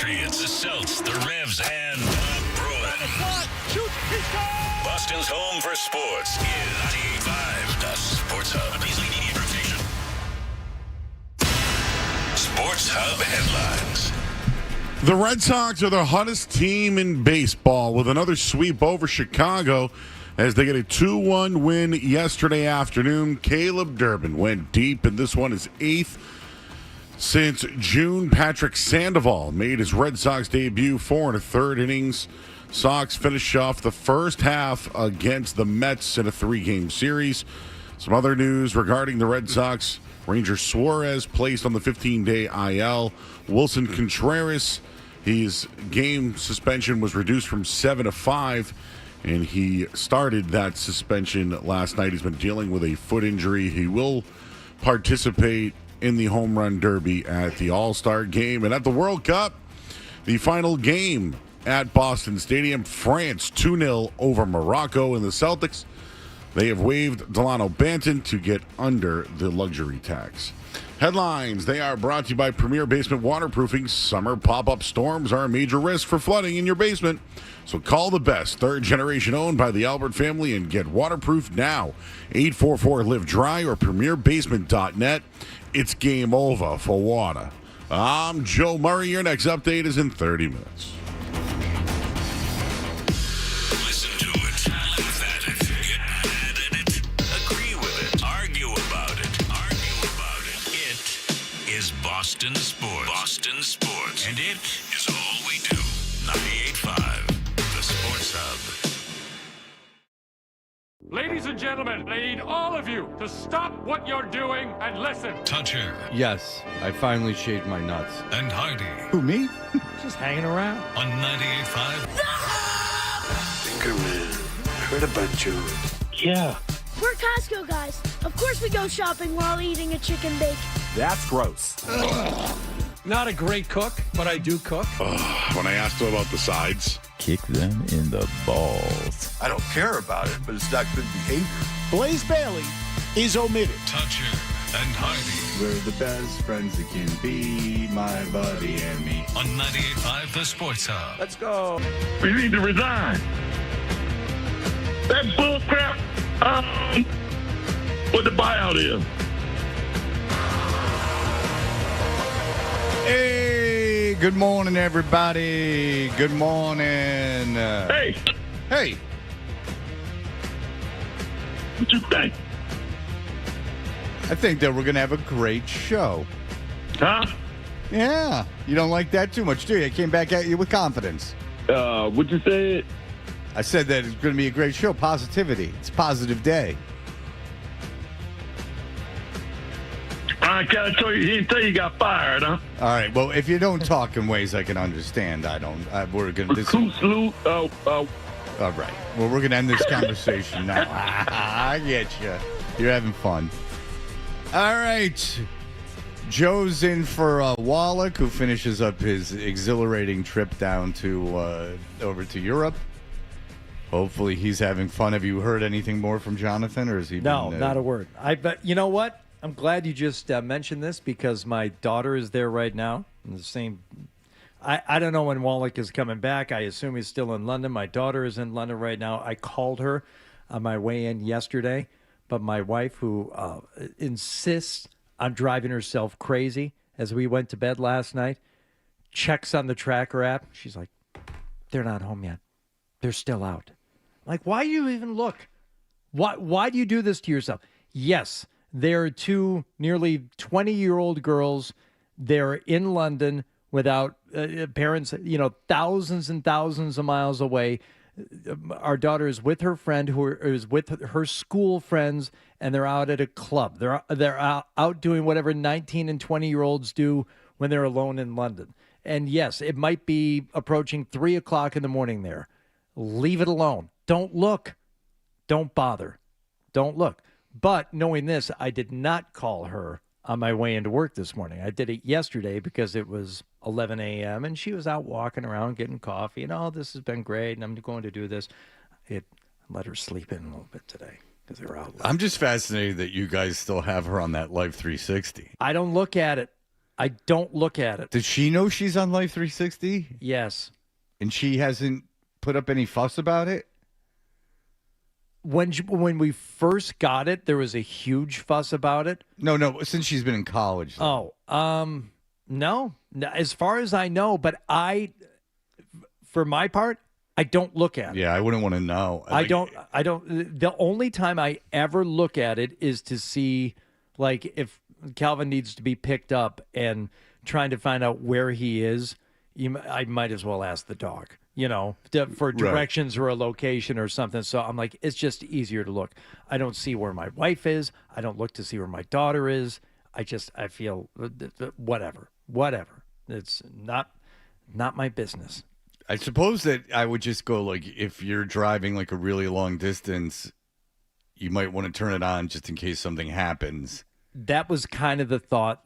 Patriots, the Celts, the Revs, and the Bruins. Boston's home for sports is 98.5, the Sports Hub. Beasley Media Group Station. Sports Hub headlines. The Red Sox are the hottest team in baseball with another sweep over Chicago as they get a 2-1 win yesterday afternoon. Caleb Durbin went deep, and this one is eighth since June. Patrick Sandoval made his Red Sox debut 4 1/3 innings. Sox finish off the first half against the Mets in a 3-game series. Some other news regarding the Red Sox. Ranger Suarez placed on the 15-day IL. Wilson Contreras, his game suspension was reduced from 7 to 5, and he started that suspension last night. He's been dealing with a foot injury. He will participate in the home run derby at the All-Star game. And at the World Cup, the final game at Boston Stadium, France 2-0 over Morocco, and the Celtics, they have waived Delano Banton to get under the luxury tax. Headlines, they are brought to you by Premier Basement Waterproofing. Summer pop-up storms are a major risk for flooding in your basement. So call the best, third generation owned by the Albert family, and get waterproof now. 844-LIVE-DRY or premierbasement.net. It's game over for water. I'm Joe Murray. Your next update is in 30 minutes. Listen to it, laugh at it, get mad at it, agree with it, argue about it. It is Boston Sports. Boston Sports. And it is all we do. 98.5, the Sports Hub. Ladies and gentlemen, I need all of you to stop what you're doing and listen. Toucher Yes, I finally shaved my nuts. and Hardy Who, me? Just hanging around. on 98.5. Fingerman, heard about you. Yeah. We're Costco guys. Of course we go shopping while eating a chicken bake. That's gross. Not a great cook, but I do cook. When I asked him about the sides, Kick them in the balls. I don't care about it, but it's not good behavior. Blaze Bailey is omitted. Toucher and Hardy We're the best friends that can be, my buddy and me. on 98.5, the Sports Hub. Let's go. You need to resign. That bullcrap, what the buyout is. Hey, good morning, everybody. Good morning. Hey, Hey, what you think? I think that we're going to have a great show. Huh? Yeah, you don't like that too much, do you? I came back at you with confidence. What you said? I said that it's going to be a great show. Positivity. It's a positive day. I can't tell you, he didn't tell you got fired, huh? All right. Well, if you don't talk in ways I can understand, we're going to. Recruit salute, All right. Well, we're going to end this conversation now. I get you. You're having fun. All right. Joe's in for Wallach, who finishes up his exhilarating trip down to over to Europe. Hopefully, he's having fun. Have you heard anything more from Jonathan, or is he? No, been, not a word. But you know what? I'm glad you just mentioned this because my daughter is there right now. In the same. I don't know when Wallach is coming back. I assume he's still in London. My daughter is in London right now. I called her on my way in yesterday, but my wife, who insists on driving herself crazy as we went to bed last night, checks on the tracker app. She's like, they're not home yet. They're still out. Like, why do you even look? Why do you do this to yourself? Yes, there are two nearly 20-year-old girls. They're in London without parents, thousands and thousands of miles away. Our daughter is with her friend who is with her school friends, and they're out at a club. They're out doing whatever 19 and 20-year-olds do when they're alone in London. And yes, it might be approaching 3 o'clock in the morning there. Leave it alone. Don't look. Don't bother. Don't look. But knowing this, I did not call her on my way into work this morning. I did it yesterday because it was 11 a.m. and she was out walking around getting coffee. And, oh, this has been great, and I'm going to do this. It let her sleep in a little bit today because they were out late. I'm just fascinated that you guys still have her on that Life 360. I don't look at it. I don't look at it. Does she know she's on Life 360? Yes. And she hasn't put up any fuss about it? When we first got it, there was a huge fuss about it. No, since she's been in college. Though. No. As far as I know, but for my part, I don't look at it. Yeah, I wouldn't want to know. I don't. The only time I ever look at it is to see, like, if Calvin needs to be picked up and trying to find out where he is. I might as well ask the dog, for directions or a location or something. So I'm like, it's just easier to look. I don't see where my wife is. I don't look to see where my daughter is. I feel whatever. It's not my business. I suppose that I would just go, like, if you're driving like a really long distance, you might want to turn it on just in case something happens. That was kind of the thought,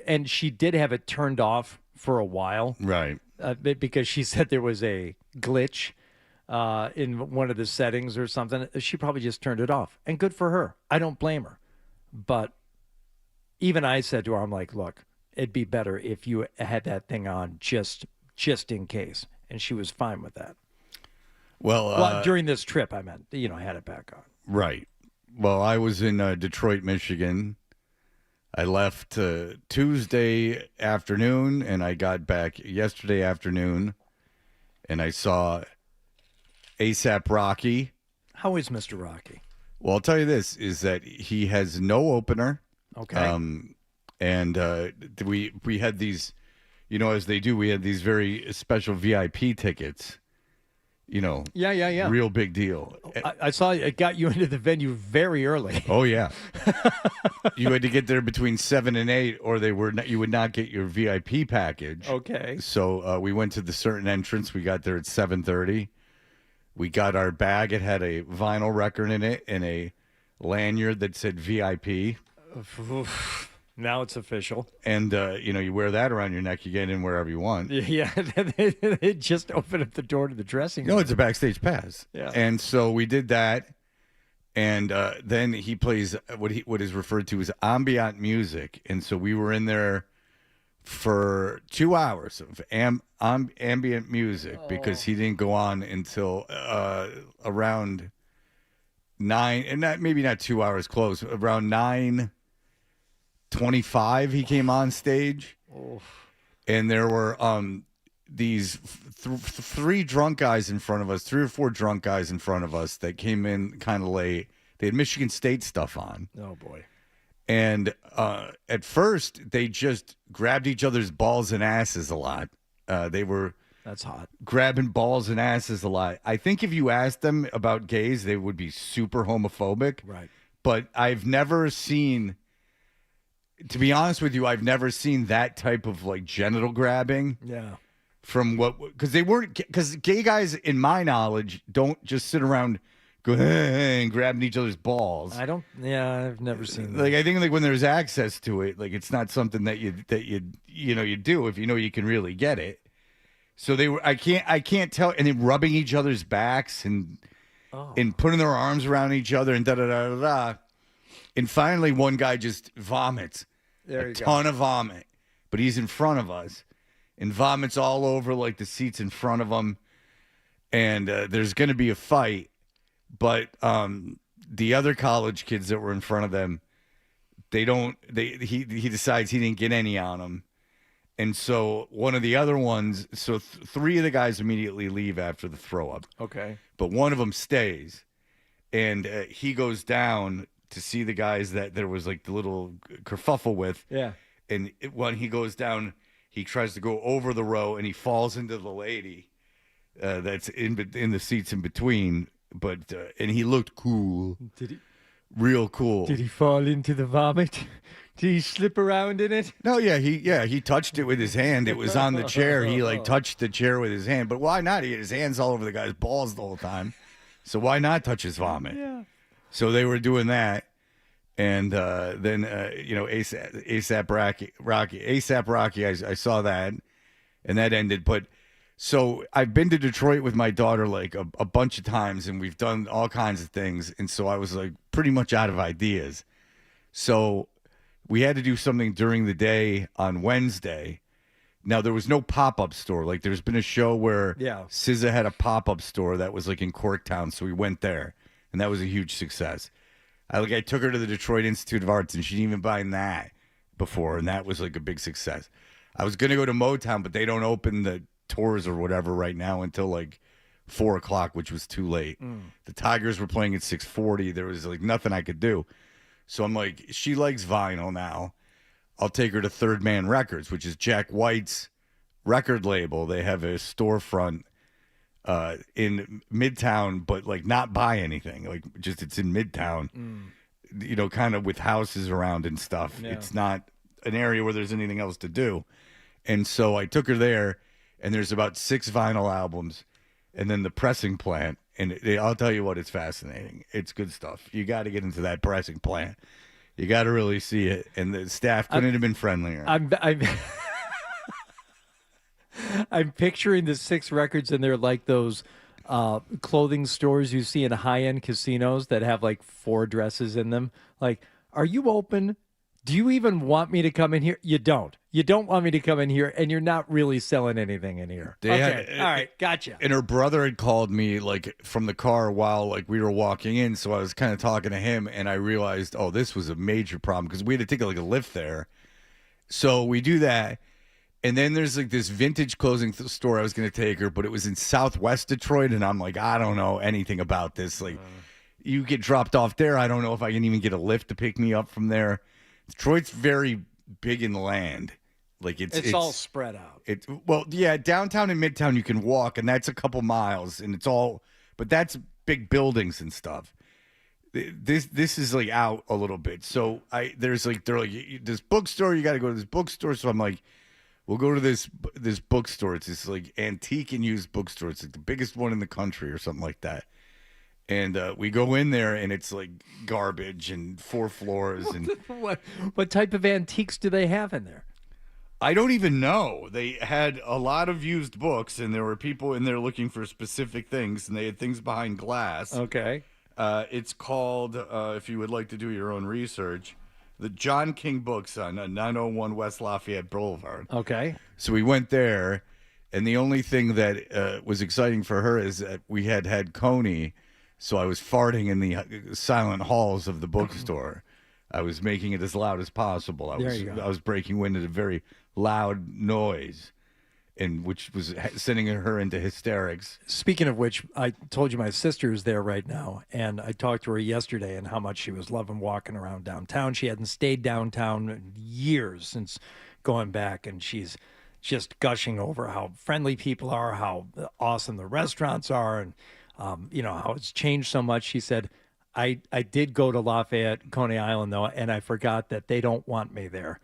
and she did have it turned off for a while. Right. Because she said there was a glitch in one of the settings or something. She probably just turned it off. And good for her. I don't blame her. But even I said to her, I'm like, look, it'd be better if you had that thing on just in case. And she was fine with that. Well, during this trip, I meant, I had it back on. Right. Well, I was in Detroit, Michigan. I left Tuesday afternoon, and I got back yesterday afternoon, and I saw A$AP Rocky. How is Mr. Rocky? Well, I'll tell you this, is that he has no opener. Okay. And we had these, as they do, we had these very special VIP tickets. Yeah. Real big deal. I saw it got you into the venue very early. Oh, yeah. You had to get there between 7 and 8, or you would not get your VIP package. Okay. So we went to the certain entrance. We got there at 7:30. We got our bag. It had a vinyl record in it and a lanyard that said VIP. Now it's official. And, you wear that around your neck. You get in wherever you want. Yeah, they just opened up the door to the dressing room. No, it's a backstage pass. Yeah. And so we did that. And then he plays what is referred to as ambient music. And so we were in there for 2 hours of ambient music because he didn't go on until around 9, and maybe not 2 hours close, around 9:25 he came on stage. And there were these three drunk guys in front of us, 3 or 4 drunk guys in front of us that came in kind of late. They had Michigan State stuff on. Oh, boy. And at first, they just grabbed each other's balls and asses a lot. That's hot. Grabbing balls and asses a lot. I think if you asked them about gays, they would be super homophobic. Right. But I've never seen, to be honest with you, I've never seen that type of like genital grabbing. Yeah. Because gay guys, in my knowledge, don't just sit around going and grabbing each other's balls. I've never seen that. Like, I think like when there's access to it, like it's not something that you do if you can really get it. So I can't tell, and then rubbing each other's backs and putting their arms around each other and da da da da da. And finally, one guy just vomits. There you a go. ton of vomit, but he's in front of us, and vomits all over like the seats in front of him. And there's going to be a fight. But the other college kids that were in front of them, he decides he didn't get any on them. And so one of the other ones, 3 of the guys immediately leave after the throw up. Okay. But one of them stays. And he goes down to see the guys that there was like the little kerfuffle with. Yeah. And when he goes down, he tries to go over the row and he falls into the lady that's in the seats in between. But and he looked cool. Did he? Real cool. Did he fall into the vomit? Did he slip around in it? No, he touched it with his hand. It was on the chair. He like touched the chair with his hand. But why not? He had his hands all over the guy's balls the whole time. So why not touch his vomit? Yeah. So they were doing that. And then A$AP Rocky, I saw that, and that ended. But so I've been to Detroit with my daughter like a bunch of times, and we've done all kinds of things. And so I was like pretty much out of ideas. So we had to do something during the day on Wednesday. Now, there was no pop-up store. Like, there's been a show where SZA had a pop-up store that was, like, in Corktown, so we went there, and that was a huge success. I took her to the Detroit Institute of Arts, and she didn't even buy that before, and that was, like, a big success. I was going to go to Motown, but they don't open the tours or whatever right now until, like, 4 o'clock, which was too late. The Tigers were playing at 6:40. There was, like, nothing I could do. So I'm like, she likes vinyl now. I'll take her to Third Man Records, which is Jack White's record label. They have a storefront in Midtown, but like not buy anything. Like just it's in Midtown, you know, kind of with houses around and stuff. Yeah. It's not an area where there's anything else to do. And so I took her there, and there's about 6 vinyl albums, and then the pressing plant. And I'll tell you what, it's fascinating. It's good stuff. You got to get into that pressing plant. You got to really see it, and the staff couldn't have been friendlier. I'm picturing the 6 records, and they're like those clothing stores you see in high-end casinos that have like 4 dresses in them. Like, are you open? Do you even want me to come in here? You don't. You don't want me to come in here, and you're not really selling anything in here. All right, gotcha. And her brother had called me like from the car while like we were walking in, so I was kind of talking to him, and I realized, oh, this was a major problem because we had to take like a lift there. So we do that, and then there's like this vintage clothing store I was going to take her, but it was in Southwest Detroit, and I'm like, I don't know anything about this. Like, you get dropped off there, I don't know if I can even get a lift to pick me up from there. Detroit's very big in the land. Like it's all spread out. Downtown and Midtown you can walk, and that's a couple miles, and it's all, but that's big buildings and stuff. This is like out a little bit. So they're like this bookstore. You got to go to this bookstore. So I'm like, we'll go to this bookstore. It's this like antique and used bookstore. It's like the biggest one in the country or something like that. And we go in there, and it's like garbage and 4 floors. And what type of antiques do they have in there? I don't even know. They had a lot of used books, and there were people in there looking for specific things, and they had things behind glass. Okay. It's called, if you would like to do your own research, the John King Books on 901 West Lafayette Boulevard. Okay. So we went there, and the only thing that was exciting for her is that we had Coney. So I was farting in the silent halls of the bookstore. I was making it as loud as possible. I was breaking wind at a very loud noise, and which was sending her into hysterics. Speaking of which, I told you my sister is there right now, and I talked to her yesterday and how much she was loving walking around downtown. She hadn't stayed downtown in years since going back, and she's just gushing over how friendly people are, how awesome the restaurants are, and how it's changed so much. She said, I did go to Lafayette, Coney Island, though, and I forgot that they don't want me there,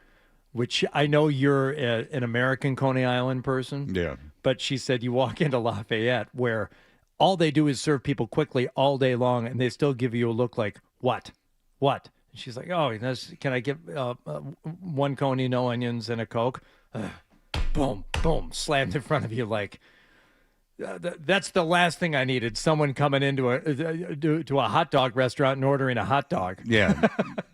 which I know you're an American Coney Island person. Yeah. But she said you walk into Lafayette where all they do is serve people quickly all day long, and they still give you a look like, what? And she's like, oh, can I get 1 Coney, no onions, and a Coke? Boom, slammed in front of you like... that's the last thing I needed. Someone coming into a hot dog restaurant and ordering a hot dog. Yeah.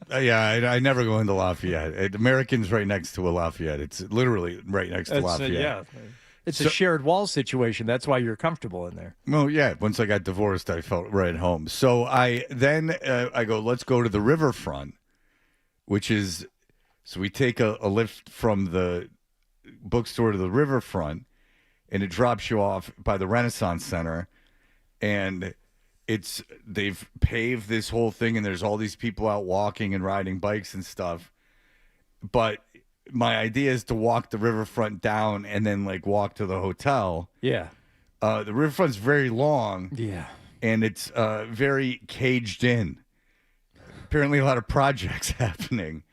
I never go into Lafayette. American's right next to a Lafayette. It's literally right next to Lafayette. It's a shared wall situation. That's why you're comfortable in there. Well, yeah. Once I got divorced, I felt right at home. So I go, let's go to the riverfront, which is, so we take a lift from the bookstore to the riverfront, and it drops you off by the Renaissance Center, and they've paved this whole thing, and there's all these people out walking and riding bikes and stuff. But my idea is to walk the riverfront down and then like walk to the hotel. Yeah. The riverfront's very long. Yeah. And it's very caged in. Apparently a lot of projects happening.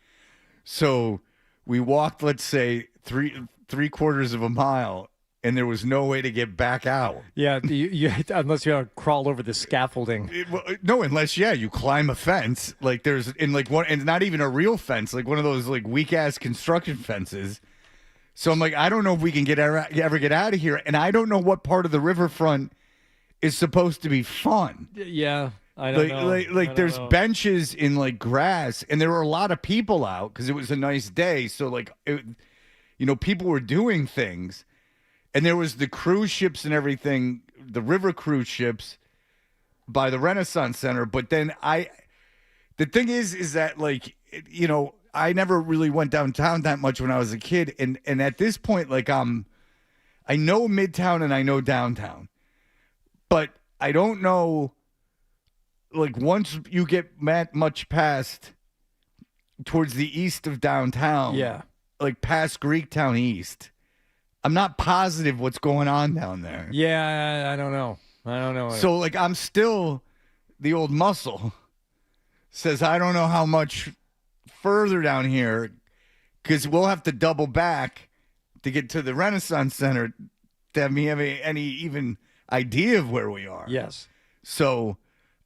So we walked, let's say, three quarters of a mile, and there was no way to get back out. Yeah, you unless you crawl over the scaffolding. No, unless you climb a fence. Like there's and not even a real fence, like one of those like weak ass construction fences. So I'm like, I don't know if we can ever get out of here, and I don't know what part of the riverfront is supposed to be fun. Yeah. I don't know. I don't there's know. benches in like grass, and there were a lot of people out because it was a nice day. So like, people were doing things, and there was the cruise ships and everything, the river cruise ships by the Renaissance Center. But then the thing is that like, I never really went downtown that much when I was a kid, and at this point, like I know Midtown and I know downtown, but I don't know. Like once you get much past towards the east of downtown, Yeah. like past Greektown East, I'm not positive what's going on down there. Yeah, I don't know. So like I'm still the old muscle says I don't know how much further down here because we'll have to double back to get to the Renaissance Center to have me have any even idea of where we are. Yes. So.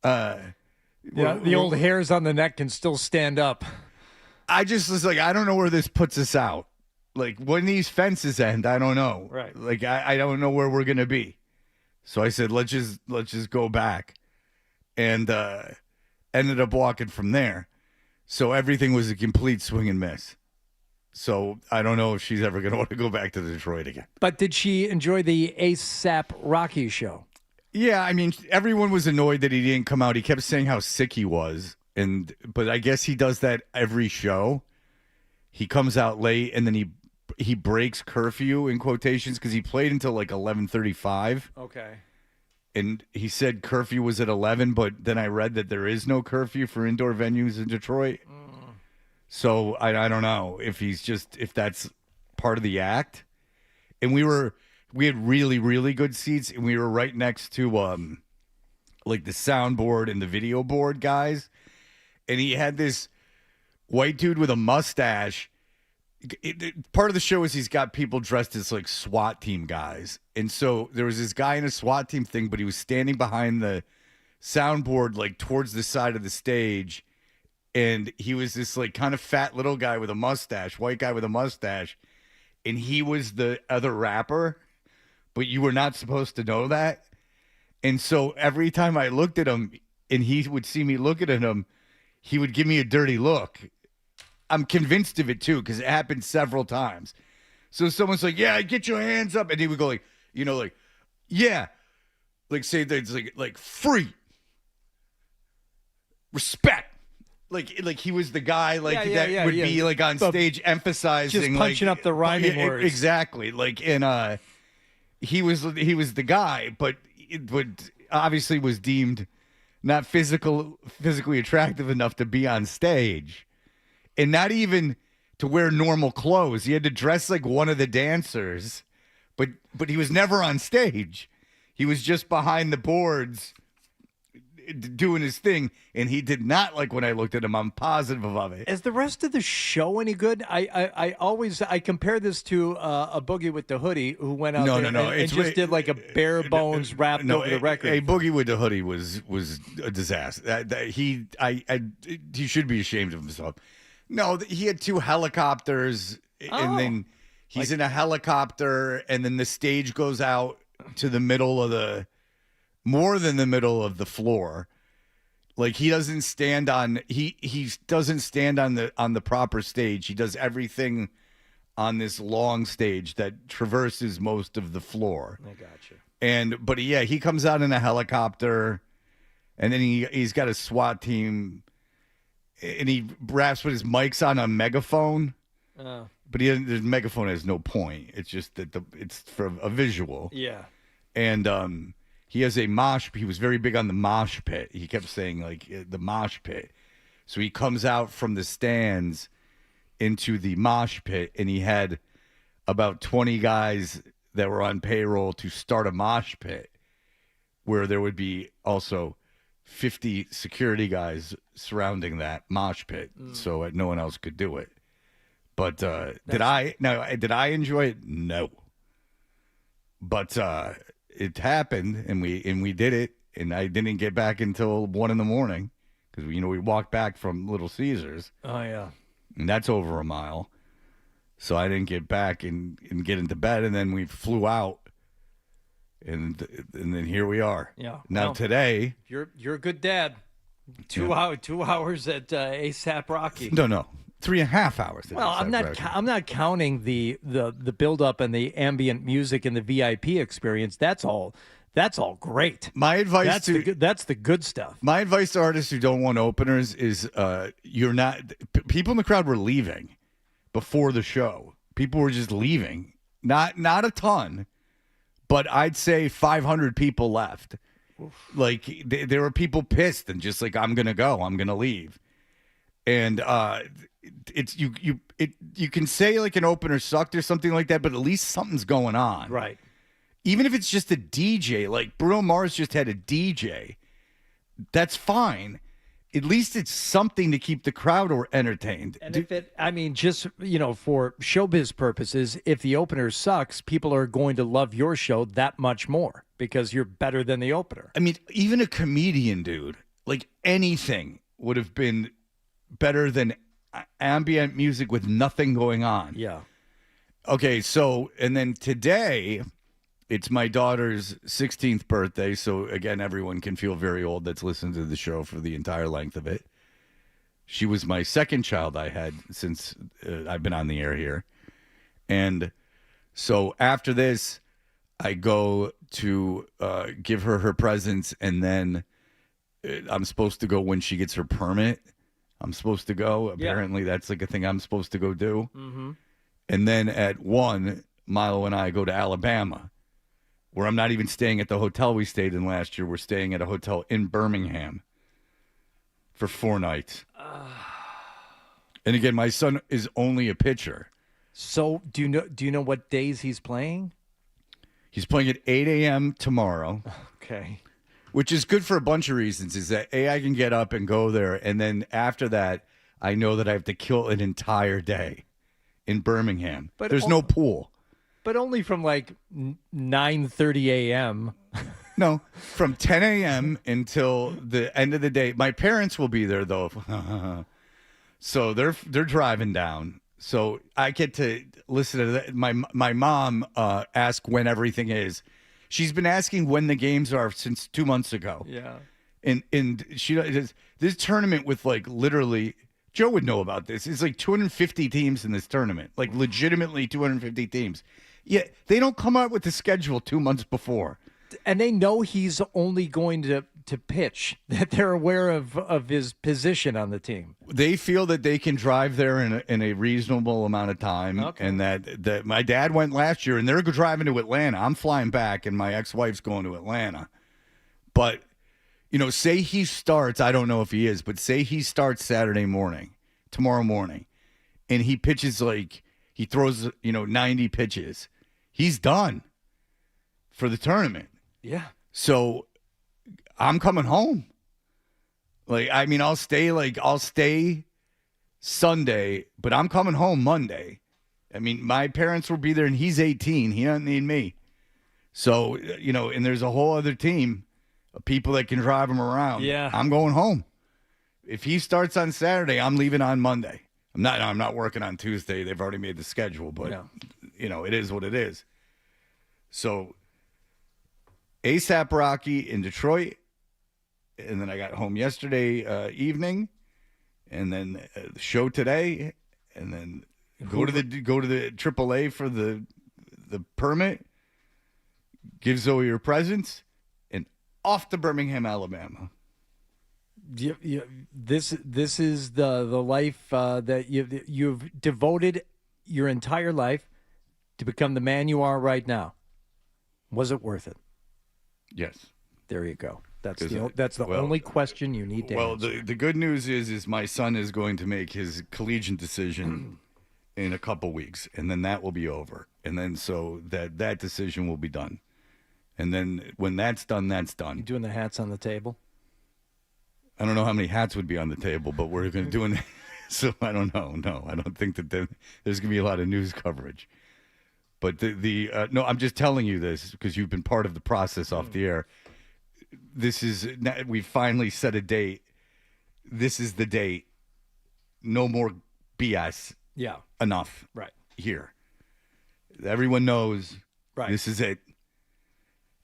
The old hairs on the neck can still stand up. I just was like, I don't know where this puts us out. Like when these fences end, I don't know. Right. Like I don't know where we're gonna be. So I said, let's just go back, and ended up walking from there. So everything was a complete swing and miss. So I don't know if she's ever gonna want to go back to Detroit again. But did she enjoy the ASAP Rocky show? Yeah, I mean, everyone was annoyed that he didn't come out. He kept saying how sick he was, but I guess he does that every show. He comes out late, and then he breaks curfew in quotations because he played until like 11:35. Okay. And he said curfew was at 11, but then I read that there is no curfew for indoor venues in Detroit. So I don't know if that's part of the act. And we had really, really good seats, and we were right next to like the soundboard and the video board guys. And he had this white dude with a mustache. Part of the show is he's got people dressed as like SWAT team guys. And so there was this guy in a SWAT team thing, but he was standing behind the soundboard, like towards the side of the stage. And he was this like kind of fat little guy with a mustache, white guy with a mustache. And he was the other rapper. But you were not supposed to know that. And so every time I looked at him and he would see me looking at him, he would give me a dirty look. I'm convinced of it too, because it happened several times. So someone's like, yeah, get your hands up. And he would go like, yeah. Like say that it's like free. Respect. Like he was the guy that would be like on stage emphasizing just punching up the rhyming words. Exactly. Like he was the guy, but obviously was deemed not physically attractive enough to be on stage, and not even to wear normal clothes. He had to dress like one of the dancers, but he was never on stage. He was just behind the boards doing his thing, and he did not like when I looked at him. I'm positive of it. Is the rest of the show any good? I always compare this to a Boogie with the Hoodie who went out there and just did like a bare bones rap over the record. A Boogie with the Hoodie was a disaster. He should be ashamed of himself. No, he had two helicopters, and then he's in a helicopter, and then the stage goes out to the middle of more than the middle of the floor. Like he doesn't stand on he doesn't stand on the proper stage. He does everything on this long stage that traverses most of the floor. I gotcha. But he comes out in a helicopter, and then he's got a SWAT team, and he raps with his mics on a megaphone. But the megaphone has no point. It's just that it's for a visual. Yeah. And he has a mosh. He was very big on the mosh pit. He kept saying like the mosh pit. So he comes out from the stands into the mosh pit, and he had about 20 guys that were on payroll to start a mosh pit, where there would be also 50 security guys surrounding that mosh pit, so no one else could do it. But did I enjoy it? No. But it happened, and we did it, and I didn't get back until 1 a.m. because we walked back from Little Caesars. Oh yeah, and that's over a mile. So I didn't get back and get into bed, and then we flew out And then here we are. Yeah. Now Well, today, You're a good dad. 2 hours at ASAP Rocky. no, 3.5 hours. Well, I'm not counting the build up and the ambient music and the VIP experience. That's all great. My advice That's the good stuff. My advice to artists who don't want openers is people in the crowd were leaving before the show. People were just leaving. Not a ton, but I'd say 500 people left. Like there were people pissed and just like, I'm going to go, I'm going to leave. And it's you can say like an opener sucked or something like that, but at least something's going on. Right. Even if it's just a DJ, like Bruno Mars just had a DJ, that's fine. At least it's something to keep the crowd entertained. And just, for showbiz purposes, if the opener sucks, people are going to love your show that much more because you're better than the opener. I mean, even a comedian, dude, like anything would have been better than ambient music with nothing going on. Yeah. Okay, so, and then today, it's my daughter's 16th birthday, so again, everyone can feel very old that's listened to the show for the entire length of it. She was my second child I had since I've been on the air here. And so after this, I go to give her presents, and then I'm supposed to go when she gets her permit. I'm supposed to go. Apparently, that's like a thing I'm supposed to go do. Mm-hmm. And then at 1, Milo and I go to Alabama, where I'm not even staying at the hotel we stayed in last year. We're staying at a hotel in Birmingham for 4 nights. And again, my son is only a pitcher. So do you know what days he's playing? He's playing at 8 a.m. tomorrow. Okay. Which is good for a bunch of reasons. Is that I can get up and go there, and then after that, I know that I have to kill an entire day in Birmingham. But there's no pool. But only from like 9:30 a.m. No, from 10 a.m. until the end of the day. My parents will be there though, so they're driving down. So I get to listen to that. My mom ask when everything is. She's been asking when the games are since 2 months ago. Yeah, and she does this tournament with like literally. Joe would know about this. It's like 250 teams in this tournament, like legitimately 250 teams. Yeah, they don't come out with the schedule 2 months before. And they know he's only going to pitch, that they're aware of his position on the team. They feel that they can drive there in a reasonable amount of time. Okay. And that my dad went last year, and they're driving to Atlanta. I'm flying back, and my ex-wife's going to Atlanta. But, say he starts, I don't know if he is, but say he starts tomorrow morning, and he pitches he throws, 90 pitches. He's done for the tournament. Yeah. So I'm coming home. I'll stay Sunday, but I'm coming home Monday. I mean, my parents will be there, and he's 18. He doesn't need me. So, and there's a whole other team of people that can drive him around. Yeah. I'm going home. If he starts on Saturday, I'm leaving on Monday. I'm not working on Tuesday. They've already made the schedule, but it is what it is. So ASAP Rocky in Detroit, and then I got home yesterday evening, and then the show today, and then go to the AAA for the permit, give Zoe her presents, and off to Birmingham, Alabama. This is the life that you've devoted your entire life to become the man you are right now. Was it worth it? Yes. There you go. That's the only question you need to answer. Well, the good news is my son is going to make his collegiate decision in a couple weeks, and then that will be over. And then so that decision will be done. And then when that's done, that's done. You doing the hats on the table? I don't know how many hats would be on the table, but we're going to do it. So I don't know. No, I don't think that there's going to be a lot of news coverage. But no, I'm just telling you this because you've been part of the process off the air. We finally set a date. This is the date. No more BS. Yeah. Enough. Right. Here. Everyone knows. Right. This is it.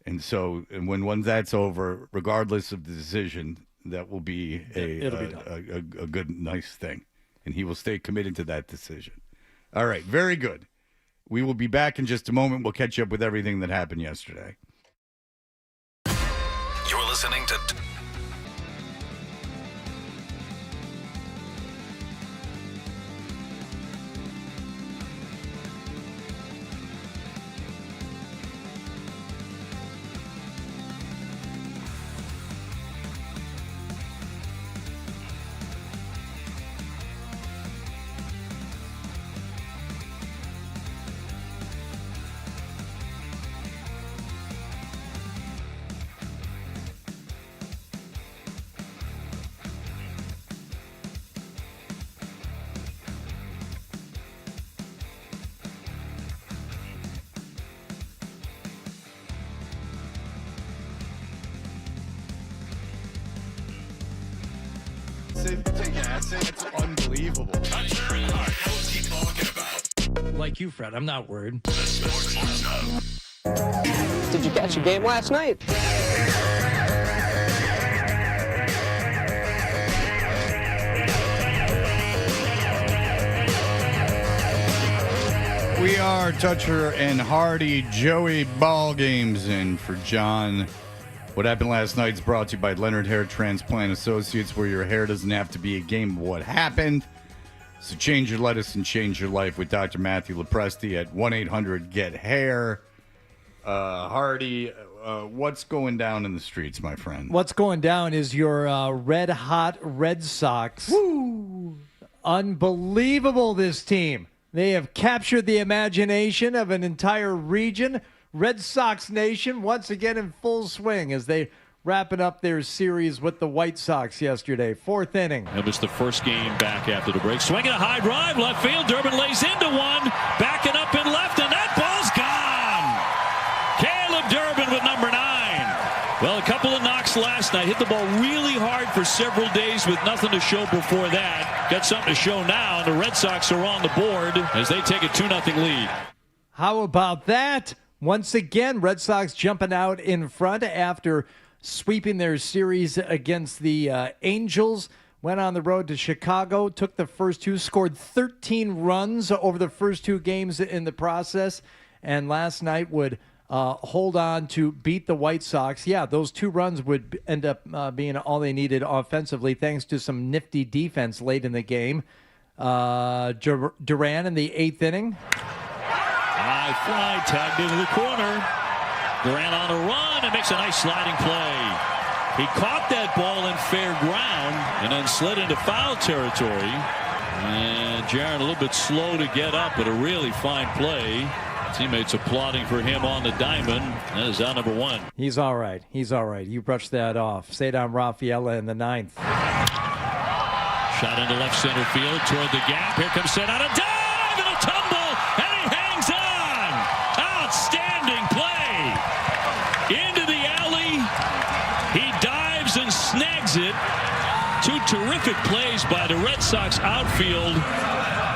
And so when that's over, regardless of the decision, that will be a good, nice thing. And he will stay committed to that decision. All right, very good. We will be back in just a moment. We'll catch you up with everything that happened yesterday. You're listening to It's unbelievable. Like you, Fred, I'm not worried. Did you catch a game last night? We are Toucher and Hardy. Joey Ball Games in for John. What happened last night is brought to you by Leonard Hair Transplant Associates, where your hair doesn't have to be a game of what happened. So change your lettuce and change your life with Dr. Matthew Lepresti at 1-800-GET-HAIR. Hardy, what's going down in the streets, my friend? What's going down is your red-hot Red Sox. Woo! Unbelievable, this team. They have captured the imagination of an entire region. Red Sox Nation once again in full swing as they wrapping up their series with the White Sox yesterday. Fourth inning. It was the first game back after the break. Swinging a high drive, left field. Durbin lays into one, backing up in left, and that ball's gone. Caleb Durbin with number 9. Well, a couple of knocks last night. Hit the ball really hard for several days with nothing to show before that. Got something to show now, and the Red Sox are on the board as they take a 2-0 lead. How about that? Once again, Red Sox jumping out in front after sweeping their series against the Angels. Went on the road to Chicago, took the first two, scored 13 runs over the first two games in the process, and last night would hold on to beat the White Sox. Yeah, those 2 runs would end up being all they needed offensively, thanks to some nifty defense late in the game. Duran in the 8th inning. High fly, tagged into the corner. Durant on a run and makes a nice sliding play. He caught that ball in fair ground and then slid into foul territory. And Jaron a little bit slow to get up, but a really fine play. Teammates applauding for him on the diamond. That is out number 1. He's all right. He's all right. You brushed that off. Cedar Rafaela in the 9th. Shot into left center field toward the gap. Here comes Cedar. A dive and a tumble, and he hangs on. Outstanding play. Into the alley. He dives and snags it. 2 terrific plays by the Red Sox outfield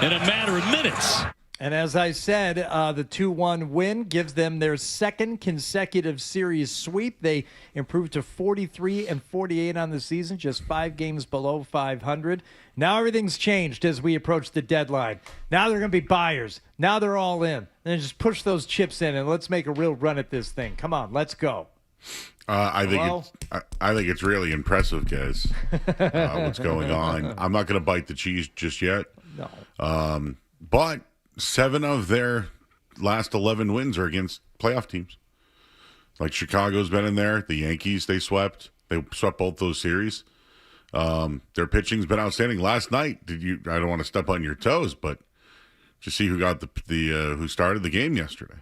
in a matter of minutes. And as I said, the 2-1 win gives them their second consecutive series sweep. They improved to 43-48 on the season, just 5 games below 500. Now everything's changed as we approach the deadline. Now they're going to be buyers. Now they're all in. And just push those chips in and let's make a real run at this thing. Come on, let's go. I think it's really impressive, guys. What's going on? I'm not going to bite the cheese just yet. No. But 7 of their last 11 wins are against playoff teams. Like Chicago's been in there. The Yankees, they swept. They swept both those series. Their pitching's been outstanding. Last night, I don't want to step on your toes, but did you see who got who started the game yesterday?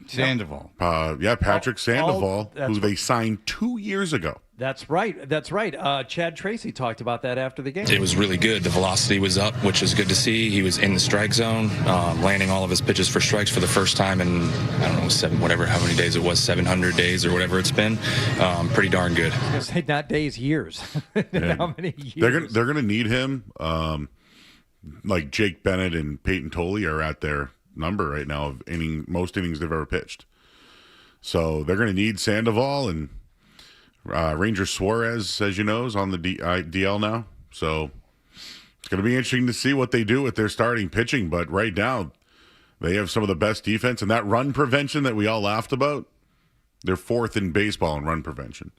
Sandoval. Patrick Sandoval, who they signed 2 years ago. That's right. That's right. Chad Tracy talked about that after the game. It was really good. The velocity was up, which is good to see. He was in the strike zone, landing all of his pitches for strikes for the first time in, I don't know, how many days it was, 700 days or whatever it's been. Pretty darn good. I was gonna say, not days, years. How many years? They're gonna need him. Like Jake Bennett and Peyton Tolley are at their number right now of most innings they've ever pitched. So they're going to need Sandoval, and Ranger Suarez, as you know, is on the DL now. So it's going to be interesting to see what they do with their starting pitching. But right now, they have some of the best defense. And that run prevention that we all laughed about, they're fourth in baseball in run prevention.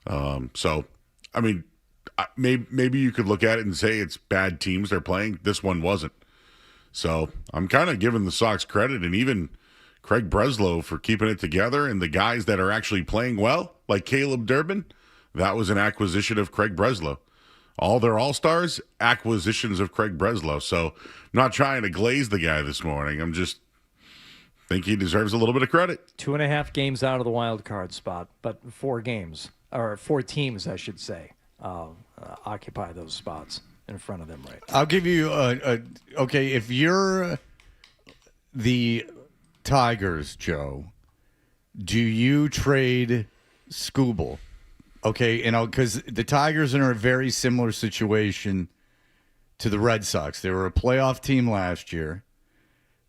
So, I mean, maybe you could look at it and say it's bad teams they're playing. This one wasn't. So I'm kind of giving the Sox credit, and even Craig Breslow for keeping it together, and the guys that are actually playing well, like Caleb Durbin, that was an acquisition of Craig Breslow. All their all-stars, acquisitions of Craig Breslow. So I'm not trying to glaze the guy this morning. I'm just think he deserves a little bit of credit. 2.5 games out of the wild card spot, but 4 games, or 4 teams, I should say, occupy those spots in front of them right now. I'll give you okay, if you're the Tigers, Joe, do you trade Skubal? Okay, because the Tigers are in a very similar situation to the Red Sox. They were a playoff team last year.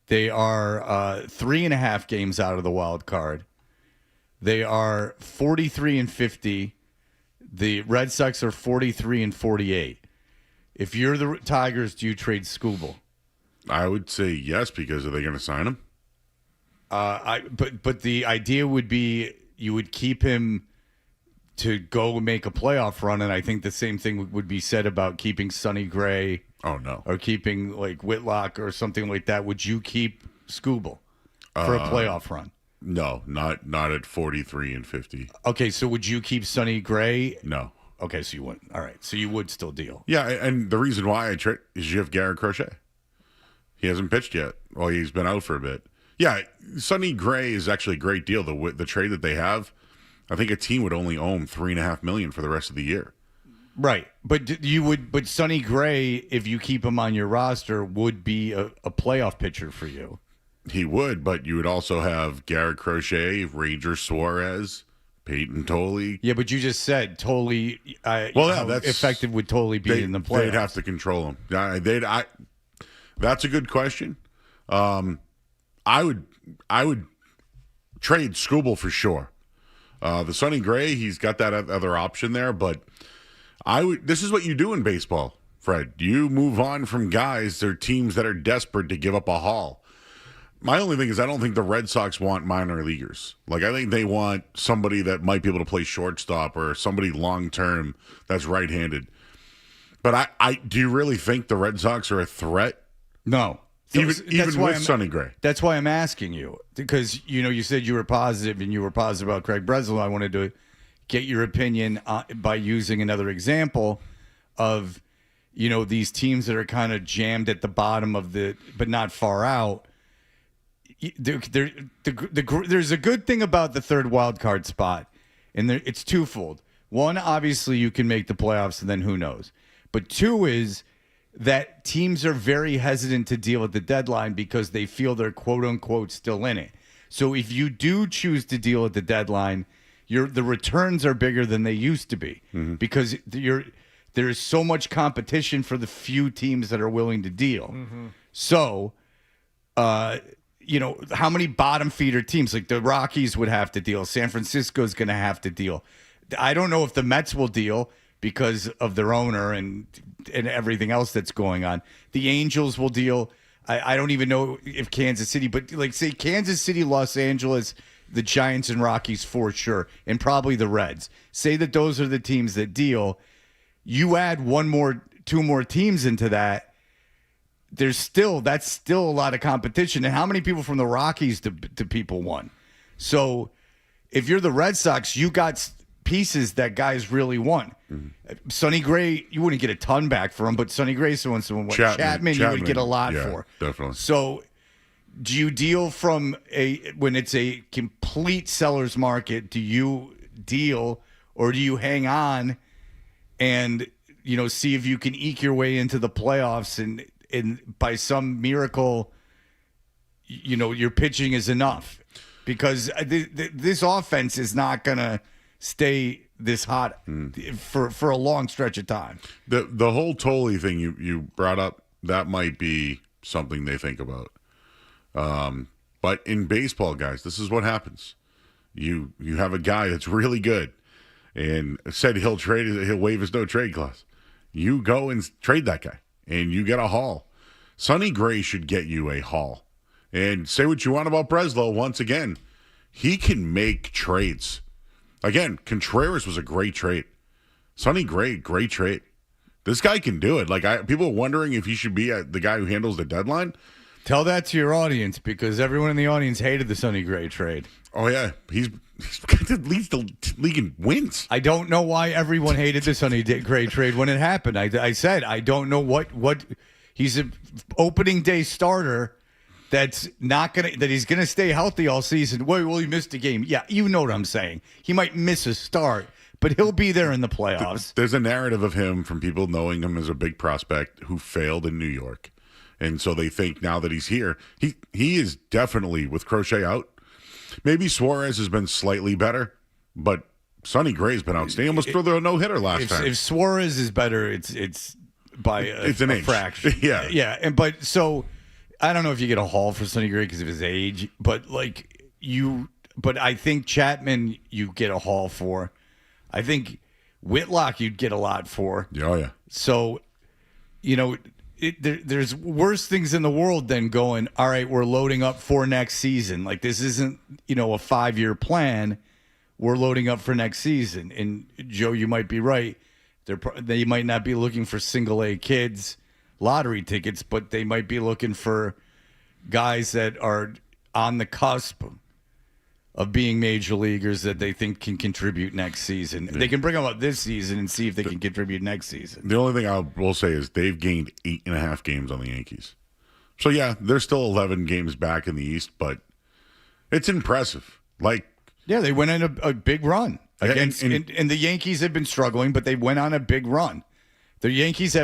They are 3.5 games out of the wild card. They are 43-50. The Red Sox are 43-48. If you're the Tigers, do you trade Skubal? I would say yes, because are they going to sign him? But the idea would be you would keep him to go make a playoff run, and I think the same thing would be said about keeping Sonny Gray. Oh no, or keeping like Whitlock or something like that. Would you keep Skubal for a playoff run? No, not at 43-50. Okay, so would you keep Sonny Gray? No. Okay, so you wouldn't. All right, so you would still deal. Yeah, and the reason why I trade is you have Garrett Crochet. He hasn't pitched yet. Well, he's been out for a bit. Yeah, Sonny Gray is actually a great deal. The trade that they have, I think a team would only owe him $3.5 million for the rest of the year. Right, but Sonny Gray, if you keep him on your roster, would be a playoff pitcher for you. He would, but you would also have Garrett Crochet, Ranger Suarez, Peyton Tolley. Yeah, but you just said Tolley. That's effective would Tolley be in the playoffs? They'd have to control him. That's a good question. I would trade Skubal for sure. The Sonny Gray, he's got that other option there, but this is what you do in baseball, Fred. You move on from guys or teams that are desperate to give up a haul. My only thing is I don't think the Red Sox want minor leaguers. Like, I think they want somebody that might be able to play shortstop or somebody long-term that's right-handed. But do you really think the Red Sox are a threat? No. Even with Sonny Gray. That's why I'm asking you, because you said you were positive and you were positive about Craig Breslow. I wanted to get your opinion by using another example of these teams that are kind of jammed at the bottom but not far out. There's a good thing about the third wild card spot, and it's twofold. One, obviously, you can make the playoffs, and then who knows. But two is that teams are very hesitant to deal at the deadline because they feel they're quote-unquote still in it. So if you do choose to deal at the deadline, the returns are bigger than they used to be because there is so much competition for the few teams that are willing to deal. Mm-hmm. So, how many bottom feeder teams, like the Rockies would have to deal. San Francisco's going to have to deal. I don't know if the Mets will deal because of their owner and everything else that's going on. The Angels will deal. I don't even know if Kansas City, but like say Kansas City, Los Angeles, the Giants and Rockies for sure, and probably the Reds. Say that those are the teams that deal. You add 2 more teams into that, that's still a lot of competition. And how many people from the Rockies do people want? So if you're the Red Sox, you got pieces that guys really want. Mm-hmm. Sonny Gray, you wouldn't get a ton back for him, but Sonny Gray, someone Chapman, you would get a lot for. Definitely. So do you deal when it's a complete seller's market? Do you deal or do you hang on and see if you can eke your way into the playoffs and by some miracle, your pitching is enough? Because this offense is not going to stay this hot for a long stretch of time. The whole Tolley thing you brought up, that might be something they think about. But in baseball, guys, this is what happens. You have a guy that's really good and said he'll waive his no trade clause. You go and trade that guy and you get a haul. Sonny Gray should get you a haul. And say what you want about Breslow, once again, he can make trades. Again, Contreras was a great trade. Sonny Gray, great trade. This guy can do it. People are wondering if he should be the guy who handles the deadline. Tell that to your audience, because everyone in the audience hated the Sonny Gray trade. Oh, yeah. He's leads the league in wins. I don't know why everyone hated the Sonny Gray trade when it happened. I said, I don't know what he's an opening day starter that he's going to stay healthy all season. Well, he missed a game. Yeah, you know what I'm saying. He might miss a start, but he'll be there in the playoffs. There's a narrative of him from people knowing him as a big prospect who failed in New York. And so they think now that he's here, he is definitely, with Crochet out, maybe Suarez has been slightly better, but Sonny Gray's been outstanding. Almost threw the no-hitter last time. If Suarez is better, it's by it's an a inch. fraction. Yeah. Yeah. But I don't know if you get a haul for Sonny Gray because of his age, but I think Chapman you get a haul for. I think Whitlock you'd get a lot for. Oh, yeah. So, there's worse things in the world than going, all right, we're loading up for next season. Like, this isn't, a 5-year plan. We're loading up for next season. And, Joe, you might be right. They might not be looking for single-A kids, lottery tickets, but they might be looking for guys that are on the cusp of being major leaguers that they think can contribute next season. Yeah. They can bring them up this season and see if they can contribute next season. The only thing I will say is they've gained 8.5 games on the Yankees. So, yeah, they're still 11 games back in the East, but it's impressive. Yeah, they went on a big run. And the Yankees have been struggling, but they went on a big run. The Yankees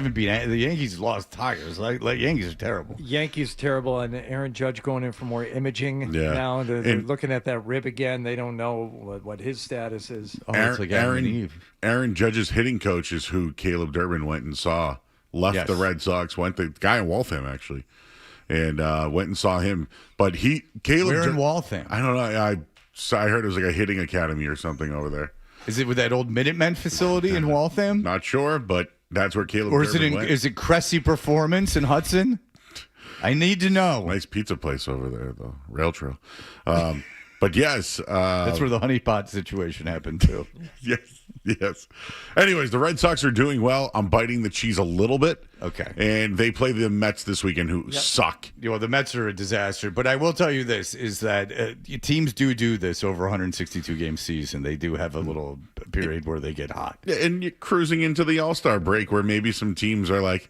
lost Tigers. The Yankees are terrible. Yankees terrible, and Aaron Judge going in for more imaging now. They're looking at that rib again. They don't know what his status is. Aaron Judge's hitting coach is who Caleb Durbin went and saw. Left the Red Sox, the guy in Waltham actually, and went and saw him. But Where in Waltham? I don't know. I heard it was like a hitting academy or something over there. Is it with that old Minutemen facility in Waltham? Not sure, but that's where Caleb Durbin went. Is it Cressy Performance in Hudson? I need to know. Nice pizza place over there, though. Rail Trail. But yes. That's where the honeypot situation happened, too. Yes. Anyways, the Red Sox are doing well. I'm biting the cheese a little bit. Okay. And they play the Mets this weekend, who suck. The Mets are a disaster. But I will tell you this, is that teams do this over 162-game season. They do have a little period where they get hot. Yeah, and you're cruising into the All-Star break where maybe some teams are like,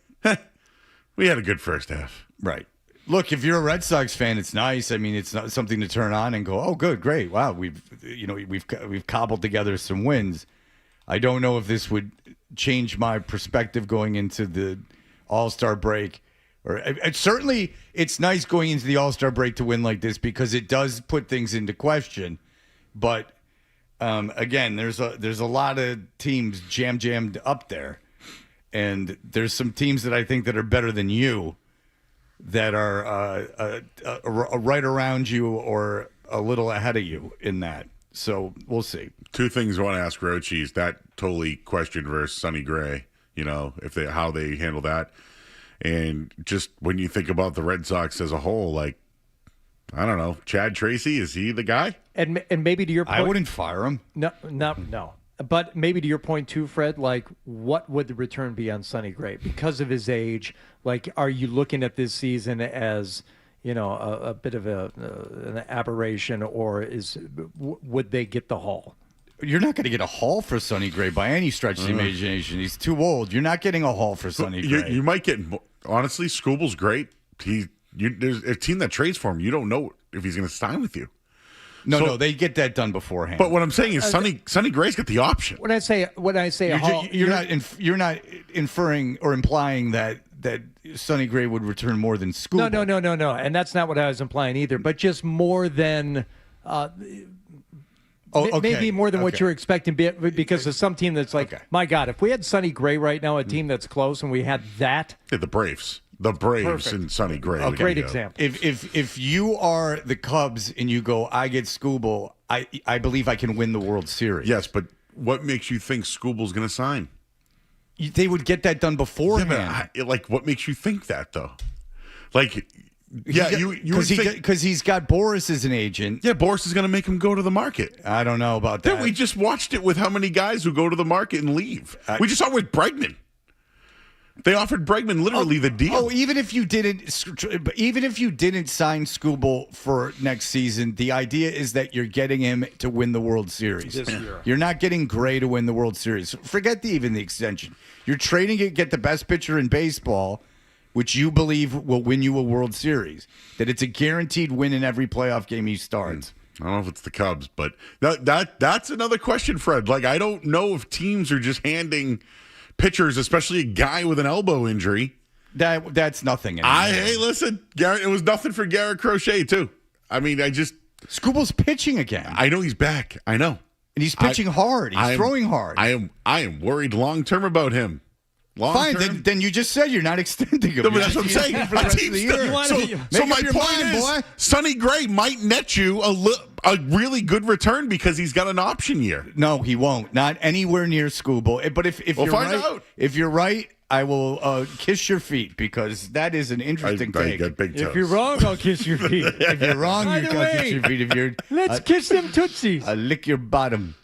we had a good first half. Right. Look, if you're a Red Sox fan, it's nice. I mean, it's not something to turn on and go, "Oh, good, great, wow, we've cobbled together some wins." I don't know if this would change my perspective going into the All-Star break, or certainly it's nice going into the All-Star break to win like this because it does put things into question. But again, there's a lot of teams jammed up there, and there's some teams that I think that are better than you, that are right around you or a little ahead of you in that. So we'll see. Two things I want to ask Rochi's. That totally question versus Sonny Gray, how they handle that. And just when you think about the Red Sox as a whole, I don't know, Chad Tracy, is he the guy? And maybe to your point, I wouldn't fire him. No. But maybe to your point too, Fred, what would the return be on Sonny Gray because of his age? Are you looking at this season as, a bit of an aberration, or would they get the haul? You're not going to get a haul for Sonny Gray by any stretch of the imagination. He's too old. You're not getting a haul for Sonny Gray. You might get, honestly, Scooble's great. There's a team that trades for him. You don't know if he's going to sign with you. No, they get that done beforehand. But what I'm saying is Sonny Gray's got the option. When I say a haul, you're not inferring or implying that Sonny Gray would return more than Scooble. No, and that's not what I was implying either. But just more than. Maybe more than what you're expecting, because of some team that's my God, if we had Sonny Gray right now, a team that's close, and we had that. Yeah, the Braves and Sonny Gray. A great example. If you are the Cubs and you go, I get Scooble, I believe I can win the World Series. Yes, but what makes you think Scooble's going to sign? They would get that done beforehand. Yeah, but what makes you think that though? Like, yeah, you because he's got Boris as an agent. Yeah, Boris is going to make him go to the market. I don't know about that. Yeah, we just watched it with how many guys who go to the market and leave. We just saw it with Bregman. They offered Bregman literally the deal. Oh, even if you didn't sign Scooble for next season, the idea is that you're getting him to win the World Series this year. You're not getting Gray to win the World Series. Forget even the extension. You're trading it, get the best pitcher in baseball, which you believe will win you a World Series. That it's a guaranteed win in every playoff game he starts. I don't know if it's the Cubs, but that's another question, Fred. Like, I don't know if teams are just handing pitchers, especially a guy with an elbow injury. That's nothing. Hey, listen, Garrett, it was nothing for Garrett Crochet too. I mean, Scooble's pitching again. I know he's back. I know, and he's pitching hard. He's throwing hard. I am worried long term about him. Fine, then you just said you're not extending him. No, but that's what I'm saying. For the rest of the year. So my point is, Sonny Gray might net you a really good return because he's got an option year. No, he won't. Not anywhere near Scooble. But if we'll you're find right, out. If you're right, I will kiss your feet because that is an interesting take. Got big toes. If you're wrong, I'll kiss your feet. If you're wrong, you can't kiss your feet. If you're, let's kiss them tootsies. I'll lick your bottom.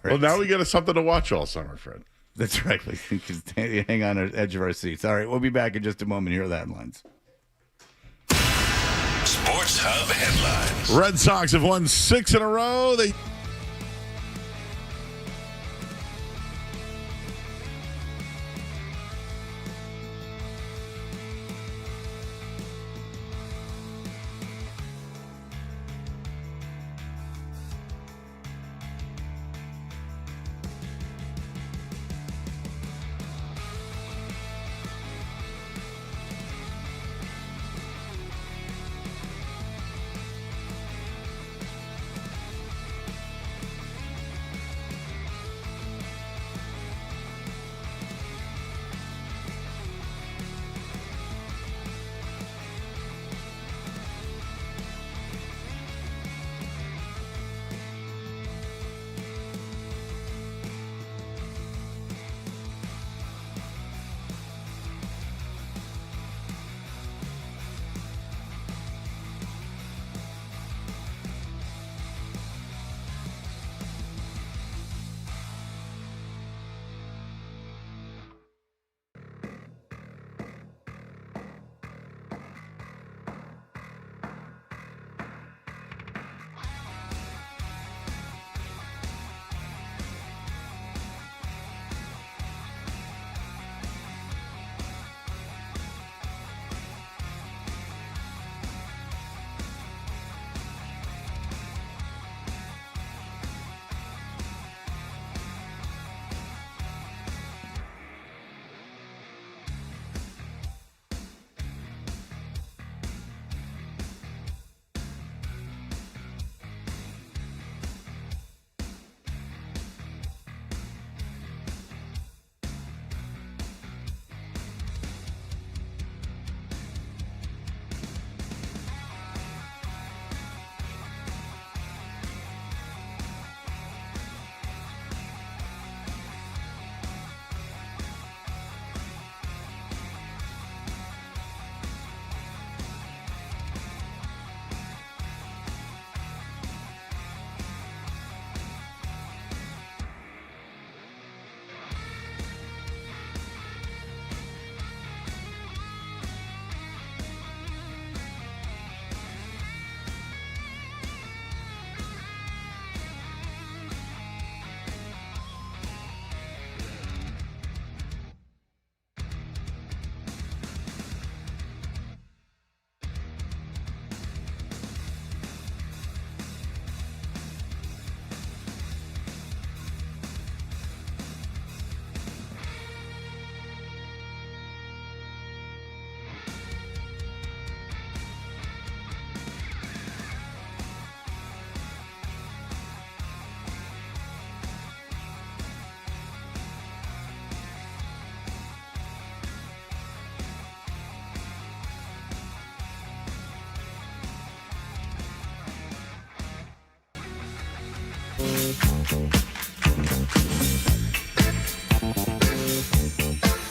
Right. Well, now we got something to watch all summer, Fred. That's right. We can hang on the edge of our seats. All right, we'll be back in just a moment. Here are the headlines. Sports Hub headlines. Red Sox have won 6 in a row.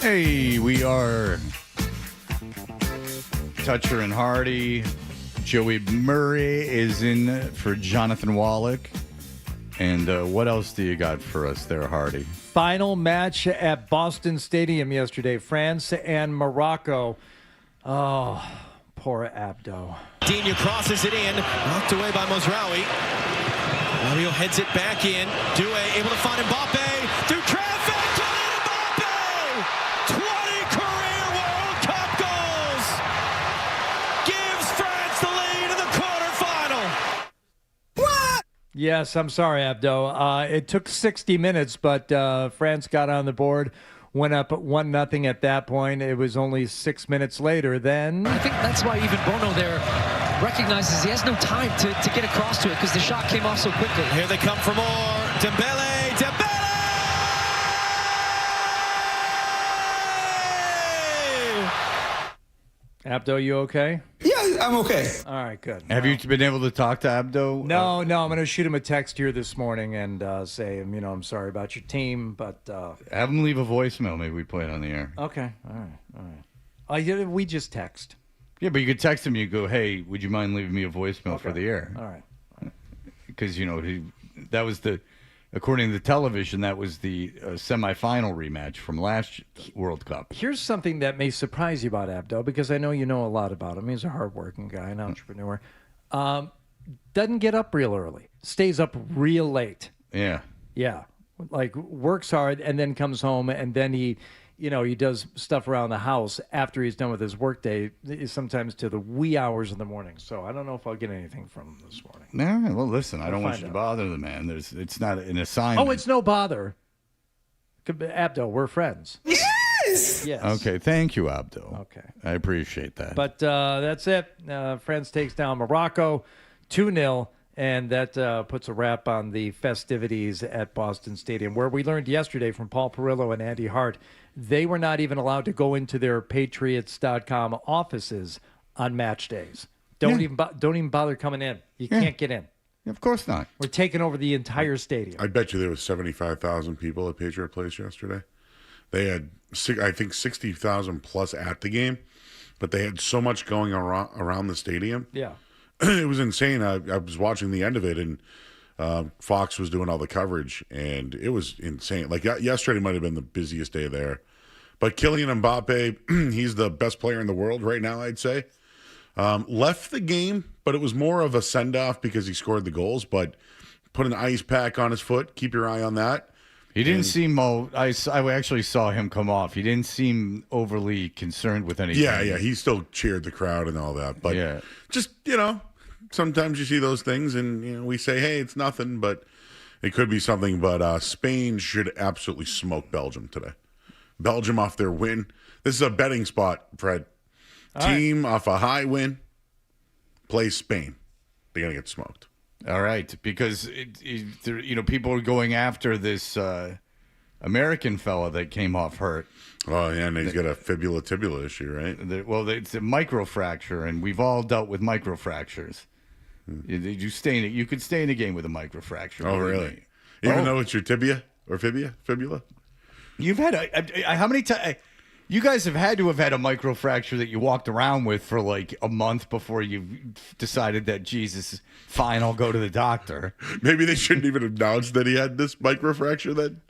Hey, we are Toucher and Hardy. Joey Murray is in for Jonathan Wallach. And what else do you got for us there, Hardy? Final match at Boston Stadium yesterday, France and Morocco. Oh, poor Abdo. Dina crosses it in, knocked away by Mozraoui. Mario heads it back in. Doué able to find Mbappe through traffic. Mbappe! 20 career World Cup goals! Gives France the lead in the quarterfinal. What? Yes, I'm sorry, Abdo. It took 60 minutes, but France got on the board. Went up 1-0 at that point. It was only 6 minutes later. Then I think that's why even Bono there recognizes he has no time to get across to it because the shot came off so quickly. Here they come for more. Dembele! Dembele! Abdo, you okay? Yeah, I'm okay. All right, good. Have you been able to talk to Abdo? No. I'm going to shoot him a text here this morning and say, I'm sorry about your team, but have him leave a voicemail. Maybe we play it on the air. Okay. All right. We just text. Yeah, but you could text him. You go, hey, would you mind leaving me a voicemail for the air? All right. Because that was according to the television, that was the semifinal rematch from last World Cup. Here's something that may surprise you about Abdo, because I know you know a lot about him. He's a hardworking guy, an entrepreneur. Doesn't get up real early. Stays up real late. Yeah. Yeah. Like works hard and then comes home and then he does stuff around the house after he's done with his workday, sometimes to the wee hours of the morning. So I don't know if I'll get anything from him this morning. No, well, listen, I don't want you to bother the man. It's not an assignment. Oh, it's no bother. Abdo, we're friends. Yes! Yes. Okay, thank you, Abdo. Okay. I appreciate that. But that's it. France takes down Morocco 2-0. And that puts a wrap on the festivities at Boston Stadium, where we learned yesterday from Paul Perillo and Andy Hart, they were not even allowed to go into their Patriots.com offices on match days. Don't even bother coming in. You can't get in. Of course not. We're taking over the entire stadium. I bet you there was 75,000 people at Patriot Place yesterday. They had, I think, 60,000 plus at the game, but they had so much going around the stadium. Yeah. It was insane. I was watching the end of it, and Fox was doing all the coverage, and it was insane. Like yesterday might have been the busiest day there. But Kylian Mbappe, he's the best player in the world right now, I'd say. Left the game, but it was more of a send-off because he scored the goals, but put an ice pack on his foot. Keep your eye on that. He didn't seem. I actually saw him come off. He didn't seem overly concerned with anything. Yeah. He still cheered the crowd and all that. But just, sometimes you see those things and we say, hey, it's nothing, but it could be something. But Spain should absolutely smoke Belgium today. Belgium off their win. This is a betting spot, Fred. Team off a high win, plays Spain. They're going to get smoked. All right, because people are going after this American fella that came off hurt. Oh yeah, and he's got a fibula-tibula issue, right? It's a microfracture, and we've all dealt with microfractures. You could stay in a game with a microfracture. Oh really? Even though it's your tibia or fibula? You've had how many times? You guys have had to have had a microfracture that you walked around with for like a month before you decided that, Jesus, fine, I'll go to the doctor. Maybe they shouldn't even announce that he had this microfracture then.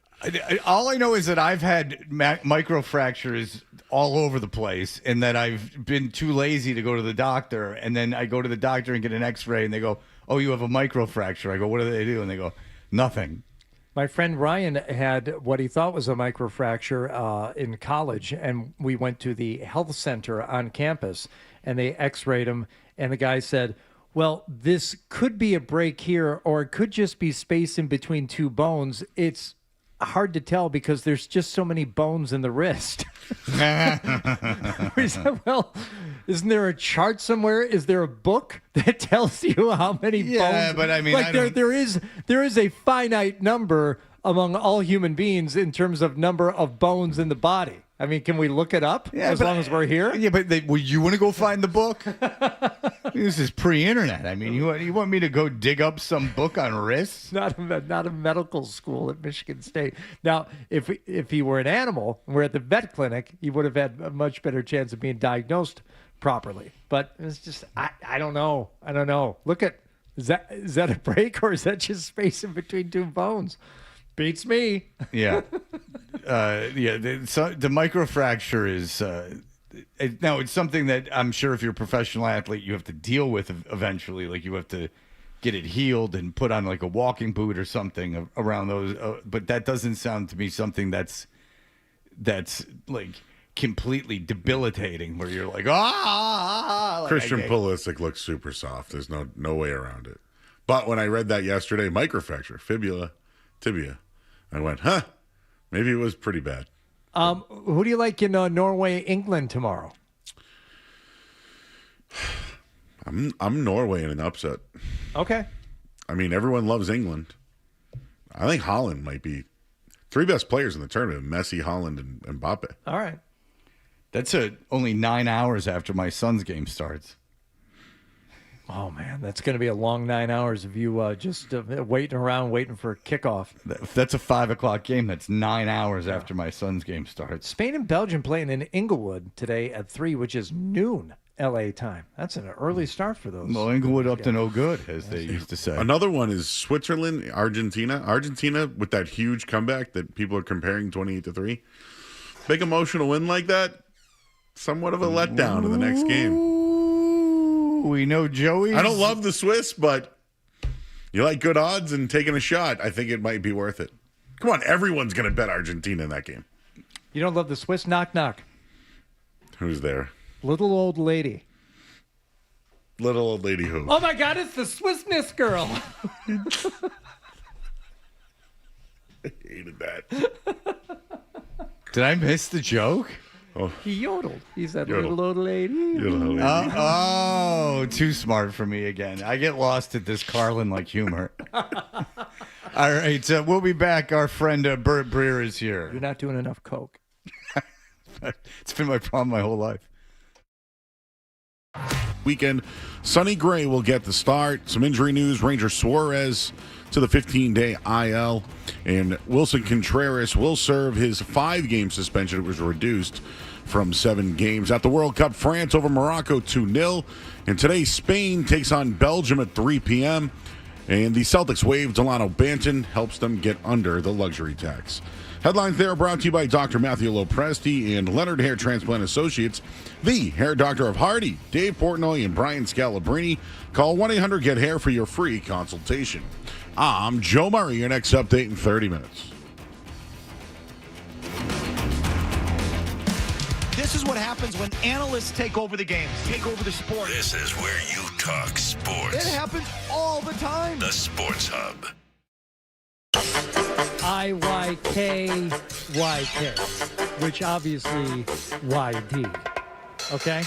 All I know is that I've had microfractures all over the place and that I've been too lazy to go to the doctor. And then I go to the doctor and get an x-ray and they go, oh, you have a microfracture. I go, what do they do? And they go, nothing. My friend Ryan had what he thought was a microfracture in college, and we went to the health center on campus, and they x-rayed him, and the guy said, well, this could be a break here, or it could just be space in between two bones. It's hard to tell because there's just so many bones in the wrist. He said, well, isn't there a chart somewhere? Is there a book that tells you how many bones? Yeah, but I mean, like there is a finite number among all human beings in terms of number of bones in the body. I mean, can we look it up as long as we're here? Yeah, but you want to go find the book? This is pre-internet. I mean, you want me to go dig up some book on wrists? Not a medical school at Michigan State. Now, if he were an animal and we're at the vet clinic, he would have had a much better chance of being diagnosed properly. But it's just I don't know. I don't know. Look at is that a break or is that just space in between two bones? Beats me. Yeah. The microfracture is now it's something that I'm sure if you're a professional athlete, you have to deal with eventually. Like you have to get it healed and put on like a walking boot or something around those. But that doesn't sound to me something that's like completely debilitating where you're like, like, Christian Pulisic looks super soft. There's no way around it. But when I read that yesterday, microfracture, fibula, tibia, I went, maybe it was pretty bad. Who do you like in Norway, England tomorrow? I'm Norway in an upset. Okay. I mean, everyone loves England. I think Holland might be three best players in the tournament: Messi, Holland, and Mbappe. All right. That's only 9 hours after my son's game starts. Oh, man, that's going to be a long 9 hours of you just waiting around, waiting for a kickoff. If that's a 5 o'clock game, that's 9 hours after my son's game starts. Spain and Belgium playing in Inglewood today at 3, which is noon L.A. time. That's an early start for those. Well, Inglewood up to no good, as they used to say. Another one is Switzerland, Argentina. Argentina with that huge comeback that people are comparing 28-3. Big emotional win like that, somewhat of a letdown in the next game. We know Joey. I don't love the Swiss, but you like good odds and taking a shot. I think it might be worth it. Come on, everyone's going to bet Argentina in that game. You don't love the Swiss? Knock, knock. Who's there? Little old lady. Little old lady who? Oh, my God, it's the Swiss Miss girl. I hated that. Did I miss the joke? Oh. He yodeled. He said, Yodel. little old lady. Too smart for me again. I get lost at this Carlin-like humor. All right, we'll be back. Our friend Bert Breer is here. You're not doing enough coke. It's been my problem my whole life. Weekend, Sonny Gray will get the start. Some injury news. Ranger Suarez to the 15-day IL. And Wilson Contreras will serve his 5-game suspension. It was reduced from 7 games. At the World Cup, France over Morocco 2-0. And today, Spain takes on Belgium at 3 p.m. And the Celtics waive Delano Banton, helps them get under the luxury tax. Headlines there are brought to you by Dr. Matthew Lopresti and Leonard Hair Transplant Associates, the hair doctor of Hardy, Dave Portnoy, and Brian Scalabrine. Call 1-800-GET-HAIR for your free consultation. I'm Joe Murray. Your next update in 30 minutes. This is what happens when analysts take over the games, take over the sport. This is where you talk sports. It happens all the time. The Sports Hub. IYKYK, which obviously YD. Okay?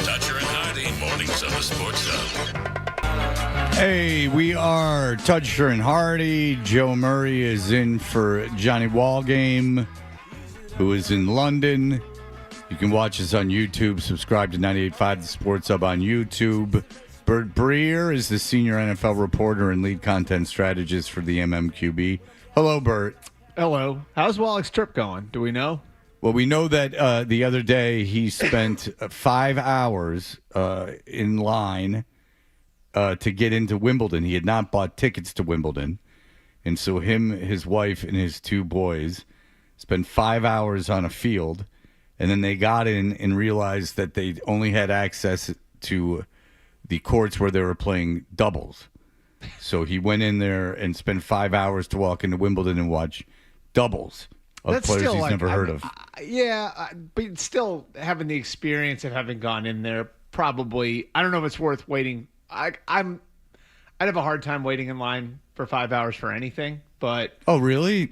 Toucher and Hardy, mornings on the Sports Hub. Hey, we are Toucher and Hardy. Joe Murray is in for Johnny Walgame, who is in London. You can watch us on YouTube. Subscribe to 98.5 The Sports Hub on YouTube. Bert Breer is the senior NFL reporter and lead content strategist for the MMQB. Hello, Bert. Hello. How's Wallach's trip going? Do we know? Well, we know that the other day he spent 5 hours in line to get into Wimbledon. He had not bought tickets to Wimbledon. And so him, his wife, and his 2 boys spent 5 hours on a field. And then they got in and realized that they only had access to the courts where they were playing doubles. So he went in there and spent 5 hours to walk into Wimbledon and watch doubles of That's players still he's never heard of. But still having the experience of having gone in there, probably, I don't know if it's worth waiting. I'd have a hard time waiting in line for 5 hours for anything, but... Oh, really?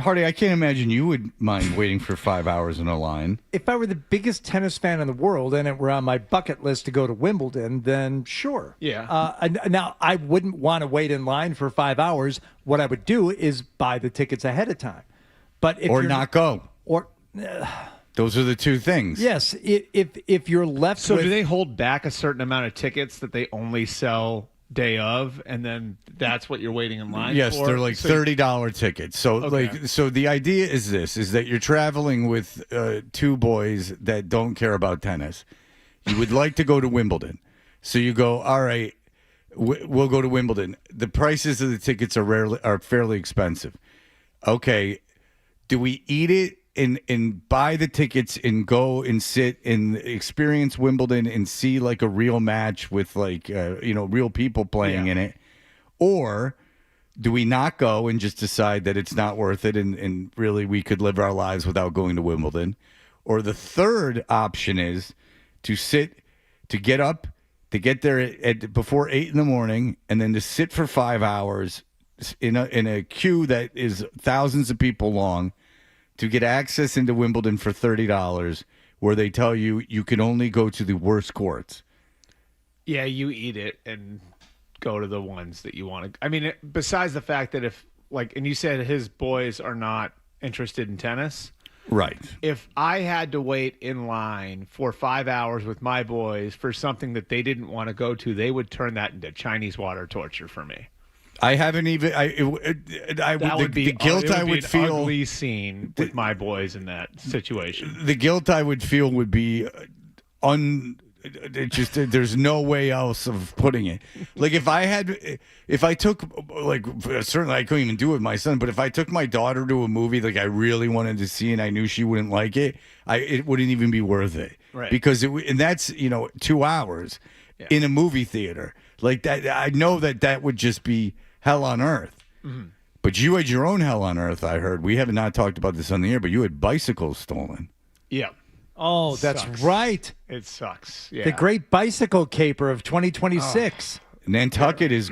Hardy, I can't imagine you would mind waiting for 5 hours in a line. If I were the biggest tennis fan in the world and it were on my bucket list to go to Wimbledon, then sure. Yeah. Now, I wouldn't want to wait in line for 5 hours. What I would do is buy the tickets ahead of time. But if Or you're not go. Or Those are the two things. Yes, if you're left So with, do they hold back a certain amount of tickets that they only sell day of, and then that's what you're waiting in line Yes, for? they're like $30 tickets. So so the idea is this: is that you're traveling with two boys that don't care about tennis. You would like to go to Wimbledon, so you go. All right, we'll go to Wimbledon. The prices of the tickets are fairly expensive. Okay, do we eat it and buy the tickets and go and sit and experience Wimbledon and see like a real match with like real people playing in it, or do we not go and just decide that it's not worth it and really we could live our lives without going to Wimbledon? Or the third option is to get up, to get there at before 8 a.m. and then to sit for 5 hours in a queue that is thousands of people long to get access into Wimbledon for $30, where they tell you you can only go to the worst courts. Yeah, you eat it and go to the ones that you want to. I mean, besides the fact that and you said his boys are not interested in tennis. Right. If I had to wait in line for 5 hours with my boys for something that they didn't want to go to, they would turn that into Chinese water torture for me. I haven't even. The guilt I would feel. Ugly scene with my boys in that situation. The guilt I would feel would be there's no way else of putting it. Like if I took certainly I couldn't even do it with my son, but if I took my daughter to a movie like I really wanted to see and I knew she wouldn't like it, it wouldn't even be worth it. Right. Because and that's 2 hours in a movie theater like that. I know that would just be hell on earth. Mm-hmm. But you had your own hell on earth, I heard. We have not talked about this on the air, but you had bicycles stolen. Yeah. Oh, that's Sucks. Right. It sucks. Yeah. The great bicycle caper of 2026. Nantucket is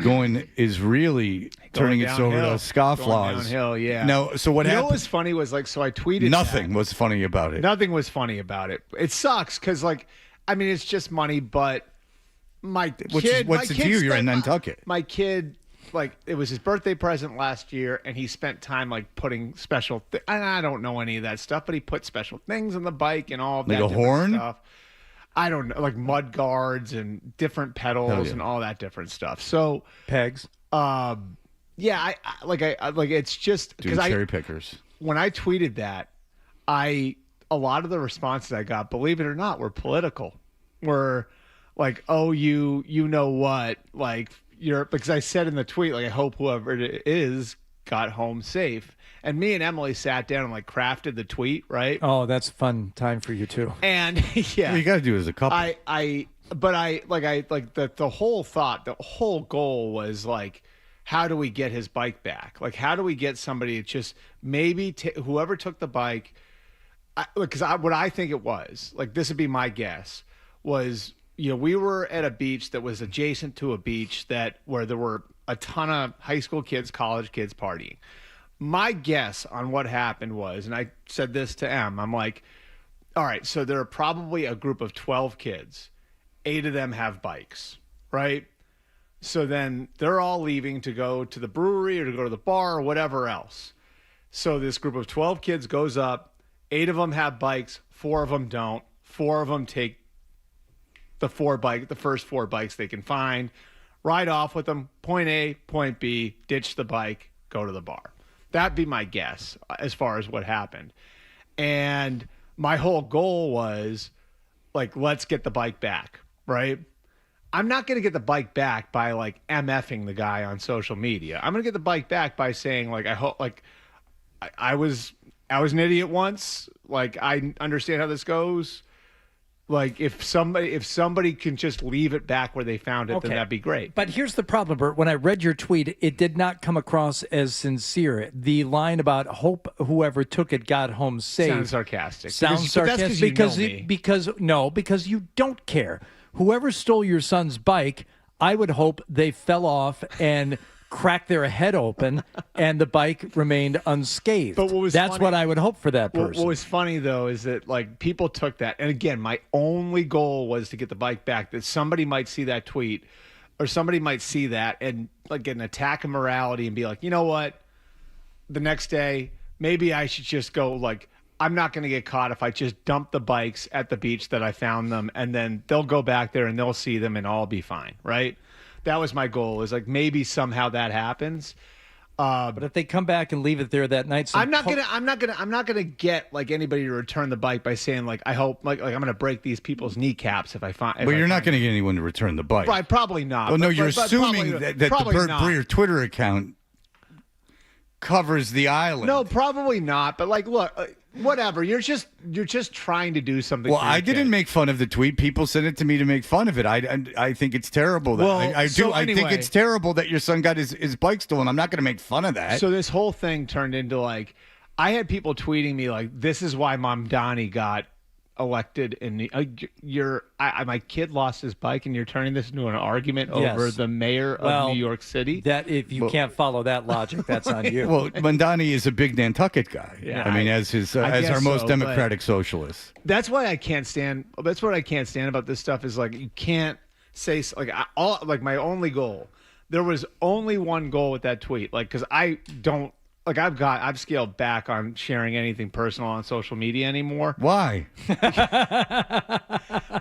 really turning its over to scofflaws. Downhill, yeah. No, so what happened? You know what was funny was so I tweeted Nothing was funny about it. Nothing was funny about it. It sucks because it's just money, but what's it to you? You're in Nantucket. My kid, it was his birthday present last year, and he spent time putting special. I don't know any of that stuff, but he put special things on the bike and all of that. Like a horn? Stuff. I don't know, like mud guards and different pedals and all that different stuff. So pegs. Yeah, it's just because cherry pickers. When I tweeted that, a lot of the responses I got, believe it or not, were political. Were like, oh, you know what, because I said in the tweet, I hope whoever it is got home safe. And me and Emily sat down and crafted the tweet, right? Oh, that's a fun time for you too. And yeah, well, you got to do it as a couple. The whole thought, the whole goal was how do we get his bike back? How do we get somebody to just maybe whoever took the bike? Because what I think it was, this would be my guess, was we were at a beach that was adjacent to a beach where there were a ton of high school kids, college kids partying. My guess on what happened was, and I said this to Em, I'm like, all right, so there are probably a group of 12 kids. 8 of them have bikes, right? So then they're all leaving to go to the brewery or to go to the bar or whatever else. So this group of 12 kids goes up. 8 of them have bikes. 4 of them don't. 4 of them take the first 4 bikes they can find, ride off with them, point A, point B, ditch the bike, go to the bar. That'd be my guess as far as what happened. And my whole goal was let's get the bike back, right? I'm not going to get the bike back by MFing the guy on social media. I'm going to get the bike back by saying I hope I was an idiot once. I understand how this goes. If somebody can just leave it back where they found it, then that'd be great. But here's the problem, Bert. When I read your tweet, it did not come across as sincere. The line about hope whoever took it got home safe sounds sarcastic. That's because you don't care. Whoever stole your son's bike, I would hope they fell off and cracked their head open and the bike remained unscathed. But that's what I would hope for that person. What was funny, though, is that people took that. And again, my only goal was to get the bike back, that somebody might see that tweet or somebody might see that and get an attack of morality and be like, you know what? The next day, maybe I should just go I'm not going to get caught if I just dump the bikes at the beach that I found them, and then they'll go back there and they'll see them and I'll be fine, right? That was my goal. Is like maybe somehow that happens. But if they come back and leave it there that night, I'm not gonna get like anybody to return the bike by saying like I hope like I'm gonna break these people's kneecaps if I find. Well, you're not going to get anyone to return the bike. Right, probably not. Well, no, but- you're but assuming probably- that the probably Bert not. Breer Twitter account covers the island. No, probably not. But like, look, whatever. You're just trying to do something. Well, for your I didn't kid. make fun of the tweet. People sent it to me to make fun of it. I think it's terrible. That, Well, I do. so I think anyway- it's terrible that your son got his bike stolen. I'm not going to make fun of that. So this whole thing turned into like, I had people tweeting me like, "This is why Mom Donnie got elected in the my kid lost his bike and you're turning this into an argument over the mayor of New York City." That if you can't follow that logic, that's on you. Well, Mandani is a big Nantucket guy. Yeah, I mean, as our guess most so, democratic socialist. That's why I can't stand. That's what I can't stand about this stuff is like you can't say like my only goal. There was only one goal with that tweet, like because I don't like I've scaled back on sharing anything personal on social media anymore. Why?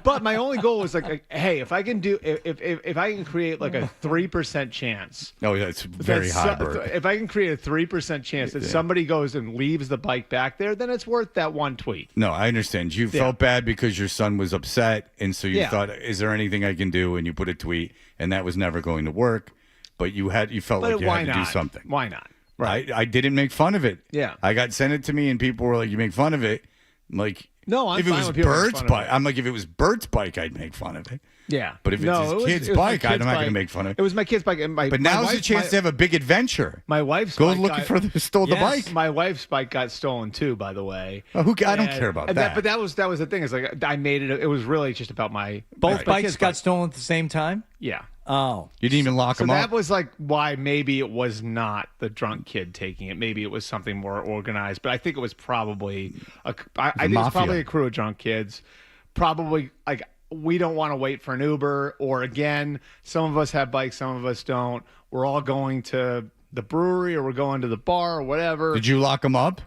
But my only goal was like, hey, if I can do if I can create like a 3% chance. Oh, yeah, it's very high, Bert. If I can create a 3% chance that somebody goes and leaves the bike back there, then it's worth that one tweet. No, I understand. You felt bad because your son was upset, and so you thought, "Is there anything I can do?" And you put a tweet, and that was never going to work. But you felt like you had to do something. Why not? Right. I didn't make fun of it. Yeah. I got sent it to me, and people were like, "You make fun of it." I'm like, no, I'm if it fine was with people making Bert's fun of bike, it. I'm like, if it was Bert's bike, I'd make fun of it. Yeah. But if it's his kid's it was my bike, I'm kid's not going to bike. make fun of it. It was my kid's bike. And But now's the chance to have a big adventure. My wife's Go bike looking for the stole the bike. My wife's bike got stolen too, by the way. Oh, I don't care about that. But that was the thing. Is like I made it. It was really just about my Both my bikes kid's got bike. stolen at the same time? Yeah. Oh. You didn't even lock So them that up? was like why maybe it was not the drunk kid taking it. Maybe it was something more organized. But I think it was probably I think it's probably a crew of drunk kids. Probably like we don't want to wait for an Uber, or again, some of us have bikes, some of us don't. We're all going to the brewery or we're going to the bar or whatever. Did you lock them up?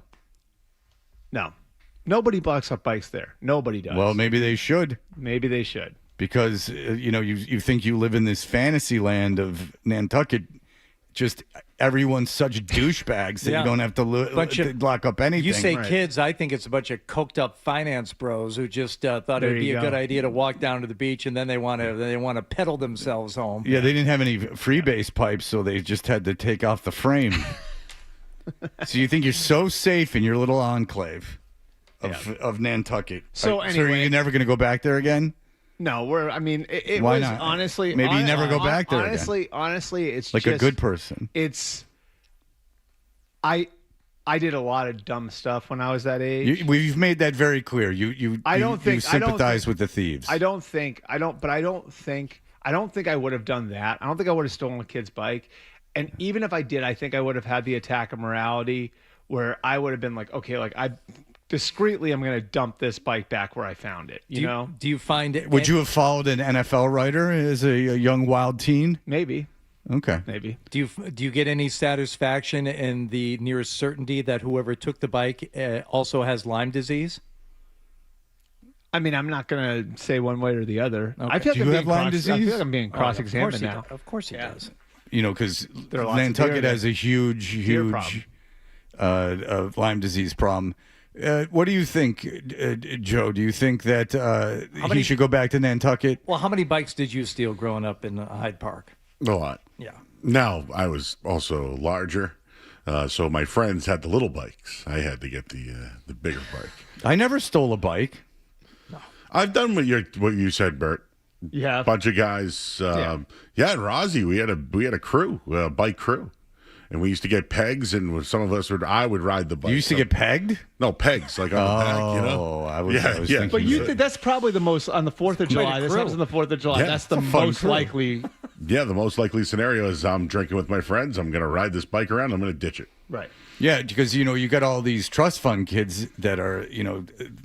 No. Nobody locks up bikes there. Nobody does. Well, maybe they should. Maybe they should. Because, you think you live in this fantasy land of Nantucket. Just everyone's such douchebags that you don't have to lock up anything. You say kids, I think it's a bunch of coked up finance bros who just thought it would be a good idea to walk down to the beach and then they want to pedal themselves home. Yeah, they didn't have any freebase pipes, so they just had to take off the frame. So you think you're so safe in your little enclave of Nantucket. So anyway, you're never going to go back there again? No, it Why was not? honestly. Maybe you never go back there again. Honestly, it's like just, a good person. It's. I did a lot of dumb stuff when I was that age. You've made that very clear. You sympathize with the thieves. I don't think I would have done that. I don't think I would have stolen a kid's bike. And even if I did, I think I would have had the attack of morality where I would have been like, okay, like I'm going to dump this bike back where I found it. You know? Do you find it? Would you have followed an NFL writer as a young wild teen? Maybe. Okay. Maybe. Do you get any satisfaction in the nearest certainty that whoever took the bike also has Lyme disease? I mean, I'm not going to say one way or the other. Okay. I feel Do you have Lyme disease? I feel like I'm being cross-examined now. Of course he does. Because There are lots of Nantucket deer has a huge Lyme disease problem. What do you think, Joe? Do you think that he should go back to Nantucket? Well, how many bikes did you steal growing up in Hyde Park? A lot. Yeah. Now, I was also larger, so my friends had the little bikes. I had to get the bigger bike. I never stole a bike. No. I've done what you said, Bert. Yeah. Bunch of guys. In Rossi, we had a crew, a bike crew. And we used to get pegs, and some of us I would ride the bike. You used to get pegged? No, pegs, like on the back, you know? I was thinking But that's probably the most, on the 4th of July, this happens on the 4th of July, Yeah, that's the it's a fun most crew. likely. Yeah, the most likely scenario is I'm drinking with my friends, I'm going to ride this bike around, I'm going to ditch it. Right. Yeah, because you got all these trust fund kids that are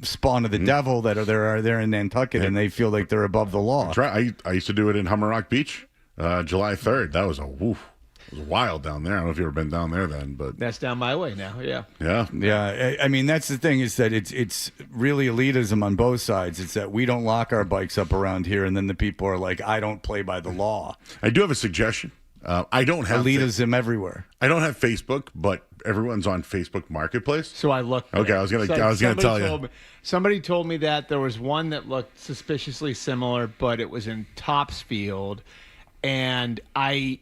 spawn of the devil that are there in Nantucket, and they feel like they're above the law. That's right. I used to do it in Hummerock Beach, July 3rd. That was a woof. It was wild down there. I don't know if you've ever been down there then, but That's down my way now. Yeah. Yeah. I mean, that's the thing is that it's really elitism on both sides. It's that we don't lock our bikes up around here, and then the people are like, I don't play by the law. I do have a suggestion. I don't have elitism everywhere. I don't have Facebook, but everyone's on Facebook Marketplace. So I looked. Okay, I was gonna tell you. Somebody told me that there was one that looked suspiciously similar, but it was in Topsfield, and I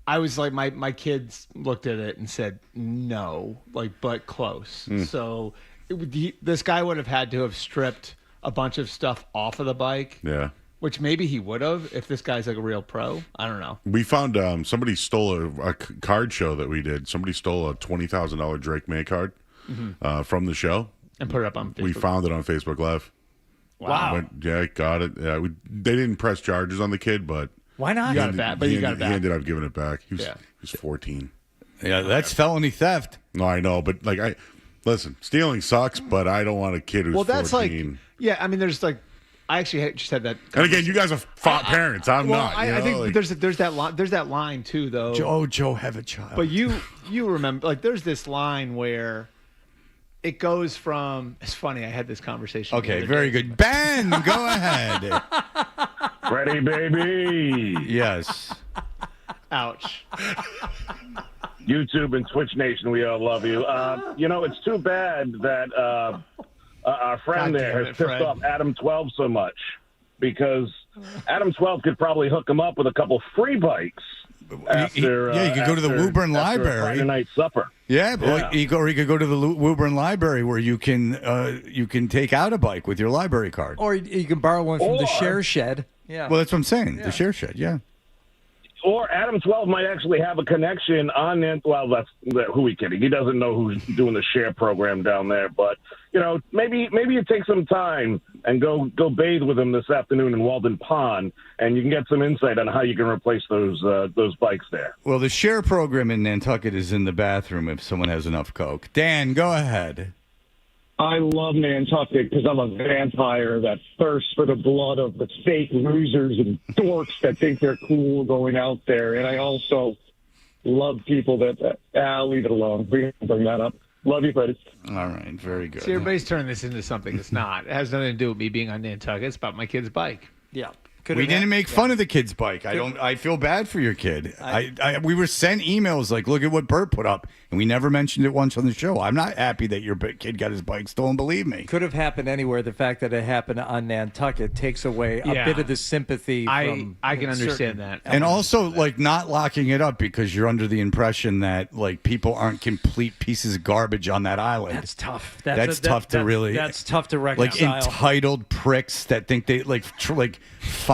was like, my kids looked at it and said no, but close. So this guy would have had to have stripped a bunch of stuff off of the bike. Yeah. Which maybe he would have if this guy's like a real pro. I don't know. We found somebody stole a card show that we did. Somebody stole a $20,000 Drake May card from the show and put it up on Facebook. We found it on Facebook Live. Wow. Got it. Yeah, they didn't press charges on the kid, but why not? You got it back, but you got it back. He ended up giving it back. He was 14. Yeah, that's felony theft. No, I know, but listen, stealing sucks, but I don't want a kid who's 14. That's I mean, there's I actually just had that. And again, you guys are parents. I'm not. I think there's that line too, though. Joe have a child. But you remember, there's this line where it goes from. It's funny. I had this conversation. Okay, very good. Ben, go ahead. Ready, baby. Yes. Ouch. YouTube and Twitch Nation, we all love you. It's too bad that our friend has pissed off Adam 12 so much, because Adam 12 could probably hook him up with a couple free bikes. After, you could go to the Woburn Library. Friday night supper. Yeah, but he could go to the Woburn Library where you can take out a bike with your library card, or you can borrow one from the share shed. Yeah. Well, that's what I'm saying. The share shed. Yeah. Or Adam 12 might actually have a connection on it. Well, who are we kidding? He doesn't know who's doing the share program down there. But, maybe you take some time and go bathe with him this afternoon in Walden Pond, and you can get some insight on how you can replace those bikes there. Well, the share program in Nantucket is in the bathroom if someone has enough Coke. Dan, go ahead. I love Nantucket because I'm a vampire that thirsts for the blood of the fake losers and dorks that think they're cool going out there. And I also love people that I'll leave it alone. We can bring that up. Love you, buddy. All right, very good. See, everybody's turning this into something it's not. It has nothing to do with me being on Nantucket. It's about my kid's bike. Yeah. We didn't make fun of the kid's bike. I feel bad for your kid. We were sent emails like, look at what Bert put up, and we never mentioned it once on the show. I'm not happy that your kid got his bike stolen, believe me. Could have happened anywhere. The fact that it happened on Nantucket takes away a bit of the sympathy from I can understand that. And also, not locking it up because you're under the impression that, people aren't complete pieces of garbage on that island. That's tough. That's tough to reconcile. Entitled pricks that think they,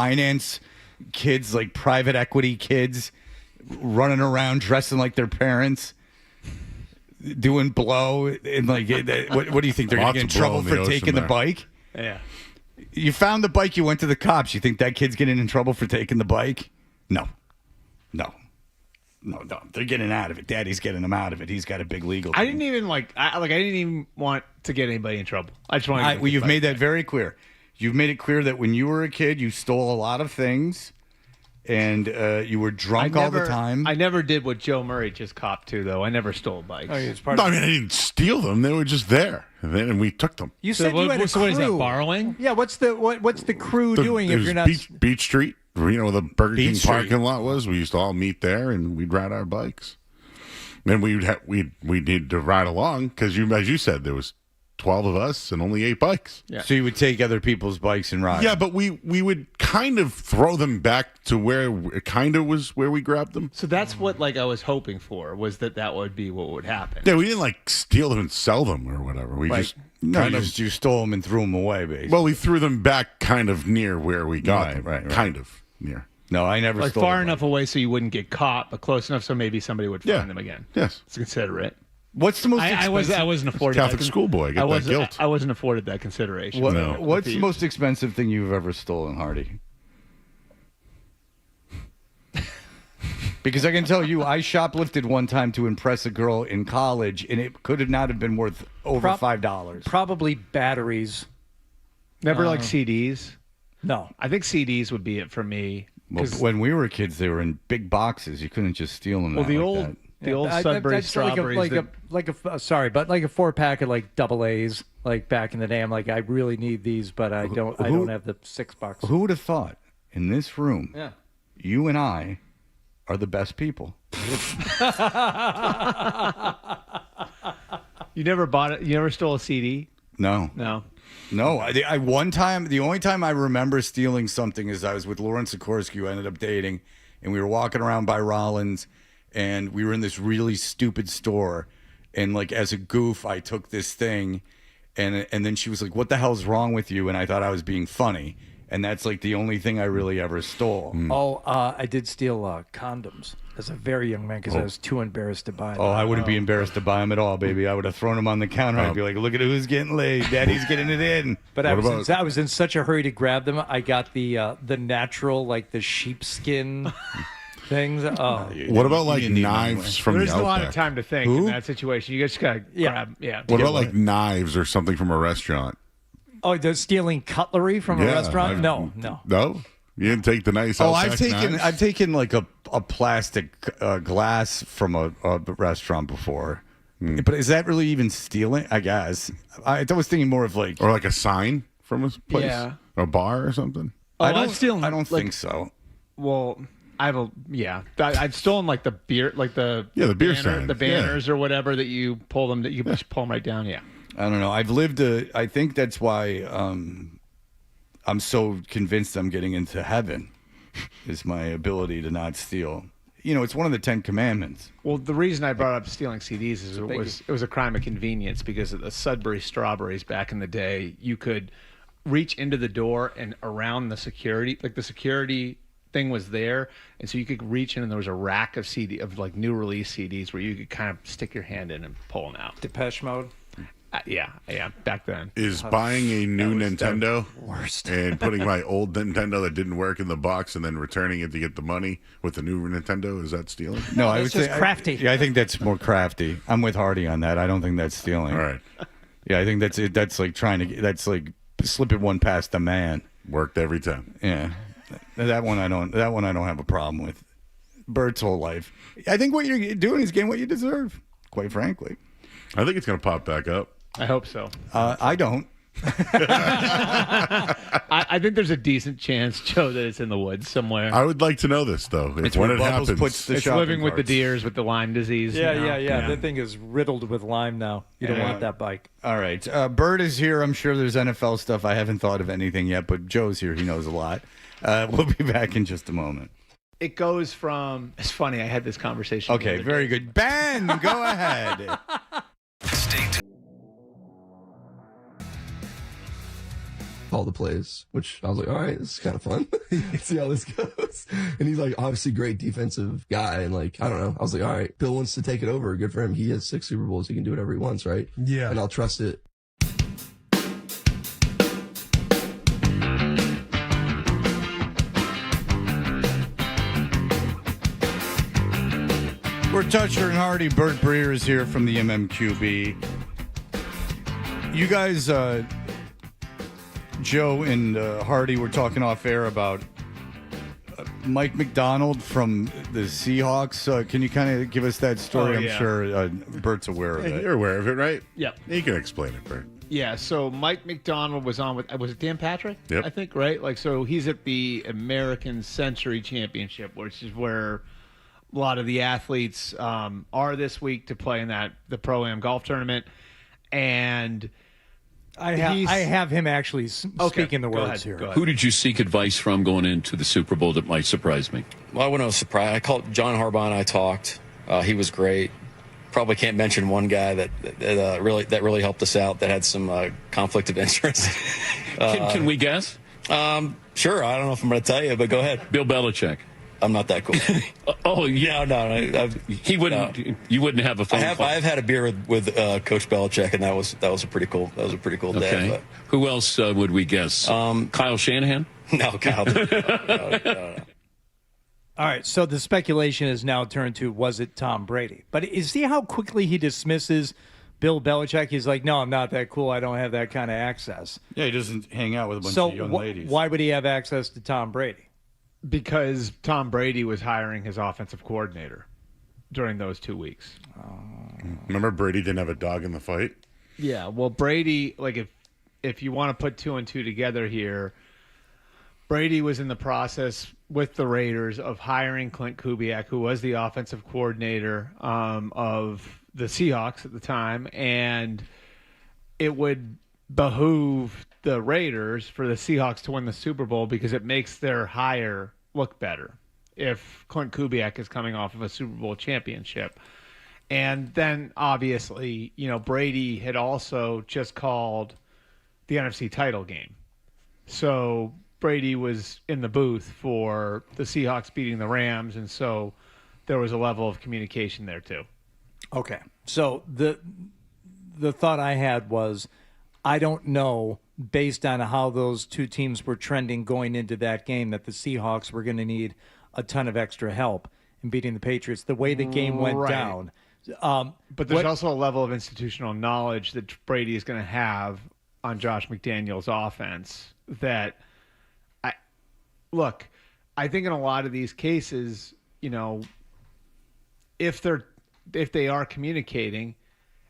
finance kids, private equity kids, running around dressing like their parents, doing blow, and what do you think they're going to get in trouble for taking the bike? Yeah. You found the bike, you went to the cops. You think that kid's getting in trouble for taking the bike? No. They're getting out of it. Daddy's getting them out of it. He's got a big legal thing. I didn't even want to get anybody in trouble. I just wanted. You've made that very clear. You've made it clear that when you were a kid, you stole a lot of things, and you were drunk all the time. I never did what Joe Murray just copped to, though. I never stole bikes. I didn't steal them. They were just there, and we took them. You said you had a crew. So what is that, borrowing? Yeah, what's the crew doing if you're not... Beach Street, where the Burger King Street. parking lot was. We used to all meet there, and we'd ride our bikes. Then we need to ride along, because as you said, there was 12 of us and only 8 bikes. Yeah. So you would take other people's bikes and ride. Yeah, but we would kind of throw them back to where it kind of was where we grabbed them. So that's what I was hoping for, was that would be what would happen. Yeah, we didn't steal them and sell them or whatever. We just you stole them and threw them away, basically. Well, we threw them back kind of near where we got them. Right. Kind of near. No, I never stole far enough away so you wouldn't get caught, but close enough so maybe somebody would find them again. Yes. It's considerate. What's the most expensive? I wasn't afforded Catholic schoolboy. Get that guilt. I wasn't afforded that consideration. What's the most expensive thing you've ever stolen, Hardy? Because I can tell you, I shoplifted one time to impress a girl in college, and it could not have been worth over $5. Probably batteries. Never CDs? No. I think CDs would be it for me. Well, when we were kids, they were in big boxes. You couldn't just steal them. Well, the like old that. the old Sudbury strawberries. Like a 4-pack of like double A's, like back in the day. I'm like, I really need these, but I don't have the $6. Who would have thought in this room? Yeah. You and I are the best people. You never bought it? You never stole a CD? No. I one time, the only time I remember stealing something is I was with Lauren Sikorsky, who I ended up dating, and we were walking around by Rollins, and we were in this really stupid store, and like as a goof, I took this thing, and then she was like, "What the hell's wrong with you?" And I thought I was being funny. And that's like the only thing I really ever stole. Oh, I did steal condoms as a very young man because I was too embarrassed to buy them. Oh, I wouldn't be embarrassed to buy them at all, baby. I would have thrown them on the counter. I'd be like, look at who's getting laid. Daddy's getting it in. But I was in such a hurry to grab them. I got the natural, like the sheepskin things. Oh. What about like knives from the There's a lot Outback? of time to think in that situation. You just got to grab. Yeah. What about like knives or something from a restaurant? Oh, they're stealing cutlery from a restaurant? No. No? You didn't take the nice I've knives? taken like a plastic glass from a restaurant before. But is that really even stealing? I guess. I was thinking more of like... Or like a sign from a place? Yeah. A bar or something? I don't think so. Well, I've stolen like the beer, like the beer sign. the banners or whatever that you pull them. That you just pull them right down. Yeah. I don't know. I think that's why I'm so convinced I'm getting into heaven is my ability to not steal. You know, it's one of the 10 commandments. Well, the reason I brought up stealing CDs is it was a crime of convenience because of the Sudbury strawberries back in the day. You could reach into the door and around the security, like the security thing was there, and so you could reach in and there was a rack of like new release CDs where you could kind of stick your hand in and pull them out. Depeche Mode. Yeah, back then. Is buying a new Nintendo worst and putting my old Nintendo that didn't work in the box and then returning it to get the money with the new Nintendo, is that stealing? No, I would say crafty. I think that's more crafty. I'm with Hardy on that. I don't think that's stealing. All right. Yeah, I think that's it. That's like that's like slipping one past the man. Worked every time. Yeah. That one I don't have a problem with. Bert's whole life. I think what you're doing is getting what you deserve, quite frankly. I think it's going to pop back up. I hope so. I don't. I think there's a decent chance, Joe, that it's in the woods somewhere. I would like to know this, though. It's when where it Bubbles happens. puts the It's shopping living with the carts. deers with the Lyme disease. Yeah. That thing is riddled with Lyme now. You don't want that bike. All right. Bert is here. I'm sure there's NFL stuff. I haven't thought of anything yet, but Joe's here. He knows a lot. We'll be back in just a moment. It goes from. It's funny. I had this conversation. Okay, very good. Ben, go ahead. All the plays, which I was like, all right, this is kind of fun. See how this goes. And he's like, obviously great defensive guy. And like, I don't know. I was like, all right, Bill wants to take it over. Good for him. He has 6 Super Bowls. He can do whatever he wants, right? Yeah. And I'll trust it. We're Toucher and Hardy. Bert Breer is here from the MMQB. You guys, Joe and Hardy were talking off air about Mike McDonald from the Seahawks. Can you kind of give us that story? I'm sure Bert's aware of it. You're aware of it, right? Yep. You can explain it, Bert. Yeah, so Mike McDonald was on with, was it Dan Patrick? Yep. I think, right? Like, so he's at the American Century Championship, which is where a lot of the athletes are this week to play in the Pro-Am golf tournament. And I have him actually speaking the words here. Who did you seek advice from going into the Super Bowl that might surprise me? Well, I wasn't surprised. I called John Harbaugh and I talked. He was great. Probably can't mention one guy that really helped us out that had some conflict of interest. Can we guess? Sure. I don't know if I'm going to tell you, but go ahead. Bill Belichick. I'm not that cool. Oh, yeah. No. He wouldn't. No. You wouldn't have a phone call. I've had a beer with Coach Belichick, and that was a pretty cool. That was a pretty cool day. But. Who else would we guess? Kyle Shanahan? No, Kyle. No. All right, so the speculation has now turned to, was it Tom Brady? But see how quickly he dismisses Bill Belichick? He's like, no, I'm not that cool. I don't have that kind of access. Yeah, he doesn't hang out with a bunch of young ladies. Why would he have access to Tom Brady? Because Tom Brady was hiring his offensive coordinator during those 2 weeks. Remember Brady didn't have a dog in the fight? Yeah, well, Brady, like if you want to put 2 and 2 together here, Brady was in the process with the Raiders of hiring Clint Kubiak, who was the offensive coordinator of the Seahawks at the time, and it would behoove the Raiders for the Seahawks to win the Super Bowl because it makes their hire look better if Clint Kubiak is coming off of a Super Bowl championship. And then, obviously, Brady had also just called the NFC title game. So Brady was in the booth for the Seahawks beating the Rams, and so there was a level of communication there, too. Okay. So the thought I had was, I don't know, based on how those two teams were trending going into that game, that the Seahawks were going to need a ton of extra help in beating the Patriots. The way the game went down. But there's also a level of institutional knowledge that Brady is going to have on Josh McDaniels' offense that I think in a lot of these cases, if they are communicating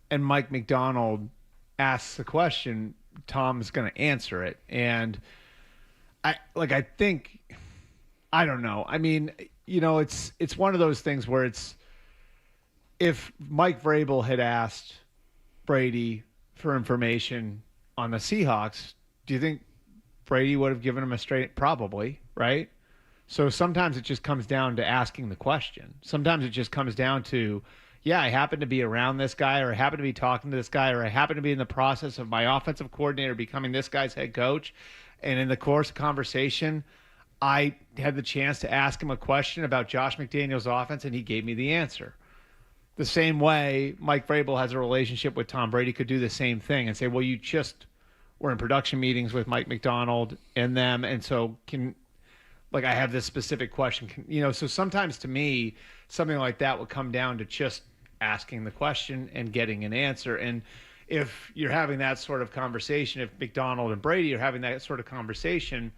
and Mike McDonald asks a question, Tom's going to answer it. And I don't know. I mean, it's one of those things where if Mike Vrabel had asked Brady for information on the Seahawks, do you think Brady would have given him a straight? Probably, right? So sometimes it just comes down to asking the question. Sometimes it just comes down to, I happen to be around this guy, or I happen to be talking to this guy, or I happen to be in the process of my offensive coordinator becoming this guy's head coach. And in the course of conversation, I had the chance to ask him a question about Josh McDaniels' offense, and he gave me the answer. The same way Mike Vrabel has a relationship with Tom Brady could do the same thing and say, well, you just were in production meetings with Mike McDonald and them, and so I have this specific question. So sometimes to me, something like that would come down to just asking the question and getting an answer. And if you're having that sort of conversation, if McDonald and Brady are having that sort of conversation,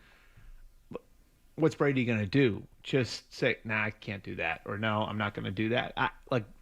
what's Brady going to do? Just say, nah, I can't do that. Or no, I'm not going to do that.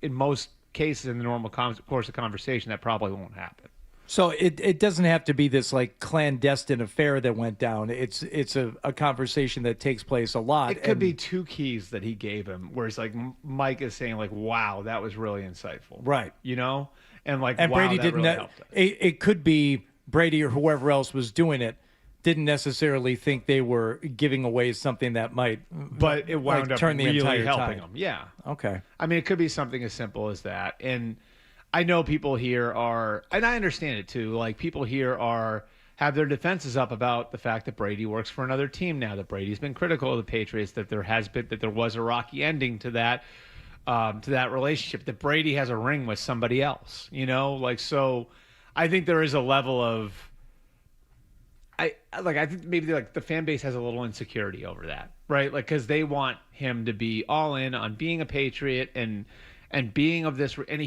In most cases in the normal course of conversation, that probably won't happen. So it doesn't have to be this clandestine affair that went down. It's a conversation that takes place a lot. It could be 2 keys that he gave him, where it's Mike is saying wow, that was really insightful. Right. And wow, Brady didn't really helped us. It could be Brady or whoever else was doing it didn't necessarily think they were giving away something that might, but it wound up turn the really entire helping tide. them. Yeah. Okay. I mean, it could be something as simple as that. And I know people here are, and I understand it too, people here have their defenses up about the fact that Brady works for another team now, that Brady's been critical of the Patriots, that there was a rocky ending to that relationship, that Brady has a ring with somebody else, so I think there is a level of, I think maybe the fan base has a little insecurity over that, right? Because they want him to be all in on being a Patriot and being of this, and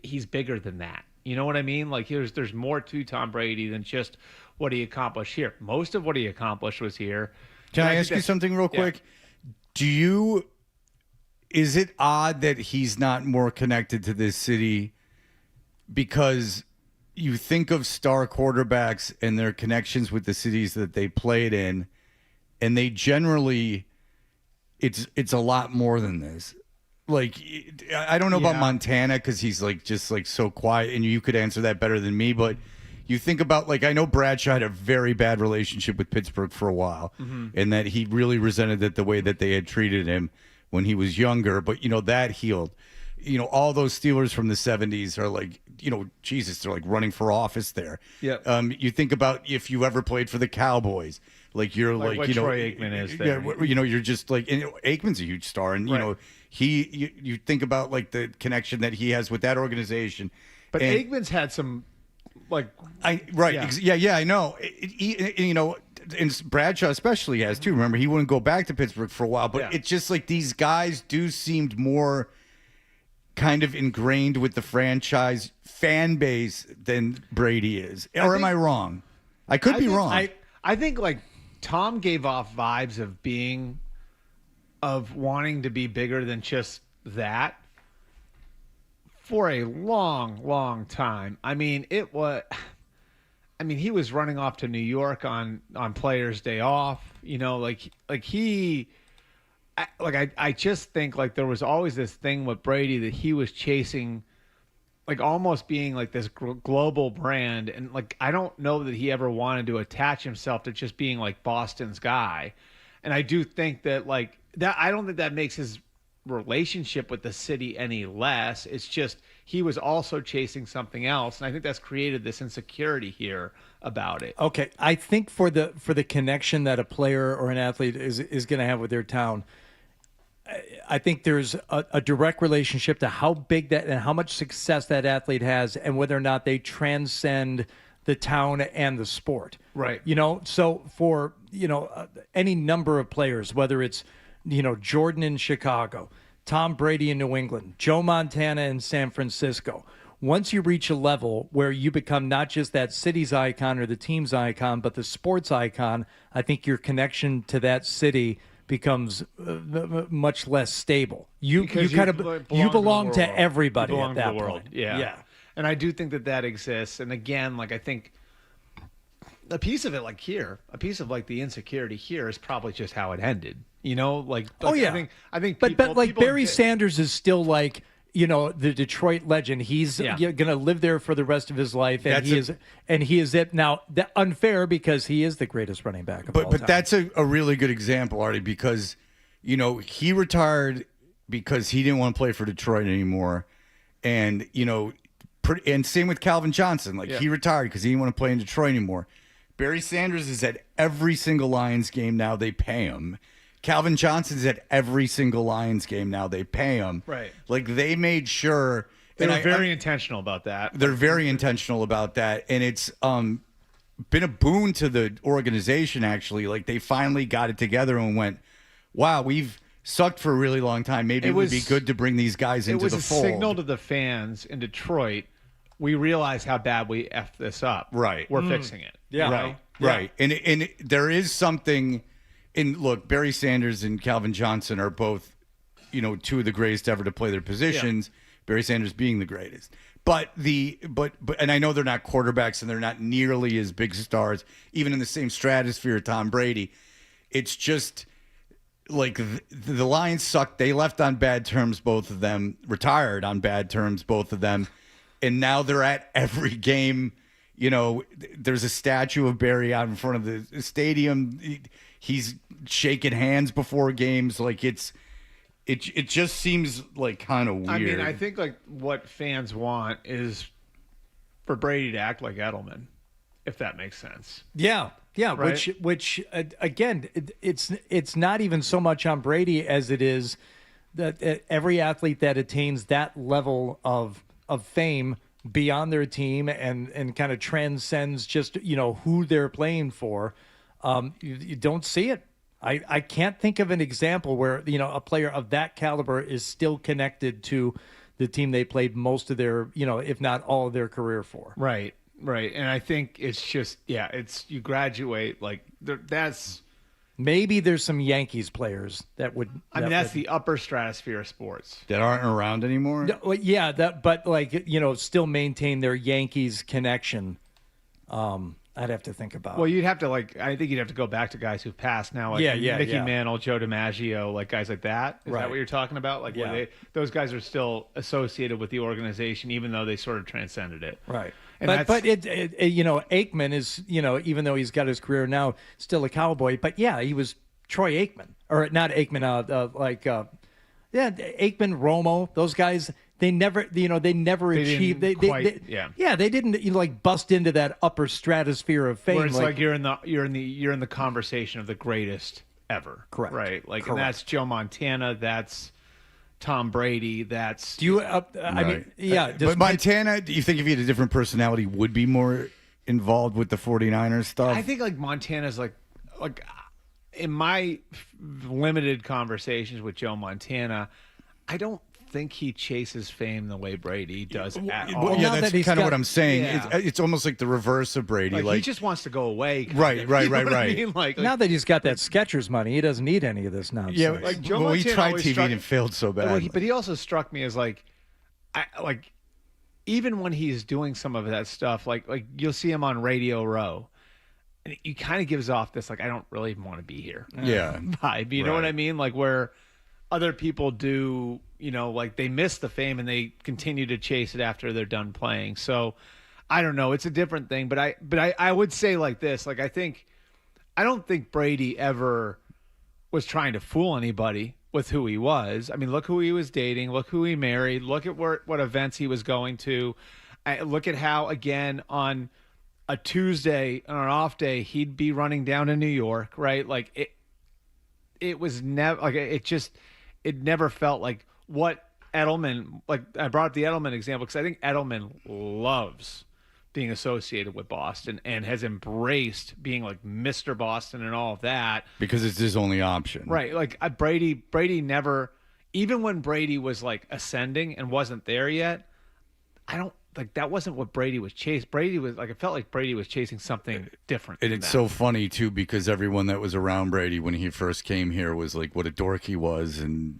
he's bigger than that. You know what I mean? There's more to Tom Brady than just what he accomplished here. Most of what he accomplished was here. Can I ask you something real quick? Is it odd that he's not more connected to this city? Because you think of star quarterbacks and their connections with the cities that they played in, and they generally, it's a lot more than this. I don't know about Montana because he's just so quiet, and you could answer that better than me. But you think about I know Bradshaw had a very bad relationship with Pittsburgh for a while, and that he really resented the way that they had treated him when he was younger. But that healed. All those Steelers from the 70s are Jesus, they're running for office there. Yeah. You think about if you ever played for the Cowboys, you're Troy Aikman is there. Yeah, you're just Aikman's a huge star, and right. You think about the connection that he has with that organization. But Aikman's had some I know. And Bradshaw especially has too. Remember, he wouldn't go back to Pittsburgh for a while, but it's just these guys do seemed more kind of ingrained with the franchise fan base than Brady is. Or am I wrong? I could be wrong. I think Tom gave off vibes of wanting to be bigger than just that for a long, long time. I mean, he was running off to New York on Players' Day off. I just think like there was always this thing with Brady that he was chasing, like almost being like this global brand, and like I don't know that he ever wanted to attach himself to just being like Boston's guy. And I do think that like that, I don't think that makes his relationship with the city any less. It's just he was also chasing something else, and I think that's created this insecurity here about it. Okay, I think for the connection that a player or an athlete is going to have with their town, I think there's a direct relationship to how big that and how much success that athlete has, and whether or not they transcend the town and the sport. Right. So for any number of players, whether it's Jordan in Chicago, Tom Brady in New England, Joe Montana in San Francisco. Once you reach a level where you become not just that city's icon or the team's icon, but the sports icon, I think your connection to that city becomes much less stable. You belong to everybody at that point. Yeah. And I do think that exists. And again, like I think a piece of it, like here, a piece of like the insecurity here is probably just how it ended. I think but like Barry Sanders is still like, the Detroit legend. He's going to live there for the rest of his life, and he is it now. That unfair because he is the greatest running back of all time. But that's a really good example, Artie, because he retired because he didn't want to play for Detroit anymore, and and same with Calvin Johnson. He retired because he didn't want to play in Detroit anymore. Barry Sanders is at every single Lions game now. They pay him. Calvin Johnson's at every single Lions game now. They pay him. Right. Like they made sure. They're very intentional about that. They're very intentional about that. And it's been a boon to the organization, actually. Like they finally got it together and went, wow, we've sucked for a really long time. Maybe it would be good to bring these guys into the fold. It was a signal to the fans in Detroit. We realize how bad we effed this up. Right. We're fixing it. Yeah. Right. And there is something. And look, Barry Sanders and Calvin Johnson are both, two of the greatest ever to play their positions. Yeah. Barry Sanders being the greatest. But and I know they're not quarterbacks and they're not nearly as big stars, even in the same stratosphere of Tom Brady. It's just like the Lions sucked. They left on bad terms, both of them. Retired on bad terms, both of them. And now they're at every game. There's a statue of Barry out in front of the stadium. He's shaking hands before games. Like it just seems like kind of weird. I mean, I think like what fans want is for Brady to act like Edelman, if that makes sense. Yeah. Right? Which again, it's not even so much on Brady as it is that every athlete that attains that level of fame beyond their team and kind of transcends just who they're playing for. You don't see it. I can't think of an example where a player of that caliber is still connected to the team they played most of their if not all of their career for. Right. And I think it's just it's you graduate like that's maybe there's some Yankees players that would. That's the upper stratosphere of sports that aren't around anymore. But like still maintain their Yankees connection. I'd have to think about. Well, you'd have to I think you'd have to go back to guys who've passed now, like Mickey Mantle, Joe DiMaggio, like guys like that. Is that what you're talking about? Like where those guys are still associated with the organization, even though they sort of transcended it. Right. And but Aikman is even though he's got his career now, still a Cowboy. But he was Troy Aikman, or not Aikman, Aikman, Romo, those guys. They never achieved. They didn't bust into that upper stratosphere of fame. Where it's like you're in the conversation of the greatest ever. Correct. Right. Like, and that's Joe Montana. That's Tom Brady. That's But Montana, do you think if he had a different personality, would be more involved with the 49ers stuff? I think like Montana's like in my limited conversations with Joe Montana, I don't think he chases fame the way Brady does at all. Well, yeah, that's kind of what I'm saying. Yeah. It's almost like the reverse of Brady. Like, he just wants to go away. Right. You know what I mean? Like, now that he's got that Skechers money, he doesn't need any of this nonsense. Yeah, like Joe well, he Montana tried always TV and failed so bad. Well, but he also struck me as like even when he's doing some of that stuff, like you'll see him on Radio Row, and he kind of gives off this like I don't really want to be here. Yeah. Vibe. You know what I mean? Like where other people do, like they miss the fame and they continue to chase it after they're done playing. So I don't know. It's a different thing, but I would say like this. Like I don't think Brady ever was trying to fool anybody with who he was. I mean, look who he was dating. Look who he married. Look at what events he was going to. Look at how, again, on a Tuesday, on an off day, he'd be running down to New York, right? Like, it was never, like, it never felt like what Edelman, like, I brought up the Edelman example because I think Edelman loves being associated with Boston and has embraced being like Mr. Boston and all of that. Because it's his only option. Right. Like Brady never, even when Brady was like ascending and wasn't there yet, I don't like that wasn't what Brady was chasing. Brady was like, it felt like Brady was chasing something different. And it's so funny too, because everyone that was around Brady when he first came here was like what a dork he was and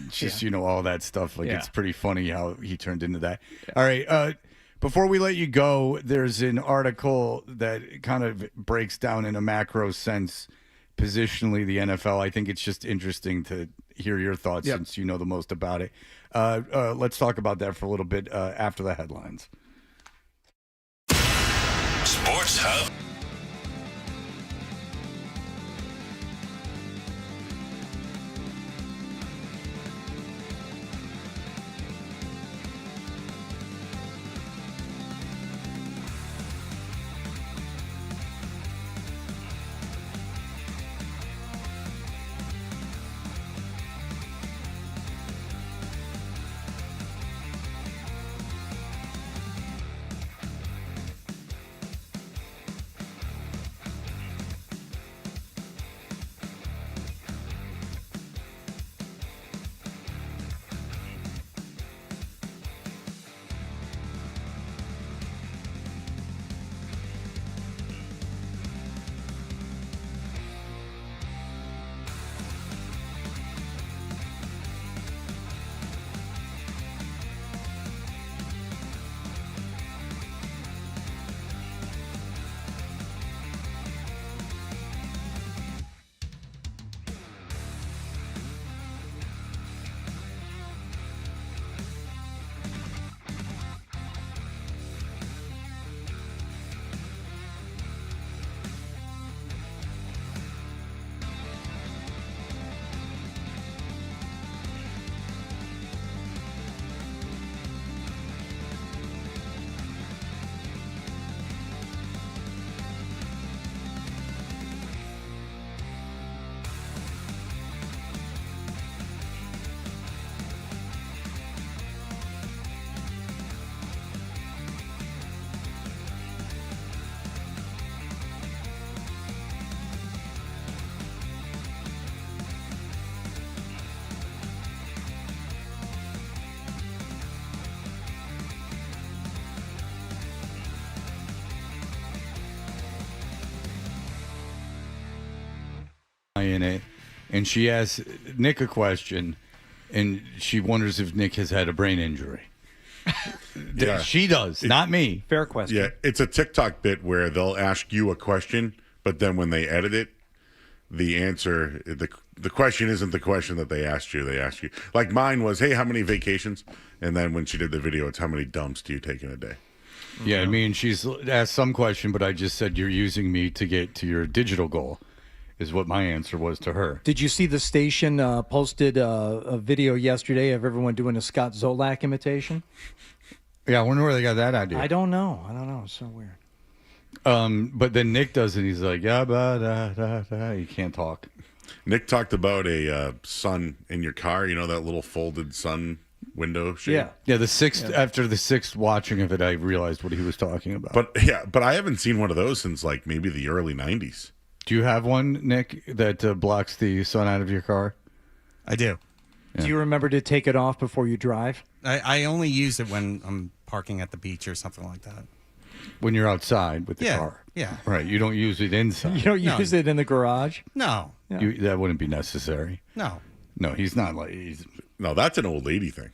just, all that stuff. Like it's pretty funny how he turned into that. Yeah. All right. Before we let you go, there's an article that kind of breaks down in a macro sense positionally the NFL. I think it's just interesting to hear your thoughts since you know the most about it. Let's talk about that for a little bit after the headlines. Sports Hub. In it, and she asks Nick a question, and she wonders if Nick has had a brain injury. Yeah. She does, not me. Fair question. Yeah, it's a TikTok bit where they'll ask you a question, but then when they edit it, the answer, the question isn't the question that they asked you. They ask you, like mine was, hey, how many vacations? And then when she did the video, it's how many dumps do you take in a day? Yeah, I mean, she's asked some question, but I just said you're using me to get to your digital goal. Is what my answer was to her. Did you see the station posted a video yesterday of everyone doing a Scott Zolak imitation? Yeah, I wonder where they got that idea. I don't know. It's so weird. But then Nick does it. He's like, yeah, da. He can't talk. Nick talked about a sun in your car. You know that little folded sun window shade? Yeah. After the sixth watching of it, I realized what he was talking about. But I haven't seen one of those since like maybe the early 90s. Do you have one, Nick, that blocks the sun out of your car? I do. Do you remember to take it off before you drive? I only use it when I'm parking at the beach or something like that. When you're outside with the car. Yeah. Right. You don't use it inside. You don't use it in the garage? No. That wouldn't be necessary. No. No, he's not No, that's an old lady thing.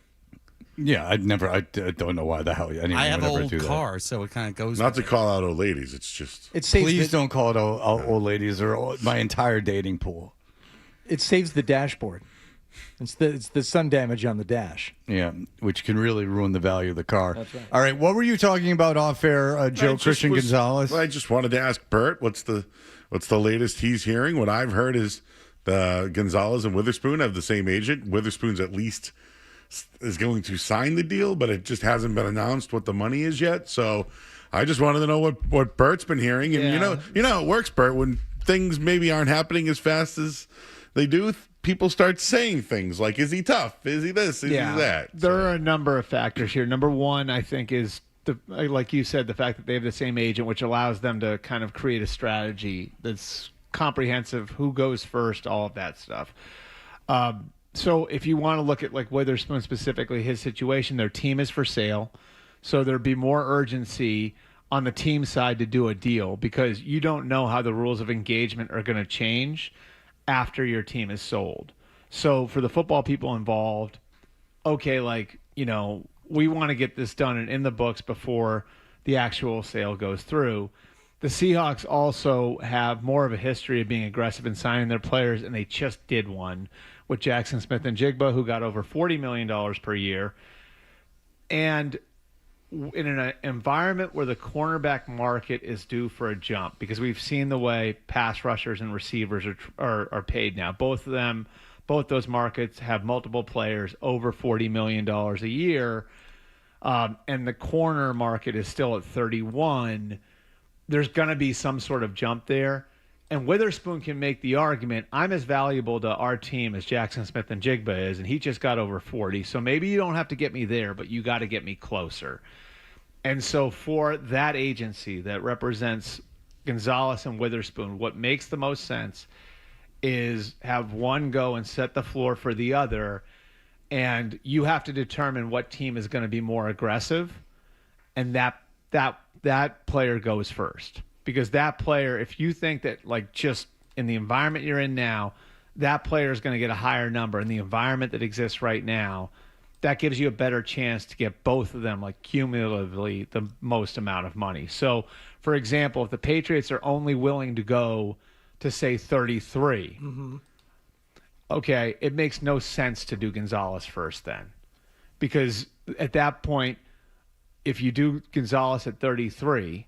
Yeah, I don't know why the hell anyone I have would an ever old do that. car, so it kind of goes. Not to with call out old ladies. It's just. Please don't call it old ladies or my entire dating pool. It saves the dashboard. It's the sun damage on the dash. Yeah, which can really ruin the value of the car. That's right. All right, what were you talking about off air, Joe Christian Gonzalez? I just wanted to ask Bert, what's the latest he's hearing? What I've heard is the Gonzalez and Witherspoon have the same agent. Witherspoon's at least is going to sign the deal, but it just hasn't been announced what the money is yet. So I just wanted to know what Bert's been hearing. And you know how it works, Bert, when things maybe aren't happening as fast as they do, people start saying things like, is he tough? Is he this? Is he that? There are a number of factors here. Number one, I think, is like you said, the fact that they have the same agent, which allows them to kind of create a strategy that's comprehensive, who goes first, all of that stuff. So if you want to look at like Witherspoon specifically, his situation, their team is for sale. So there'd be more urgency on the team side to do a deal because you don't know how the rules of engagement are going to change after your team is sold. So for the football people involved, okay, we want to get this done and in the books before the actual sale goes through. The Seahawks also have more of a history of being aggressive in signing their players, and they just did one with Jackson Smith and Jigba, who got over $40 million per year. And in an environment where the cornerback market is due for a jump, because we've seen the way pass rushers and receivers are paid now. Both those markets have multiple players over $40 million a year, and the corner market is still at 31. There's going to be some sort of jump there. And Witherspoon can make the argument, I'm as valuable to our team as Jackson Smith and Jigba is, and he just got over 40. So maybe you don't have to get me there, but you got to get me closer. And so for that agency that represents Gonzalez and Witherspoon, what makes the most sense is have one go and set the floor for the other, and you have to determine what team is going to be more aggressive, and that player goes first. Because that player, if you think that just in the environment you're in now, that player is going to get a higher number in the environment that exists right now, that gives you a better chance to get both of them cumulatively the most amount of money. So, for example, if the Patriots are only willing to go to say 33, okay, it makes no sense to do Gonzalez first then. Because at that point, if you do Gonzalez at 33,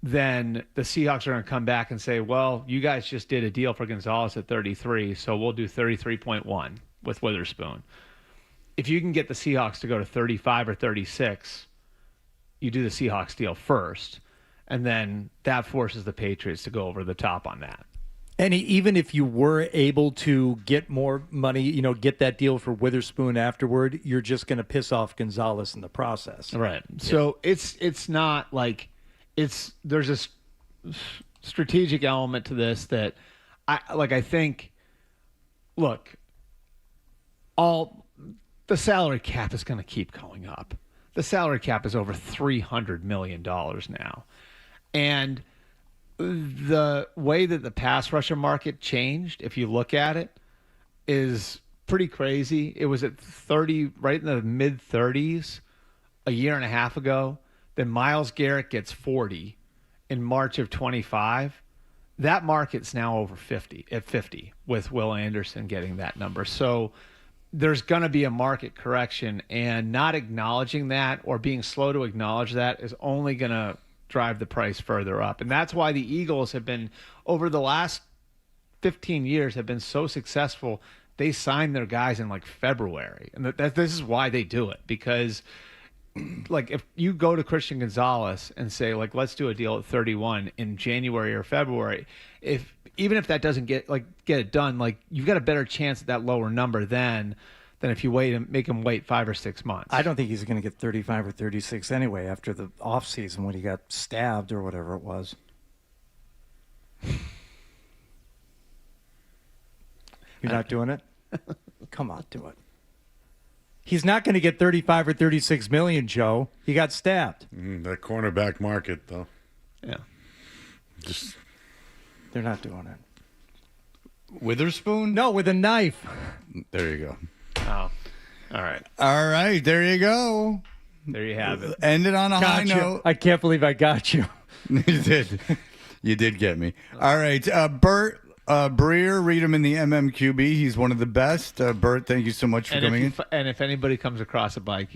then the Seahawks are going to come back and say, well, you guys just did a deal for Gonzalez at 33, so we'll do 33.1 with Witherspoon. If you can get the Seahawks to go to 35 or 36, you do the Seahawks deal first, and then that forces the Patriots to go over the top on that. And even if you were able to get more money, get that deal for Witherspoon afterward, you're just going to piss off Gonzalez in the process. Right. Yeah. So it's not like there's a strategic element to this that I think, look, the salary cap is going to keep going up. The salary cap is over $300 million now. And the way that the pass rusher market changed, if you look at it, is pretty crazy. It was at 30, right in the mid-30s a year and a half ago. Then Myles Garrett gets 40 in March of 25. That market's now over 50, at 50, with Will Anderson getting that number. So there's going to be a market correction, and not acknowledging that or being slow to acknowledge that is only going to drive the price further up. And that's why the Eagles have been, over the last 15 years, have been so successful. They sign their guys in February. And this is why they do it, because if you go to Christian Gonzalez and say, let's do a deal at 31 in January or February, even if that doesn't get it done, you've got a better chance at that lower number than if you wait and make him wait 5 or 6 months. I don't think he's going to get 35 or 36 anyway after the offseason when he got stabbed or whatever it was. You're not doing it? Come on, do it. He's not going to get 35 or 36 million, Joe. He got stabbed. That cornerback market, though. Yeah. They're not doing it. Witherspoon? No, with a knife. There you go. Oh. All right. All right. There you go. There you have it. Ended on a high Got you. note. I can't believe I got you. You did. You did get me. All right. Bert Breer, read him in the MMQB. He's one of the best. Bert, thank you so much for coming in. And if anybody comes across a bike,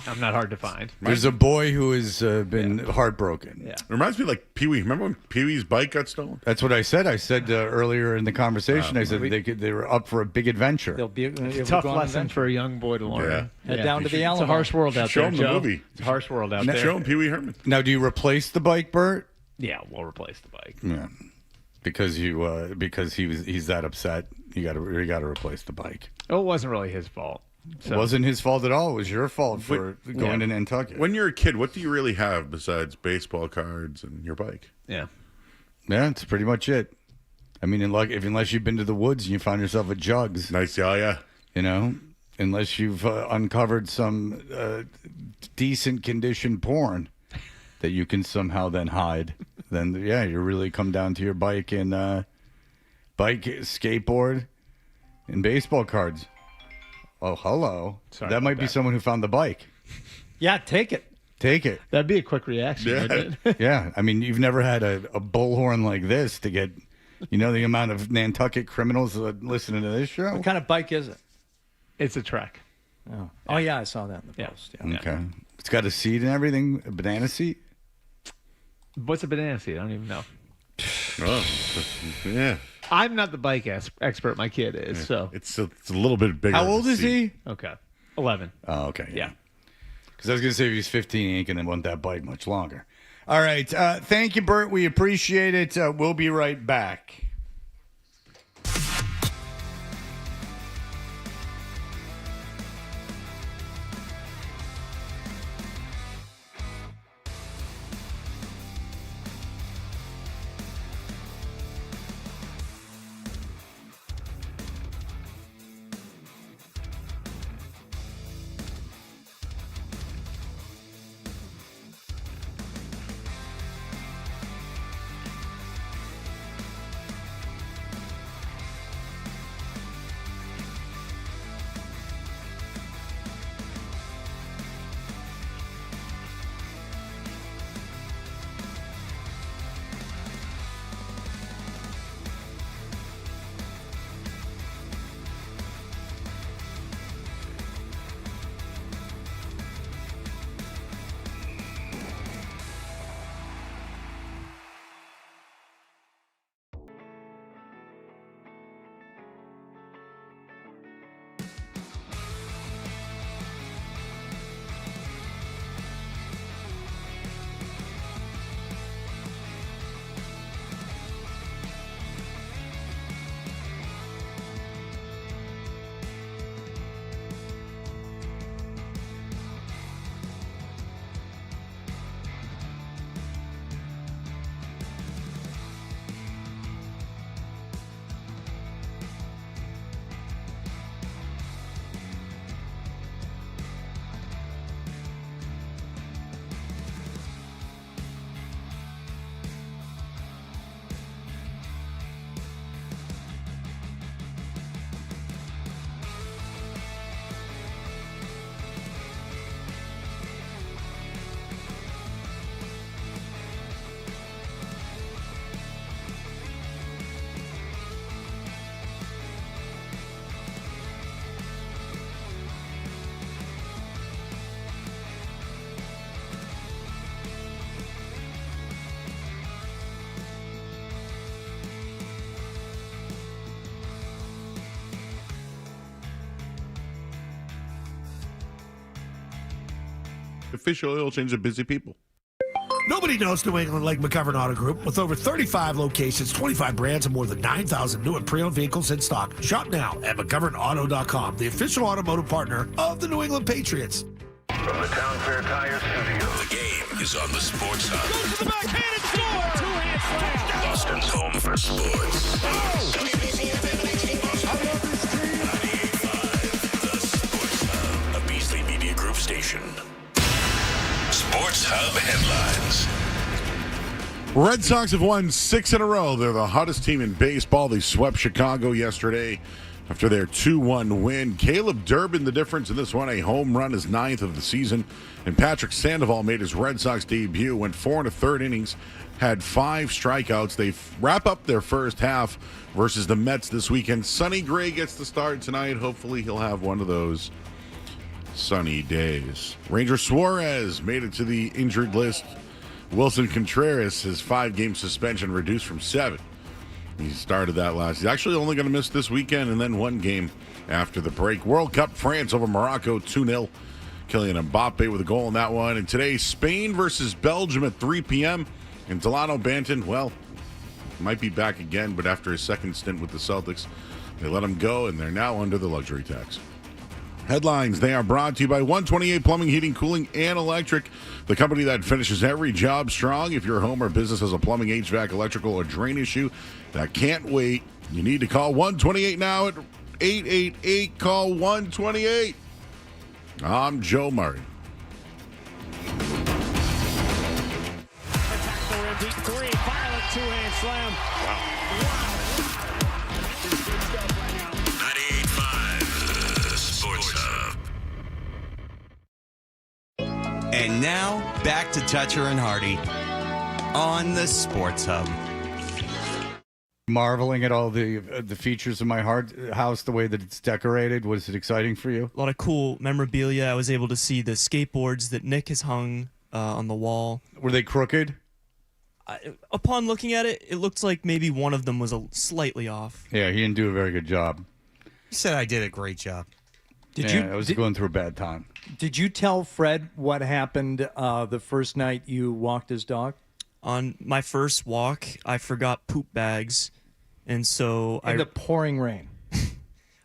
I'm not hard to find. There's a boy who has been heartbroken. Yeah. Reminds me like Pee-wee. Remember when Pee-wee's bike got stolen? That's what I said. I said earlier in the conversation, I said they were up for a big adventure. It's a tough lesson for a young boy to learn. Yeah. Head down to the Alamo. It's a harsh world out Show there, him Joe. the movie. It's a harsh world out Show there. him Pee-wee Herman. Now, do you replace the bike, Bert? Yeah, we'll replace the bike. Yeah. Because he's that upset, you got to replace the bike. Oh, it wasn't really his fault. It wasn't his fault at all. It was your fault for going to Nantucket. When you're a kid, what do you really have besides baseball cards and your bike? Yeah. Yeah, that's pretty much it. I mean, unless you've been to the woods and you found yourself a jugs. Nice, yeah. You know, unless you've uncovered some decent condition porn that you can somehow then hide. Then yeah, you really come down to your bike and skateboard, and baseball cards. Oh, hello. Sorry that might about be that. someone who found the bike. Yeah, take it. Take it. That'd be a quick reaction, wouldn't it? Yeah, I mean, you've never had a bullhorn like this to get, the amount of Nantucket criminals listening to this show. What kind of bike is it? It's a Trek. Oh yeah, I saw that in the post. Yeah. Okay. It's got a seat and everything, a banana seat. What's a banana seat? I don't even know. Oh, yeah. I'm not the bike expert. My kid is. So It's a little bit bigger. How old is he? Okay. 11. Oh, okay. Yeah. Because I was going to say if he's 15, he ain't going to want that bike much longer. All right. Thank you, Bert. We appreciate it. We'll be right back. Official oil change of busy people. Nobody knows New England like McGovern Auto Group. With over 35 locations, 25 brands, and more than 9,000 new and pre-owned vehicles in stock. Shop now at McGovernAuto.com, the official automotive partner of the New England Patriots. From the Town Fair Tire Studio, the game is on the Sports Hub. Goes to the backhand and score. Two-hand slam. Boston's home for sports. WBC FM 19 Boston. I love this team. 98.5, the Sports Hub. Hub headlines. Red Sox have won 6 in a row. They're the hottest team in baseball. They swept Chicago yesterday after their 2-1 win. Caleb Durbin, the difference in this one, a home run, his 9th of the season. And Patrick Sandoval made his Red Sox debut, went 4 1/3 innings, had 5 strikeouts. They wrap up their first half versus the Mets this weekend. Sonny Gray gets the start tonight. Hopefully he'll have one of those sunny days. Ranger Suarez made it to the injured list. Wilson Contreras, his 5-game suspension reduced from 7. He started that last. He's actually only going to miss this weekend and then 1 game after the break. World Cup, France over Morocco, 2-0. Kylian Mbappe with a goal in that one. And today, Spain versus Belgium at 3 p.m. And Delano Banton, well, might be back again, but after his second stint with the Celtics, they let him go, and they're now under the luxury tax. Headlines, they are brought to you by 128 Plumbing, Heating, Cooling, and Electric, the company that finishes every job strong. If your home or business has a plumbing, HVAC, electrical, or drain issue that can't wait, you need to call 128 now at 888. Call 128. I'm Joe Murray. Deep 3, violent 2-hand slam. Wow. 98.5 Sports Hub. And now, back to Toucher and Hardy on the Sports Hub. Marveling at all the features of my house, the way that it's decorated. Was it exciting for you? A lot of cool memorabilia. I was able to see the skateboards that Nick has hung on the wall. Were they crooked? Upon looking at it, it looked like maybe one of them was slightly off. Yeah, he didn't do a very good job. He said I did a great job. I was going through a bad time. Did you tell Fred what happened the first night you walked his dog? On my first walk, I forgot poop bags, and so in the pouring rain.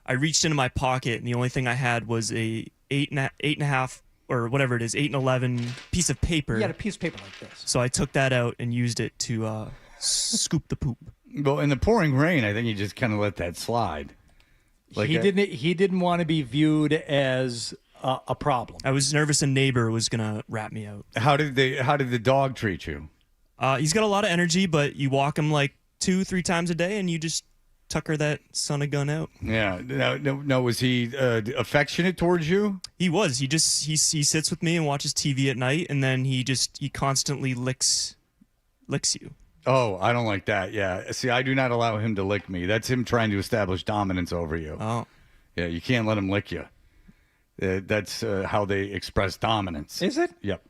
I reached into my pocket, and the only thing I had was a 8.5 or whatever it is, 8 and 11 piece of paper. You had a piece of paper like this. So I took that out and used it to scoop the poop. Well, in the pouring rain, I think you just kind of let that slide. He didn't want to be viewed as a problem. I was nervous a neighbor was gonna rat me out. How did the dog treat you? He's got a lot of energy, but you walk him like 2-3 times a day, and you just tucker that son of gun out. Yeah. No. Was he affectionate towards you? He was. He sits with me and watches TV at night, and then he constantly licks you. Oh, I don't like that. Yeah. See, I do not allow him to lick me. That's him trying to establish dominance over you. Oh. Yeah, you can't let him lick you. That's how they express dominance. Is it? Yep.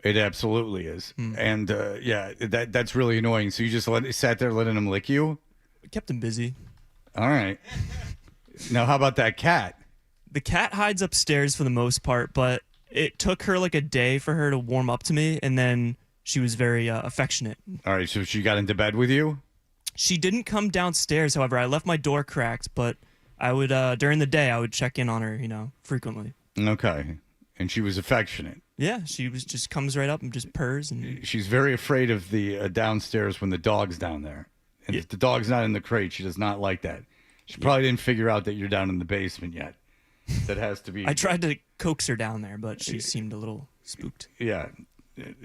It absolutely is. And that's really annoying. So you just sat there letting him lick you? Kept him busy. All right. Now, how about that cat? The cat hides upstairs for the most part, but it took her like a day for her to warm up to me, and then she was very affectionate. All right, so she got into bed with you? She didn't come downstairs, however. I left my door cracked, but I would, during the day, I would check in on her, frequently. Okay. And she was affectionate? Yeah, she just comes right up and just purrs. And she's very afraid of the downstairs when the dog's down there. And if the dog's not in the crate, she does not like that. She probably didn't figure out that you're down in the basement yet. That has to be... I tried to coax her down there, but she seemed a little spooked. Yeah,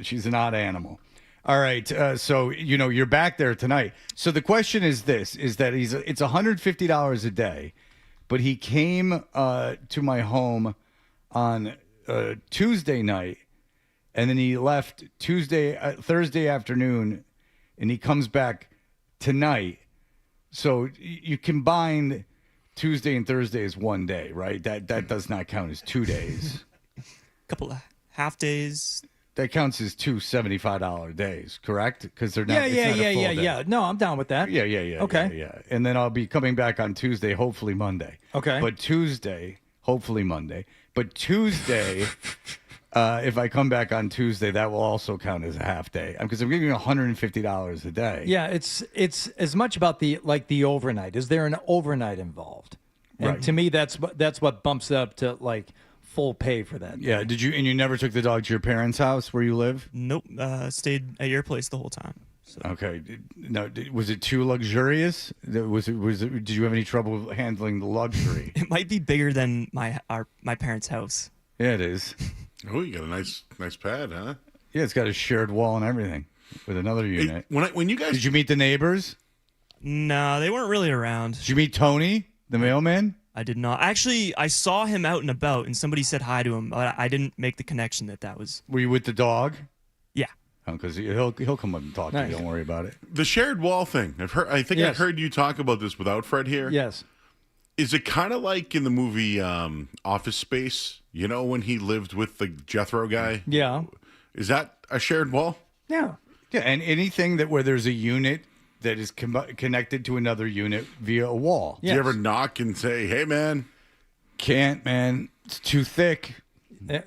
she's an odd animal. All right, so, you're back there tonight. So the question is this, is that it's $150 a day, but he came to my home on Tuesday night, and then he left Thursday afternoon, and he comes back tonight. So you combine Tuesday and Thursday as one day, right? That does not count as 2 days. Couple of half days. That counts as two $75 days, correct? Because they're not. Yeah. No, I'm down with that. Yeah. Okay. Yeah. And then I'll be coming back on Tuesday, hopefully Monday. Okay. But Tuesday, hopefully Monday. But Tuesday, if I come back on Tuesday, that will also count as a half day because I'm giving you $150 a day. Yeah, it's as much about the overnight. Is there an overnight involved? And right. To me, that's what bumps it up to like full pay for that. Yeah. Did you? And you never took the dog to your parents' house where you live? Nope. Stayed at your place the whole time. So. Okay. No. Was it too luxurious? Was it? Did you have any trouble handling the luxury? It might be bigger than my parents' house. Yeah, it is. Oh, you got a nice pad, huh? Yeah, it's got a shared wall and everything with another unit. When you guys did you meet the neighbors? No, they weren't really around. Did you meet Tony, the mailman? I did not. Actually, I saw him out and about, and somebody said hi to him, but I didn't make the connection that was. Were you with the dog? Yeah. Because he'll come up and talk to you. Don't worry about it. The shared wall thing. I think I heard you talk about this without Fred here. Yes. Is it kind of like in the movie Office Space? You know, when he lived with the Jethro guy? Yeah. Is that a shared wall? Yeah. Yeah, and anything where there's a unit that is connected to another unit via a wall. Do you ever knock and say, hey, man? Can't, man. It's too thick.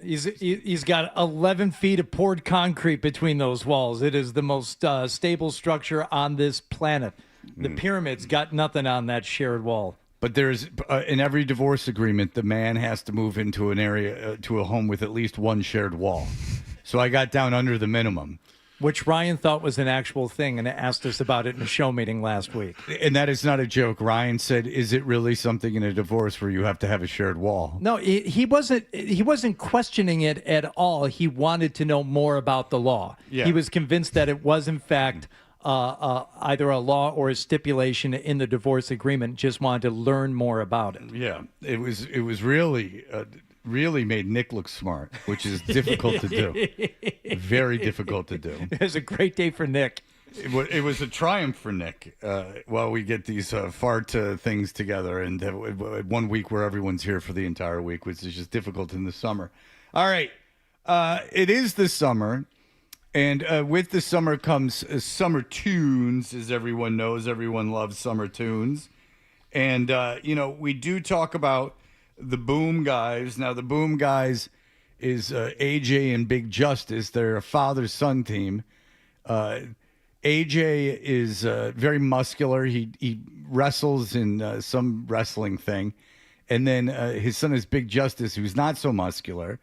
He's got 11 feet of poured concrete between those walls. It is the most stable structure on this planet. The pyramids got nothing on that shared wall. But there's in every divorce agreement, the man has to move into an area, to a home with at least one shared wall. So I got down under the minimum. Which Ryan thought was an actual thing and asked us about it in a show meeting last week. And that is not a joke. Ryan said, is it really something in a divorce where you have to have a shared wall? No, he wasn't questioning it at all. He wanted to know more about the law. Yeah. He was convinced that it was, in fact, either a law or a stipulation in the divorce agreement, just wanted to learn more about it. Yeah, it was really... really made Nick look smart, which is difficult to do. Very difficult to do. It was a great day for Nick. It was a triumph for Nick while we get these fart things together, and 1 week where everyone's here for the entire week, which is just difficult in the summer. All right. It is the summer, and with the summer comes summer tunes, as everyone knows. Everyone loves summer tunes. And, we do talk about the Boom Guys. Now, the Boom Guys is AJ and Big Justice. They're a father-son team. AJ is very muscular. He wrestles in some wrestling thing. And then his son is Big Justice, who's not so muscular.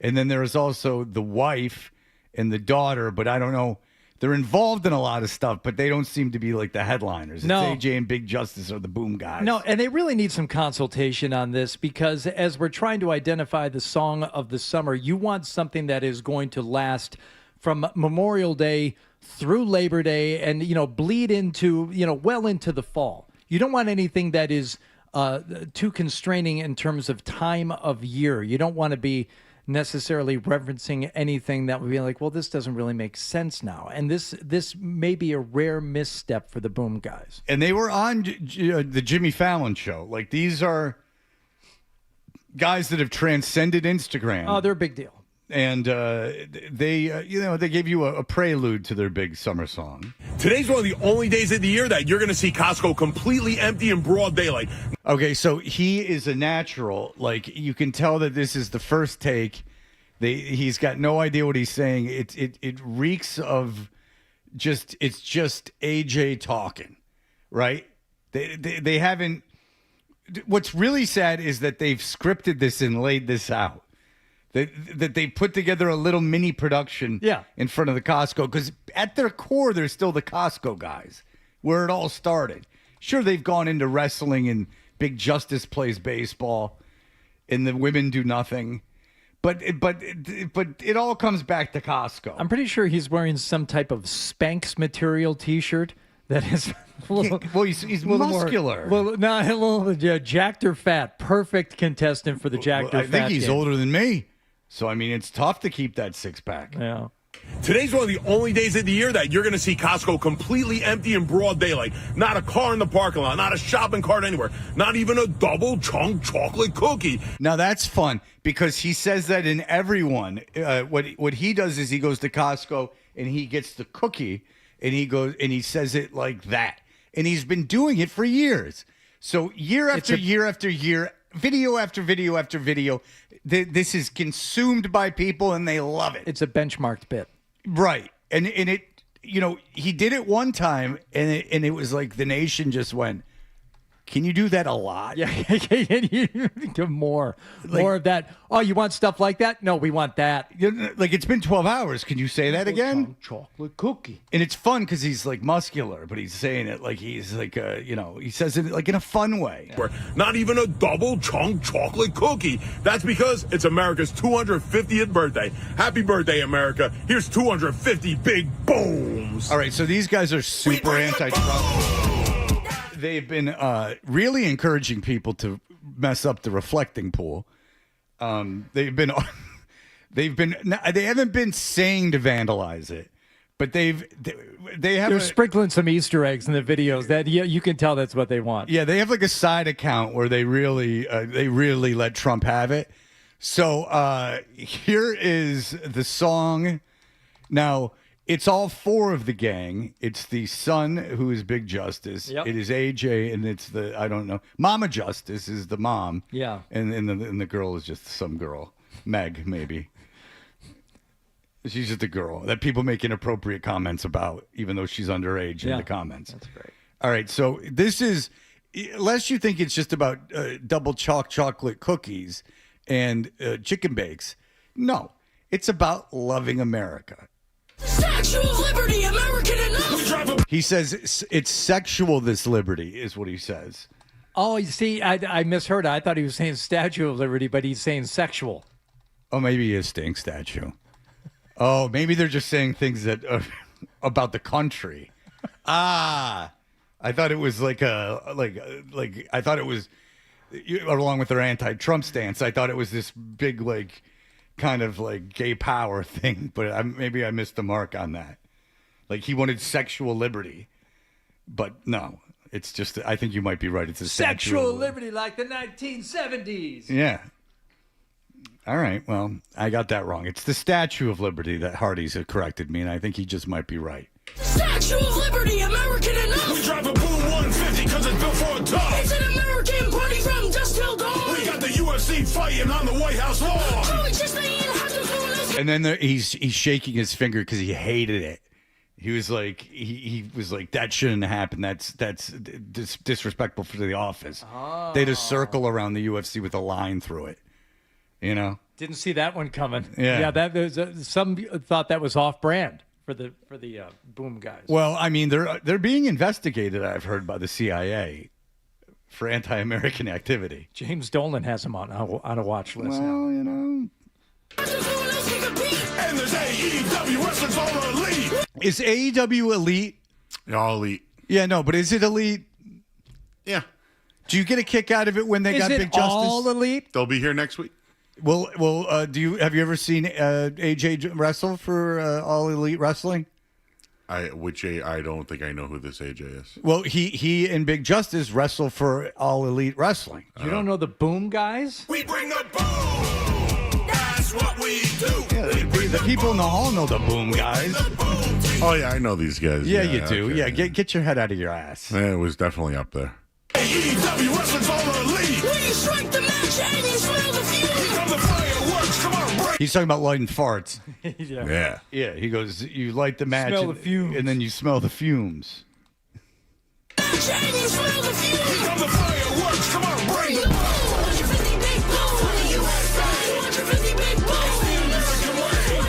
And then there is also the wife and the daughter, but I don't know. They're involved in a lot of stuff, but they don't seem to be like the headliners. No. It's AJ and Big Justice are the Boom Guys. No, and they really need some consultation on this because as we're trying to identify the song of the summer, you want something that is going to last from Memorial Day through Labor Day and, bleed into, well into the fall. You don't want anything that is too constraining in terms of time of year. You don't want to be necessarily referencing anything that would be like, well, this doesn't really make sense now. And this may be a rare misstep for the Boom Guys. And they were on the Jimmy Fallon show. Like, these are guys that have transcended Instagram. Oh, they're a big deal. And they gave you a prelude to their big summer song. Today's one of the only days of the year that you're going to see Costco completely empty in broad daylight. Okay, so he is a natural. Like, you can tell that this is the first take. He's got no idea what he's saying. It reeks of it's just AJ talking, right? They haven't. What's really sad is that they've scripted this and laid this out. That they put together a little mini production in front of the Costco, because at their core, they're still the Costco guys, where it all started. Sure, they've gone into wrestling and Big Justice plays baseball and the women do nothing. But it all comes back to Costco. I'm pretty sure he's wearing some type of Spanx material T-shirt that is a little, well, he's muscular. A little jacked or fat. Perfect contestant for the jacked or fat. I think he's game. older than me. So, I mean, it's tough to keep that six-pack. Yeah. Today's one of the only days of the year that you're going to see Costco completely empty in broad daylight. Not a car in the parking lot, not a shopping cart anywhere, not even a double chunk chocolate cookie. Now, that's fun because he says that in everyone. What he does is he goes to Costco and he gets the cookie and he says it like that. And he's been doing it for years. So year after year after year, video after video after video, this is consumed by people and they love it. It's a benchmarked bit. Right. And it, he did it one time and it was like the nation just went, Can you do that a lot? Yeah, give more of that. Oh, you want stuff like that? No, we want that. Like, it's been 12 hours. Can you say that again? Chocolate cookie. And it's fun because he's like muscular, but he's saying it like he's like, he says it like in a fun way. Not even a double chunk chocolate cookie. That's because it's America's 250th birthday. Happy birthday, America. Here's 250 big booms. All right, so these guys are super anti-Trump. They've been really encouraging people to mess up the reflecting pool. They haven't been saying to vandalize it, but they have. They're sprinkling some Easter eggs in the videos that you can tell that's what they want. Yeah, they have like a side account where they really let Trump have it. So here is the song. Now, it's all four of the gang. It's the son who is Big Justice. Yep. It is AJ, and it's I don't know. Mama Justice is the mom. Yeah. And the girl is just some girl. Meg, maybe. She's just a girl that people make inappropriate comments about, even though she's underage in the comments. That's great. All right, so this is, unless you think it's just about double chocolate cookies and chicken bakes, no, it's about loving America. Statue of Liberty, American enough. He says it's sexual, this liberty, is what he says. Oh, you see, I misheard. I thought he was saying Statue of Liberty, but he's saying sexual. Oh, maybe he is saying statue. Oh, maybe they're just saying things that about the country. I thought it was like I thought it was along with their anti-Trump stance. I thought it was this big kind of gay power thing, but maybe I missed the mark on that. Like he wanted sexual liberty, but no, it's just I think you might be right. It's a Sexual liberty like the 1970s. Yeah. All right. Well, I got that wrong. It's the Statue of Liberty that Hardy's corrected me, and I think he just might be right. Statue of Liberty, American enough. We drive a Boom 150 because it's built for a dog. It's an American party from dusk till dawn. We got the UFC fighting on the White House lawn. And then he's shaking his finger because he hated it. He was like, he was like, that shouldn't happen. That's disrespectful for the office. Oh. They had a circle around the UFC with a line through it. You know, didn't see that one coming. Yeah. That was some thought that was off-brand for the boom guys. Well, I mean, they're being investigated. I've heard by the CIA for anti-American activity. James Dolan has him on a watch list. Well, you know. And there's AEW wrestling's all elite. Is AEW elite? All elite. Yeah, no, but is it elite? Yeah. Do you get a kick out of it when they got Big Justice? All elite? They'll be here next week. Well, have you ever seen AJ wrestle for All Elite Wrestling? I don't think I know who this AJ is. Well, he and Big Justice wrestle for All Elite Wrestling. You don't know the boom guys? We bring the boom. That's what we do. Yeah, the people in the hall know the boom guys. Oh yeah, I know these guys. Yeah, you do. Okay. Yeah, get your head out of your ass. Yeah, it was definitely up there. AEW wrestling's all elite. When you strike the match and you smell the fume. Here come the fireworks. Come on, break. He's talking about lighting farts. Yeah. Yeah, he goes, you light the match Smell the fumes. and then you smell the fumes. And you smell the fume. Here come the fireworks. Come on, bring the 250 big boom. 250 big boom.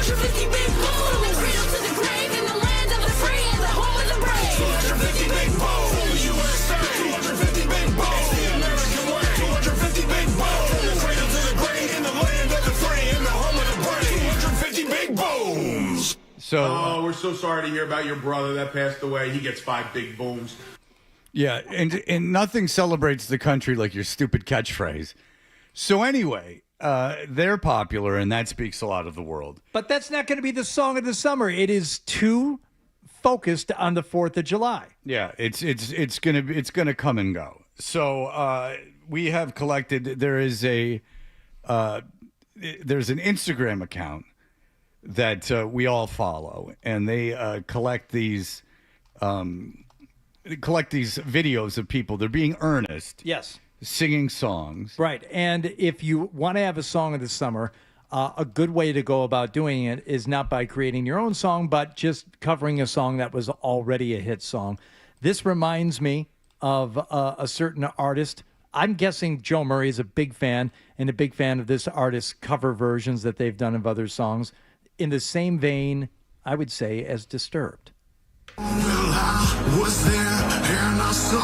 250 big boom. From the cradle to the grave in the land of the free and the home of the brave. 250 big boom. The USA. 250 big boom. The American way. 250 big boom. From the cradle to the grave in the land of the free and the home of the brave. 250 big booms. So, oh, we're so sorry to hear about your brother that passed away. He gets 5 big booms. yeah, and nothing celebrates the country like your stupid catchphrase. So anyway, they're popular, and that speaks a lot of the world. But that's not going to be the song of the summer. It is too focused on the 4th of July. Yeah, it's gonna come and go. So we have collected. There's an Instagram account that we all follow, and they collect these videos of people. They're being earnest. Yes. Singing songs. Right. And if you want to have a song of the summer, a good way to go about doing it is not by creating your own song, but just covering a song that was already a hit song. This reminds me of a certain artist. I'm guessing Joe Murray is a big fan and a big fan of this artist's cover versions that they've done of other songs. In the same vein, I would say, as Disturbed. Well, I was there and I saw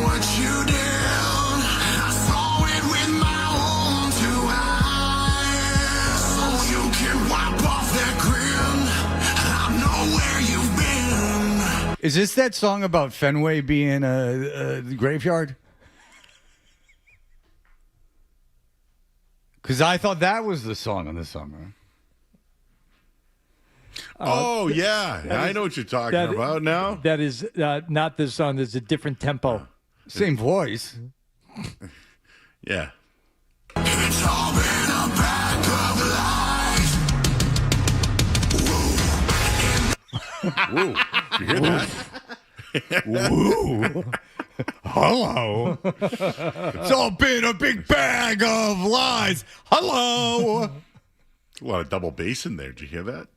what you did. I saw it with my own two eyes. So you can wipe off that grin. I know where you've been. Is this that song about Fenway being a graveyard? Because I thought that was the song of the summer. Oh, yeah. I know what you're talking about now. That is not this song. There's a different tempo. Same voice. Yeah. It's all been a pack of lies. Woo. Did you hear that? Woo. Hello. It's all been a big bag of lies. Hello. A lot of double bass in there. Did you hear that?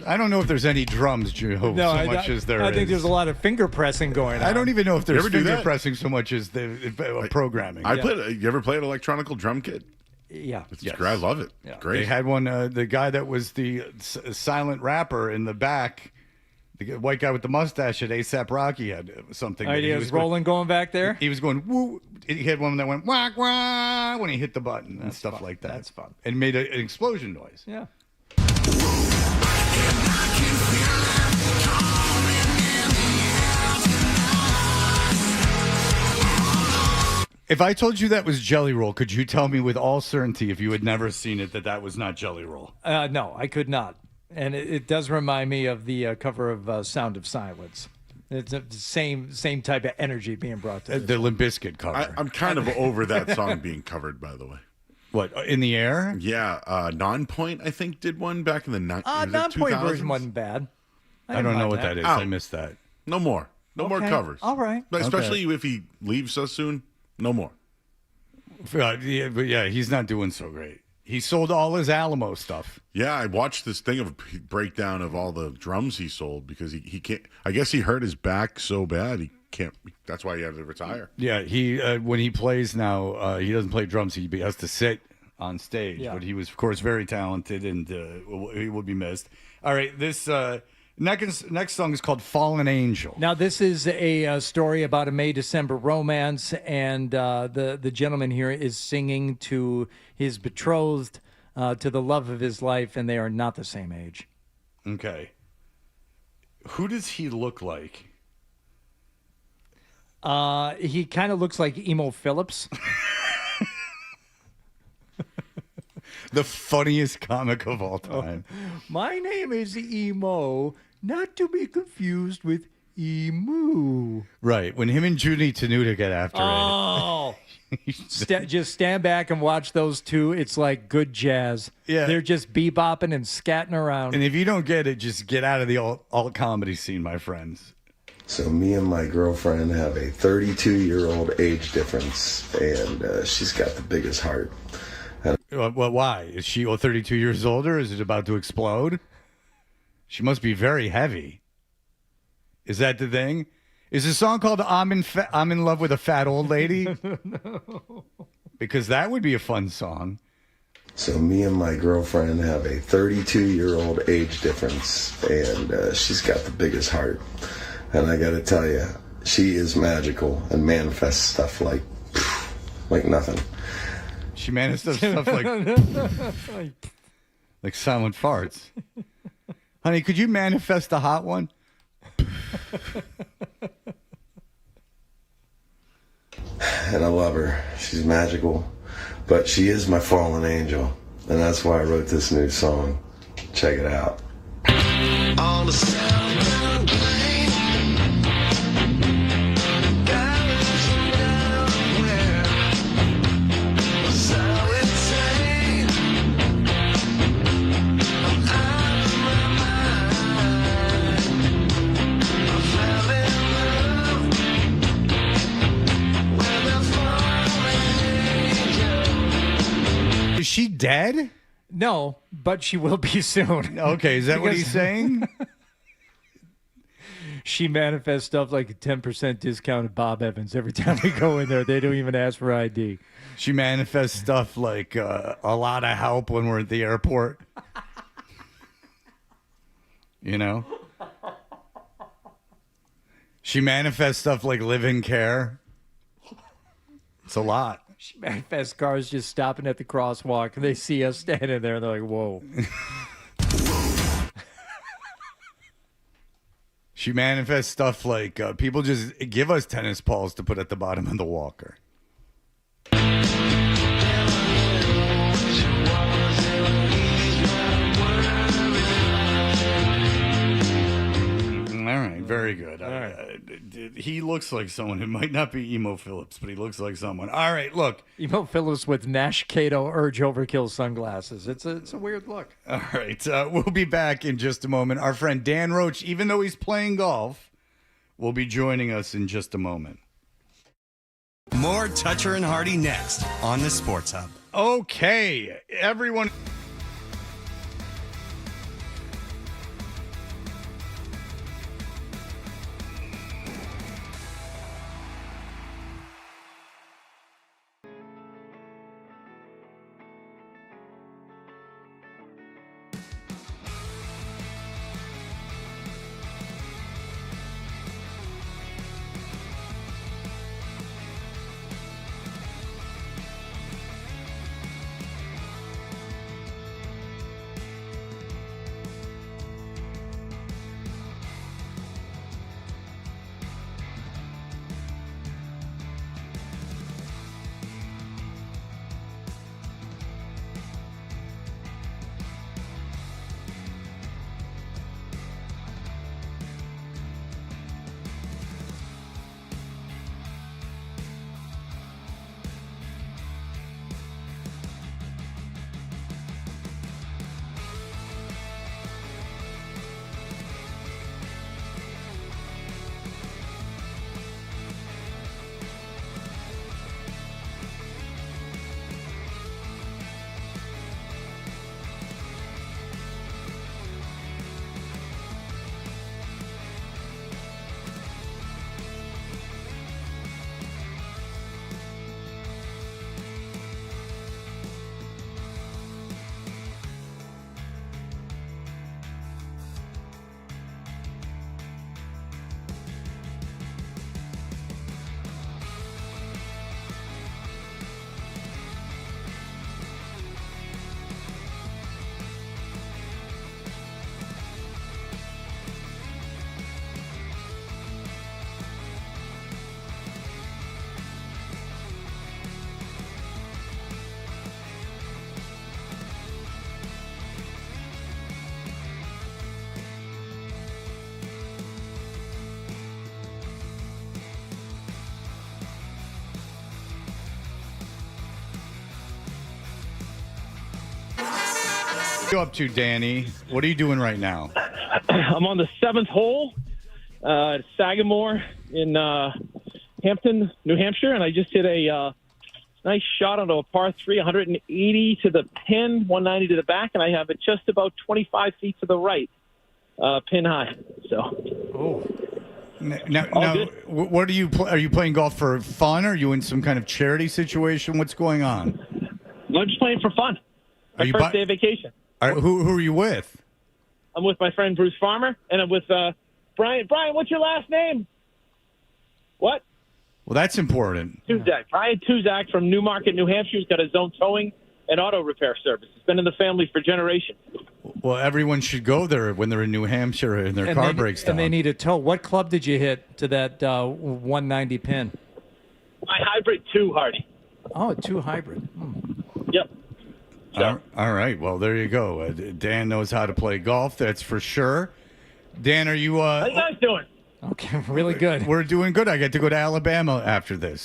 I don't know if there's any drums, Joe, so much as there is. I think there's a lot of finger pressing going on. I don't even know if there's ever do finger that? pressing so much as the programming. You ever played electronical drum kit? Yeah. It's great. I love it. Yeah. Great. They had one, the guy that was the silent rapper in the back, the white guy with the mustache at A$AP Rocky had something. He was rolling going back there? He was going, woo. He had one that went, whack, whack, when he hit the button and stuff fun. like that. That's fun. And made an explosion noise. Yeah. If I told you that was Jelly Roll, could you tell me with all certainty, if you had never seen it, that was not Jelly Roll? No, I could not. And it does remind me of the cover of Sound of Silence. It's the same type of energy being brought to it. The Limp Bizkit cover. I'm kind of over that song being covered, by the way. What, In the Air? Yeah. Non-Point, I think, did one back in the 90s. Non-point version wasn't bad. I don't know what that is. I missed that. No more. No more Okay. covers. All right. But especially if he leaves so soon, no more. Yeah, but yeah, he's not doing so great. He sold all his Alamo stuff. Yeah, I watched this thing of breakdown of all the drums he sold because he can't. I guess he hurt his back so bad he can't. That's why he had to retire. Yeah, he when he plays now, he doesn't play drums. He has to sit on stage. Yeah. But he was, of course, very talented, and he will be missed. All right, this next song is called "Fallen Angel." Now, this is a story about a May-December romance, and the gentleman here is singing to his betrothed, to the love of his life, and they are not the same age. Okay. Who does he look like? He kind of looks like Emo Phillips. The funniest comic of all time. My name is Emo, not to be confused with Emu. Right. When him and Judy Tenuta get after Oh. Just stand back and watch those two. It's like good jazz. Yeah. They're just bebopping and scatting around. And if you don't get it, just get out of the alt comedy scene, my friends. So me and my girlfriend have a 32-year-old age difference, and she's got the biggest heart. Well, why? Is she 32 years older? Is it about to explode? She must be very heavy. Is that the thing? Is the song called I'm in Love with a Fat Old Lady? No. Because that would be a fun song. So me and my girlfriend have a 32-year-old age difference, and she's got the biggest heart. And I got to tell you, she is magical and manifests stuff like nothing. She manifests stuff like silent farts. Honey, could you manifest a hot one? And I love her. She's magical, but she is my fallen angel, and that's why I wrote this new song. Check it out. All the sound of the plane. Diamonds downwhere. So insane. I'm out of my mind. I fell in love with a fallen angel. Is she dead? No, but she will be soon. Okay, is that what he's saying? She manifests stuff like a 10% discount at Bob Evans every time we go in there. They don't even ask for ID. She manifests stuff like a lot of help when we're at the airport. You know? She manifests stuff like live-in care. It's a lot. She manifests cars just stopping at the crosswalk, and they see us standing there, and they're like, whoa. She manifests stuff like people just give us tennis balls to put at the bottom of the walker. All right, very good. He looks like someone who might not be Emo Phillips, but he looks like someone. All right, look. Emo Phillips with Nash Cato Urge Overkill sunglasses. It's a weird look. All right, we'll be back in just a moment. Our friend Dan Roach, even though he's playing golf, will be joining us in just a moment. More Toucher and Hardy next on the Sports Hub. Okay, everyone. What are you up to, Danny? What are you doing right now? I'm on the 7th hole at Sagamore in Hampton, New Hampshire, and I just hit a nice shot onto a par 3, 180 to the pin, 190 to the back, and I have it just about 25 feet to the right, pin high. So, Now, what are you? Are you playing golf for fun? Are you in some kind of charity situation? What's going on? I'm just playing for fun. My first day of vacation. Who are you with? I'm with my friend Bruce Farmer, and I'm with Brian. Brian, what's your last name? What? Well, that's important. Tuzak. Brian Tuzak from Newmarket, New Hampshire. He's got his own towing and auto repair service. It's been in the family for generations. Well, everyone should go there when they're in New Hampshire and their car breaks down. And they need a tow. What club did you hit to that 190 pin? My Hybrid 2, Hardy. Oh, a 2 hybrid. Yep. All right. Well, there you go. Dan knows how to play golf. That's for sure. Dan, are you? How you guys doing? Okay, really good. We're doing good. I get to go to Alabama after the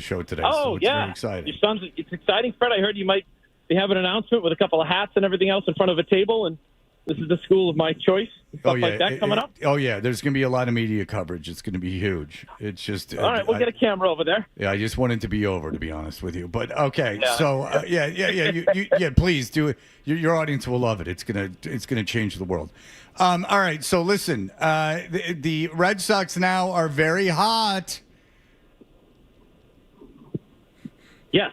show today. Oh, so it's yeah. very exciting. Your son's, it's exciting, Fred. I heard you might be having an announcement with a couple of hats and everything else in front of a table, and This is the school of my choice. Stuff like that coming up. Oh, yeah. There's going to be a lot of media coverage. It's going to be huge. It's just. All right, we'll get a camera over there. Yeah, I just want it to be over, to be honest with you. But okay, Yeah. so yeah, please do it. Your audience will love it. It's gonna change the world. All right, so listen, the Red Sox now are very hot. Yes.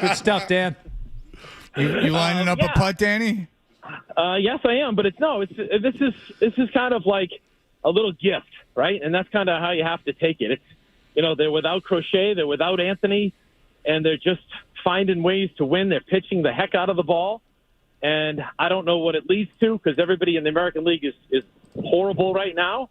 Good stuff, Dan. You lining up a putt, Danny? Yes, I am, but this is kind of like a little gift, right? And that's kind of how you have to take it. It's they're without Crochet, they're without Anthony, and they're just finding ways to win. They're pitching the heck out of the ball, and I don't know what it leads to because everybody in the American League is horrible right now.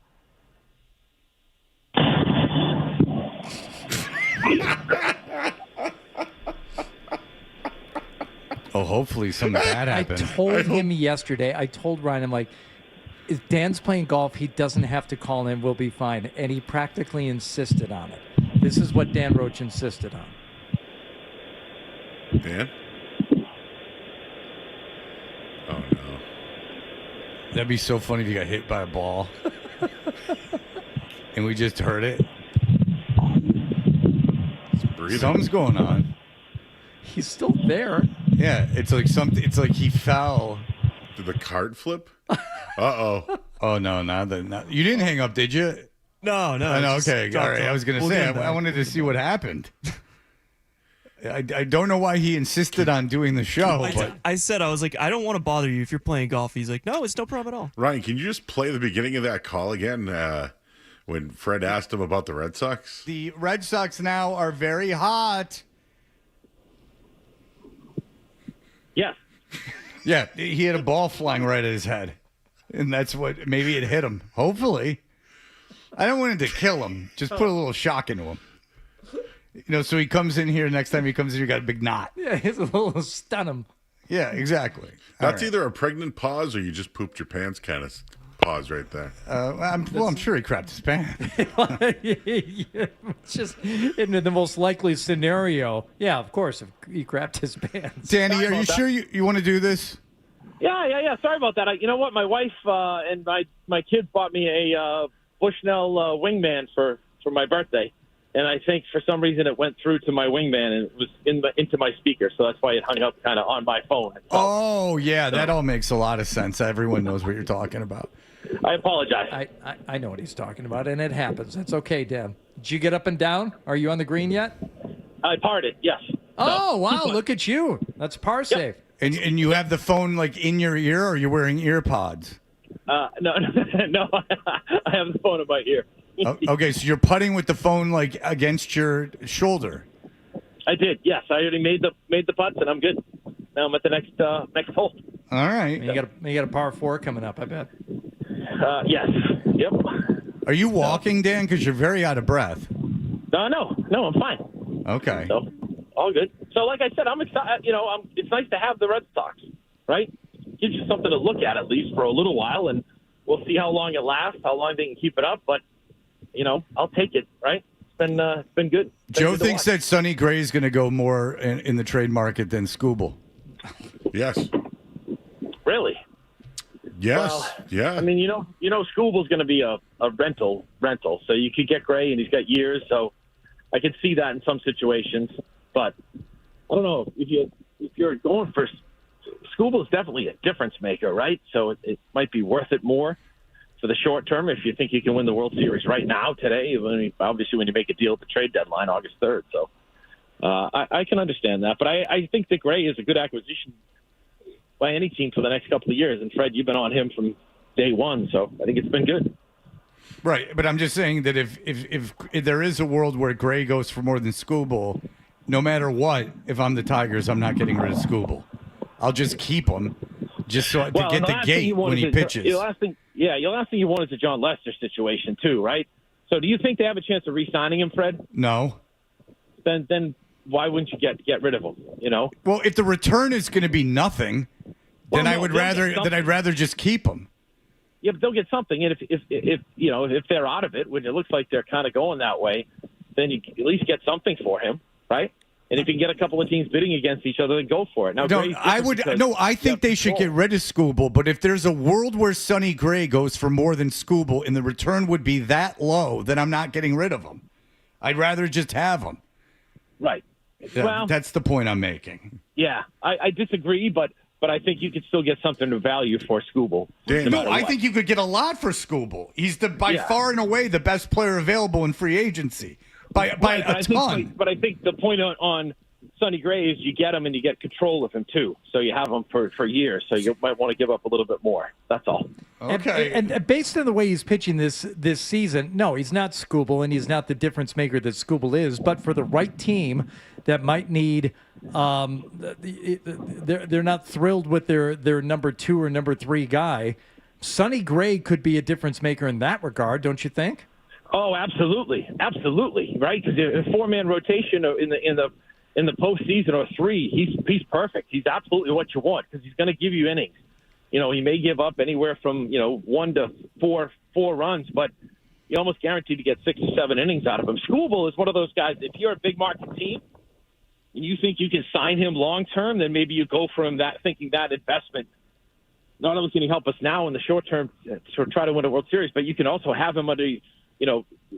Oh, hopefully something bad happened. I told him yesterday, I told Ryan, I'm like, if Dan's playing golf, he doesn't have to call in, we'll be fine. And he practically insisted on it. This is what Dan Roach insisted on. Dan? Oh, no. That'd be so funny if you got hit by a ball. And we just heard it. Something's going on. He's still there. Yeah, it's like something. It's like he fell. Did the cart flip? Uh-oh. Oh, no, you didn't hang up, did you? No. Okay, all right. I was going to say, I wanted to see what happened. I don't know why he insisted on doing the show. I said, I was like, I don't want to bother you if you're playing golf. He's like, no, it's no problem at all. Ryan, can you just play the beginning of that call again when Fred asked him about the Red Sox? The Red Sox now are very hot. Yes. Yeah, he had a ball flying right at his head. And that's what, maybe it hit him. Hopefully. I don't want it to kill him. Just put a little shock into him. So he comes in here, next time he comes in, you got a big knot. Yeah, it's a little stun him. Yeah, exactly. That's either a pregnant pause or you just pooped your pants kind of pause right there. I'm sure he crapped his pants. It's just in the most likely scenario. Yeah, of course, if he crapped his pants. Danny, are you sure you want to do this? Yeah. Sorry about that. You know what? My wife and my kids bought me a Bushnell wingman for my birthday. And I think for some reason it went through to my wingman and it was into my speaker. So that's why it hung up kind of on my phone. Oh, yeah. That all makes a lot of sense. Everyone knows what you're talking about. I apologize. I know what he's talking about, and it happens. It's okay, Dan. Did you get up and down? Are you on the green yet? I parred it, yes. Oh, wow. Look at you. That's par safe. And you have the phone like in your ear, or you're wearing ear pods? No. I have the phone in my ear. Okay, so you're putting with the phone like against your shoulder. I did, yes. I already made the putts, and I'm good. Now I'm at the next hole. All right. You got a par 4 coming up, I bet. Yes. Yep. Are you walking, Dan? Because you're very out of breath. No, I'm fine. Okay. So, all good. So, like I said, I'm excited. It's nice to have the Red Sox, right? Gives you something to look at least for a little while, and we'll see how long it lasts, how long they can keep it up. But I'll take it, right? It's been good. Joe thinks that Sonny Gray is going to go more in the trade market than Scooble. Yes. Really? Yes. Well, yeah. I mean, Scooble's going to be a rental. So you could get Gray, and he's got years. So I could see that in some situations. But I don't know if you're going for Scooble is definitely a difference maker, right? So it might be worth it more for the short term if you think you can win the World Series right now, today. I mean, obviously, when you make a deal at the trade deadline, August 3rd. So I can understand that. But I think that Gray is a good acquisition by any team for the next couple of years. And, Fred, you've been on him from day one, so I think it's been good. Right, but I'm just saying that if there is a world where Gray goes for more than Scooble, no matter what, if I'm the Tigers, I'm not getting rid of Scooble. I'll just keep him just to get the gate when he pitches. The last thing you want is a John Lester situation too, right? So do you think they have a chance of re-signing him, Fred? No. Then why wouldn't you get rid of him? Well, if the return is going to be nothing, then I'd rather just keep him. Yeah, but they'll get something, and if they're out of it, which it looks like they're kind of going that way, then you at least get something for him, right? And if you can get a couple of teams bidding against each other, then go for it. Now, No, Gray's I different would. because No, I you think have they should control. get rid of Skubal. But if there's a world where Sonny Gray goes for more than Skubal and the return would be that low, then I'm not getting rid of him. I'd rather just have him. Right. Yeah, Well, that's the point I'm making. yeah, I disagree, but I think you could still get something of value for Skubal. No, I think you could get a lot for Skubal. He's by far and away the best player available in free agency by Right, a ton. But I think the point on Sonny Gray is you get him and you get control of him too. So you have him for years. So you might want to give up a little bit more. That's all. Okay. And based on the way he's pitching this season, no, he's not Skubal, and he's not the difference maker that Skubal is. But for the right team that might need, they're not thrilled with their number 2 or number 3 guy. Sonny Gray could be a difference maker in that regard, don't you think? Oh, absolutely, right? Because a 4-man rotation in the postseason or 3, he's perfect. He's absolutely what you want because he's going to give you innings. You know, he may give up anywhere from 1 to 4 runs, but you almost guaranteed to get 6 or 7 innings out of him. Skubal is one of those guys. If you're a big market team and you think you can sign him long term, then maybe you go for him. Thinking that investment not only can he help us now in the short term to try to win a World Series, but you can also have him under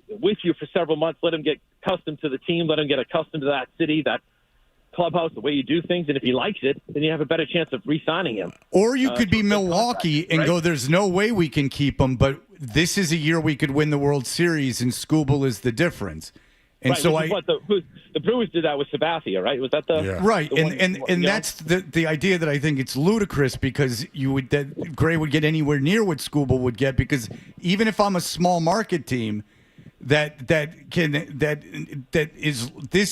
with you for several months. Let him get accustomed to the team. Let him get accustomed to that city, that clubhouse, the way you do things. And if he likes it, then you have a better chance of re-signing him. Or you could be Milwaukee and go, there's no way we can keep him, but this is a year we could win the World Series, and Skubal is the difference. And right, so the Brewers did that with Sabathia, right? Was that the right? the one, And that's the idea that I think it's ludicrous because that Gray would get anywhere near what Skubal would get, because even if I'm a small market team, this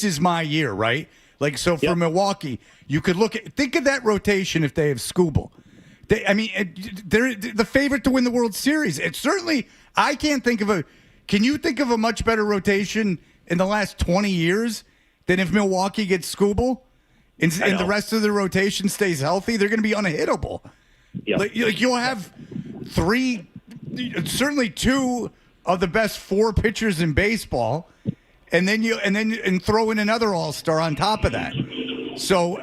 is my year, right? Like, so for Milwaukee, you could think of that rotation if they have Skubal. They're the favorite to win the World Series. It's certainly, I can't think of can you think of a much better rotation in the last 20 years than if Milwaukee gets Skubal and the rest of the rotation stays healthy? They're going to be unhittable. Yep. Like you'll have 3, certainly 2 of the best 4 pitchers in baseball, and then throw in another all-star on top of that. So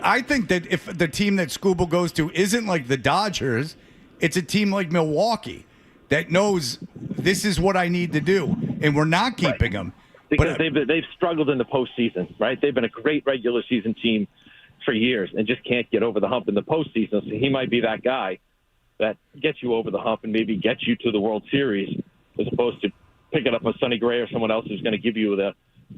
I think that if the team that Skubal goes to isn't like the Dodgers, it's a team like Milwaukee that knows this is what I need to do, and we're not keeping him. Because they've struggled in the postseason, right? They've been a great regular season team for years and just can't get over the hump in the postseason. So he might be that guy that gets you over the hump and maybe gets you to the World Series, as opposed to picking up a Sonny Gray or someone else who's going to give you the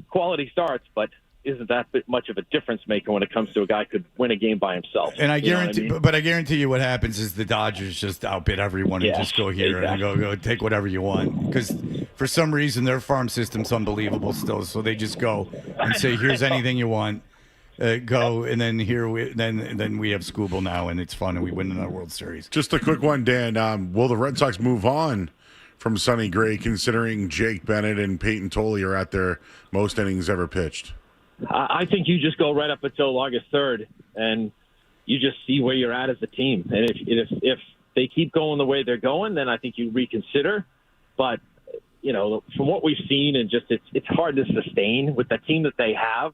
quality starts, but isn't that much of a difference maker when it comes to a guy who could win a game by himself. And I guarantee you what happens is the Dodgers just outbid everyone and just go here and go take whatever you want. Because for some reason their farm system's unbelievable still. So they just go and say, here's anything you want. Go, and then then we have Skubal now, and it's fun, and we win another World Series. Just a quick one, Dan. Will the Red Sox move on from Sonny Gray, considering Jake Bennett and Peyton Tolley are at their most innings ever pitched? I think you just go right up until August 3rd, and you just see where you're at as a team. And if they keep going the way they're going, then I think you reconsider. But from what we've seen, and just it's hard to sustain with the team that they have.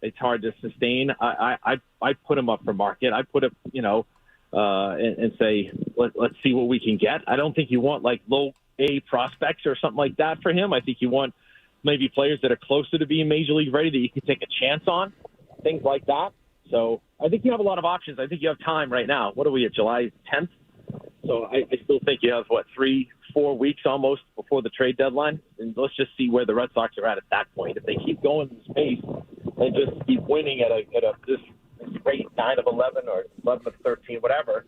It's hard to sustain. I put them up for market. I put it, and say let's see what we can get. I don't think you want like low A prospects or something like that for him. I think you want maybe players that are closer to being major league ready that you can take a chance on, things like that. So I think you have a lot of options. I think you have time right now. What are we at, July 10th? So I still think you have, 3-4 weeks almost before the trade deadline. And let's just see where the Red Sox are at that point. If they keep going this pace and just keep winning at this rate 9 of 11 or 11 of 13, whatever,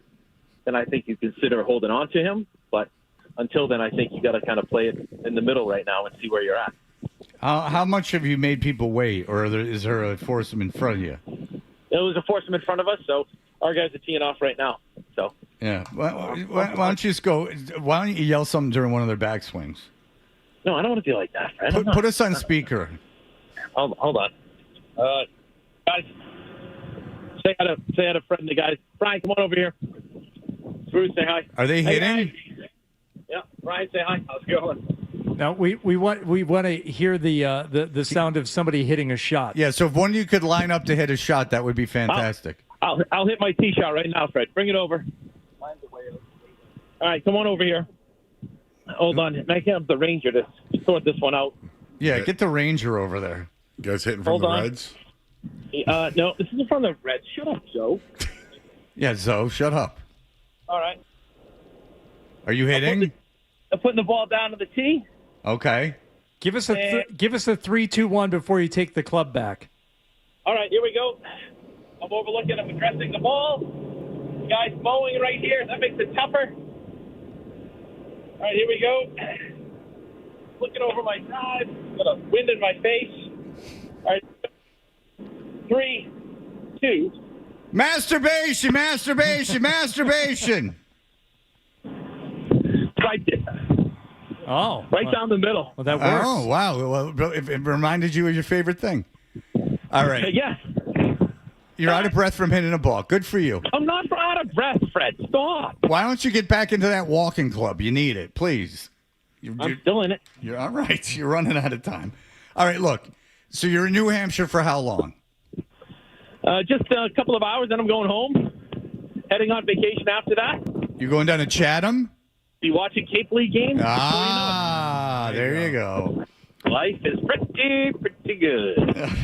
then I think you consider holding on to him. But until then, I think you got to kind of play it in the middle right now and see where you're at. How much have you made people wait, or is there a foursome in front of you? It was a foursome in front of us, so our guys are teeing off right now. So yeah, why don't you just go? Why don't you yell something during one of their backswings? No, I don't want to be like that, Fred. Put us on speaker. Hold on, guys. Say hi to Fred and the guys. Brian, come on over here. Bruce, say hi. Are they hitting? Yeah, Brian, say hi. How's it going? Now we want to hear the sound of somebody hitting a shot. Yeah, so if one of you could line up to hit a shot, that would be fantastic. I'll hit my tee shot right now, Fred. Bring it over. All right, come on over here. Hold on. I can have the Ranger to sort this one out. Yeah, get the Ranger over there. You guys hitting from Hold the on. Reds? No, this isn't from the Reds. Shut up, Joe. Yeah, Zoe, shut up. All right. Are you hitting? I'm putting the ball down to the tee. Okay. Give us a 3-2-1 before you take the club back. All right, here we go. I'm overlooking. I'm addressing the ball. The guy's mowing right here. That makes it tougher. All right, here we go. Looking over my drive. Got a wind in my face. All right. 3, 2. Masturbation. Right there. Oh. Right down the middle. Well, that works. Oh, wow. Well, it reminded you of your favorite thing. All right. Yes. You're out of breath from hitting a ball. Good for you. I'm not out of breath, Fred. Stop. Why don't you get back into that walking club? You need it, please. I'm still in it. You're all right. You're running out of time. All right, look. So you're in New Hampshire for how long? Just a couple of hours, then I'm going home. Heading on vacation after that. You going down to Chatham? Be watching Cape League games. Ah, there you go. Life is pretty good.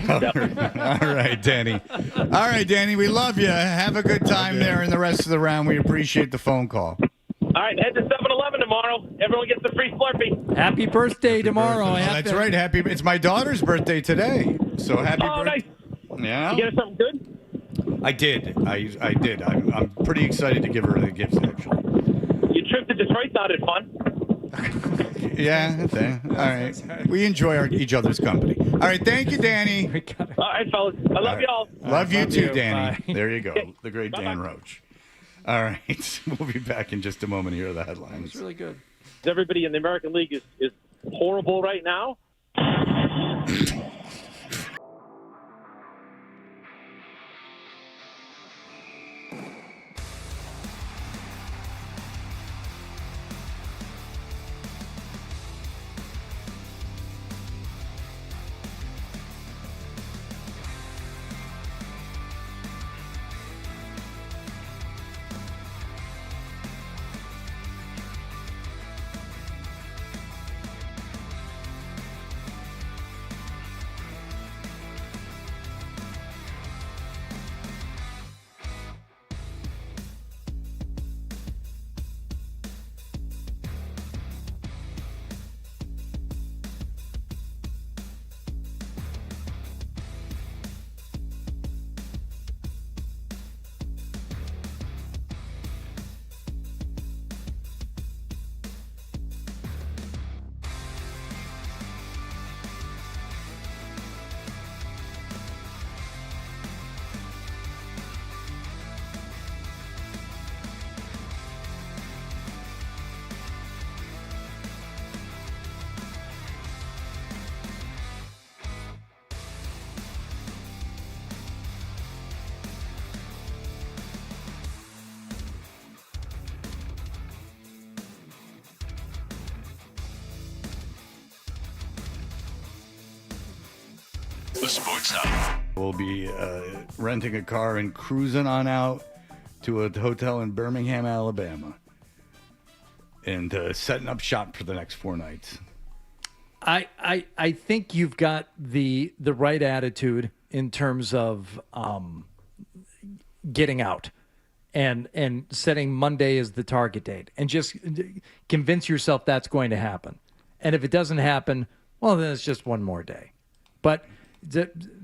All right, Danny. All right, Danny, we love you. Have a good time there in the rest of the round. We appreciate the phone call. All right, head to 7-Eleven tomorrow. Everyone gets a free Slurpee. Happy birthday tomorrow. Oh, that's right. It's my daughter's birthday today. So happy birthday. Nice. Yeah. You get her something good? I did. I did. I'm pretty excited to give her the gifts, actually. Your trip to Detroit sounded fun. Yeah, okay. All right. We enjoy each other's company. All right, thank you, Danny. All right, fellas. I love y'all. Love you too, Danny. Bye. There you go. The great Dan Roach. All right. We'll be back in just a moment. Here are the headlines. It's really good. Everybody in the American League is horrible right now. The Sports Hub. We'll be renting a car and cruising on out to a hotel in Birmingham, Alabama, and setting up shop for the next 4 nights. I think you've got the right attitude in terms of getting out and setting Monday as the target date, and just convince yourself that's going to happen. And if it doesn't happen, well, then it's just one more day. But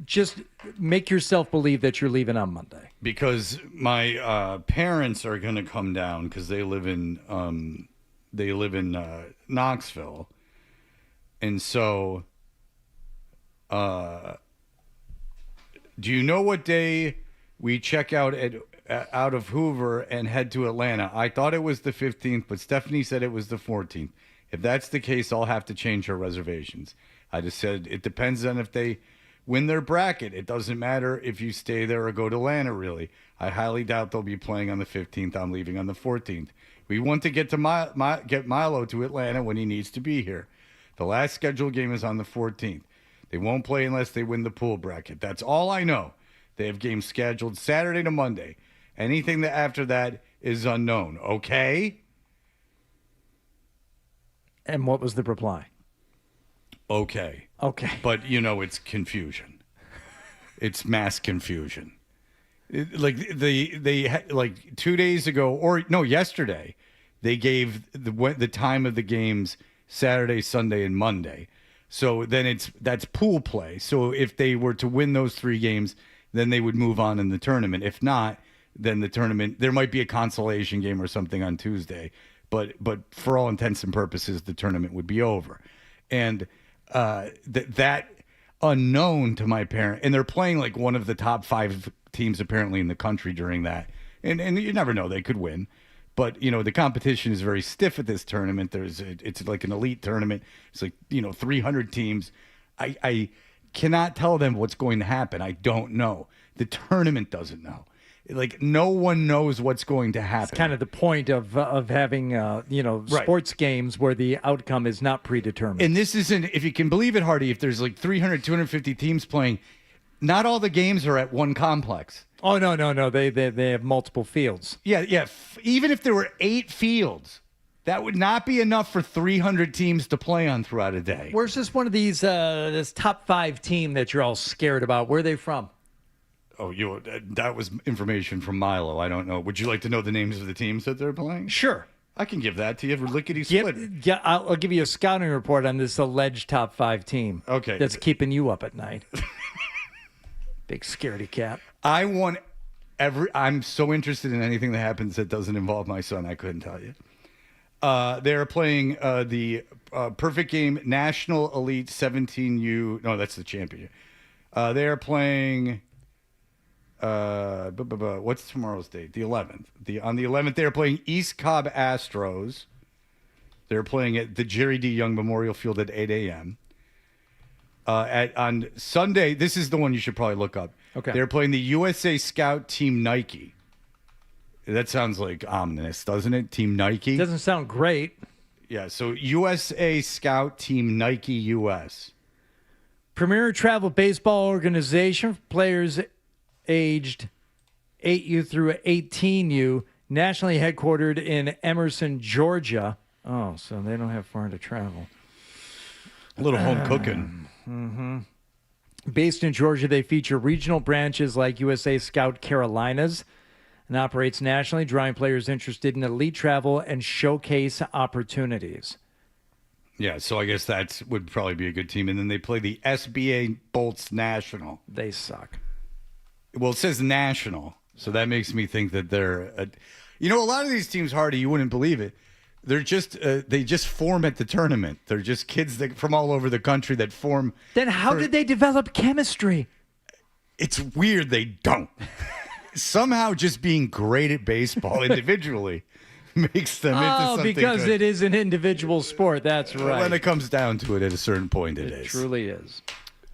just make yourself believe that you're leaving on Monday. Because my parents are going to come down because they live in Knoxville, and so do you know what day we check out out of Hoover and head to Atlanta? I thought it was the 15th, but Stephanie said it was the 14th. If that's the case, I'll have to change our reservations. I just said it depends on if they win their bracket. It doesn't matter if you stay there or go to Atlanta, really. I highly doubt they'll be playing on the 15th. I'm leaving on the 14th. We want to get to get Milo to Atlanta when he needs to be here. The last scheduled game is on the 14th. They won't play unless they win the pool bracket. That's all I know. They have games scheduled Saturday to Monday. Anything that after that is unknown. Okay? And what was the reply? Okay. Okay. But, it's confusion. It's mass confusion. Like 2 days ago, or no, yesterday, they gave the time of the games Saturday, Sunday, and Monday. So then that's pool play. So if they were to win those 3 games, then they would move on in the tournament. If not, then the tournament, there might be a consolation game or something on Tuesday. But for all intents and purposes, the tournament would be over. And that unknown to my parent, and they're playing like one of the top 5 teams apparently in the country during that. And you never know, they could win. But, the competition is very stiff at this tournament. It's like an elite tournament. It's like, 300 teams. I cannot tell them what's going to happen. I don't know. The tournament doesn't know. Like, no one knows what's going to happen. It's kind of the point of having, sports games where the outcome is not predetermined. And this isn't, if you can believe it, Hardy, if there's like 300, 250 teams playing, not all the games are at one complex. Oh, no. They have multiple fields. Yeah. Even if there were 8 fields, that would not be enough for 300 teams to play on throughout a day. Where's this one of these, this top 5 team that you're all scared about? Where are they from? Oh, that was information from Milo. I don't know. Would you like to know the names of the teams that they're playing? Sure. I can give that to you. Lickety split. Yeah, I'll give you a scouting report on this alleged top 5 team. Okay. That's keeping you up at night. Big scaredy cat. I'm so interested in anything that happens that doesn't involve my son. I couldn't tell you. They're playing the Perfect Game National Elite 17U. No, that's the champion. They're playing. What's tomorrow's date? The 11th. On the 11th, they're playing East Cobb Astros. They're playing at the Jerry D. Young Memorial Field at 8 a.m. On Sunday, this is the one you should probably look up. Okay. They're playing the USA Scout Team Nike. That sounds like ominous, doesn't it? Team Nike? Doesn't sound great. Yeah, so USA Scout Team Nike US. Premier Travel Baseball Organization for players aged 8U through 18U, nationally headquartered in Emerson, Georgia. Oh, so they don't have far to travel. A little home cooking. Mm-hmm. Based in Georgia, they feature regional branches like USA Scout Carolinas and operates nationally, drawing players interested in elite travel and showcase opportunities. Yeah, so I guess that would probably be a good team. And then they play the SBA Bolts National. They suck. Well, it says national, so that makes me think that they're... a lot of these teams, Hardy, you wouldn't believe it. They're just they just form at the tournament. They're just kids from all over the country that form. Then how did they develop chemistry? It's weird they don't. Somehow just being great at baseball individually makes them into something because good. it is an individual sport. That's right. When it comes down to it, at a certain point, it is. Truly is.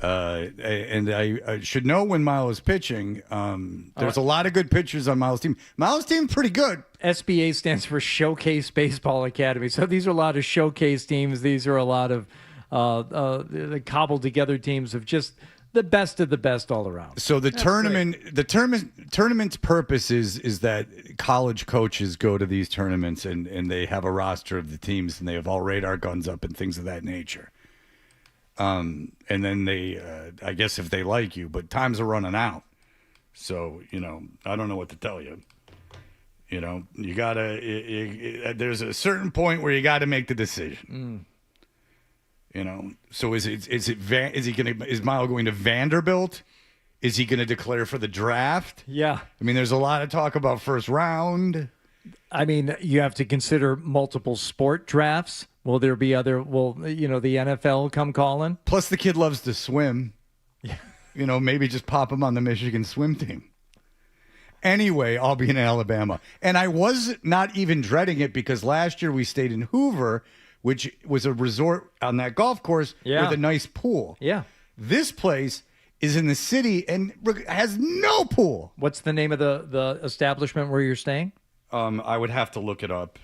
And I should know when Miles is pitching. There's a lot of good pitchers on Miles' team. Miles' team's pretty good. SBA stands for Showcase Baseball Academy. So these are a lot of showcase teams. These are a lot of the cobbled together teams of just the best of the best all around. So the tournament's purpose is that college coaches go to these tournaments and they have a roster of the teams and they have all radar guns up and things of that nature. And then they, I guess if they like you, but times are running out. So, I don't know what to tell you. You gotta, there's a certain point where you gotta make the decision. So is Milo going to Vanderbilt? Is he going to declare for the draft? Yeah. I mean, there's a lot of talk about first round. I mean, you have to consider multiple sport drafts. Will there be other, the NFL come calling? Plus the kid loves to swim. Yeah. Maybe just pop him on the Michigan swim team. Anyway, I'll be in Alabama. And I was not even dreading it because last year we stayed in Hoover, which was a resort on that golf course with a nice pool. Yeah. This place is in the city and has no pool. What's the name of the establishment where you're staying? I would have to look it up.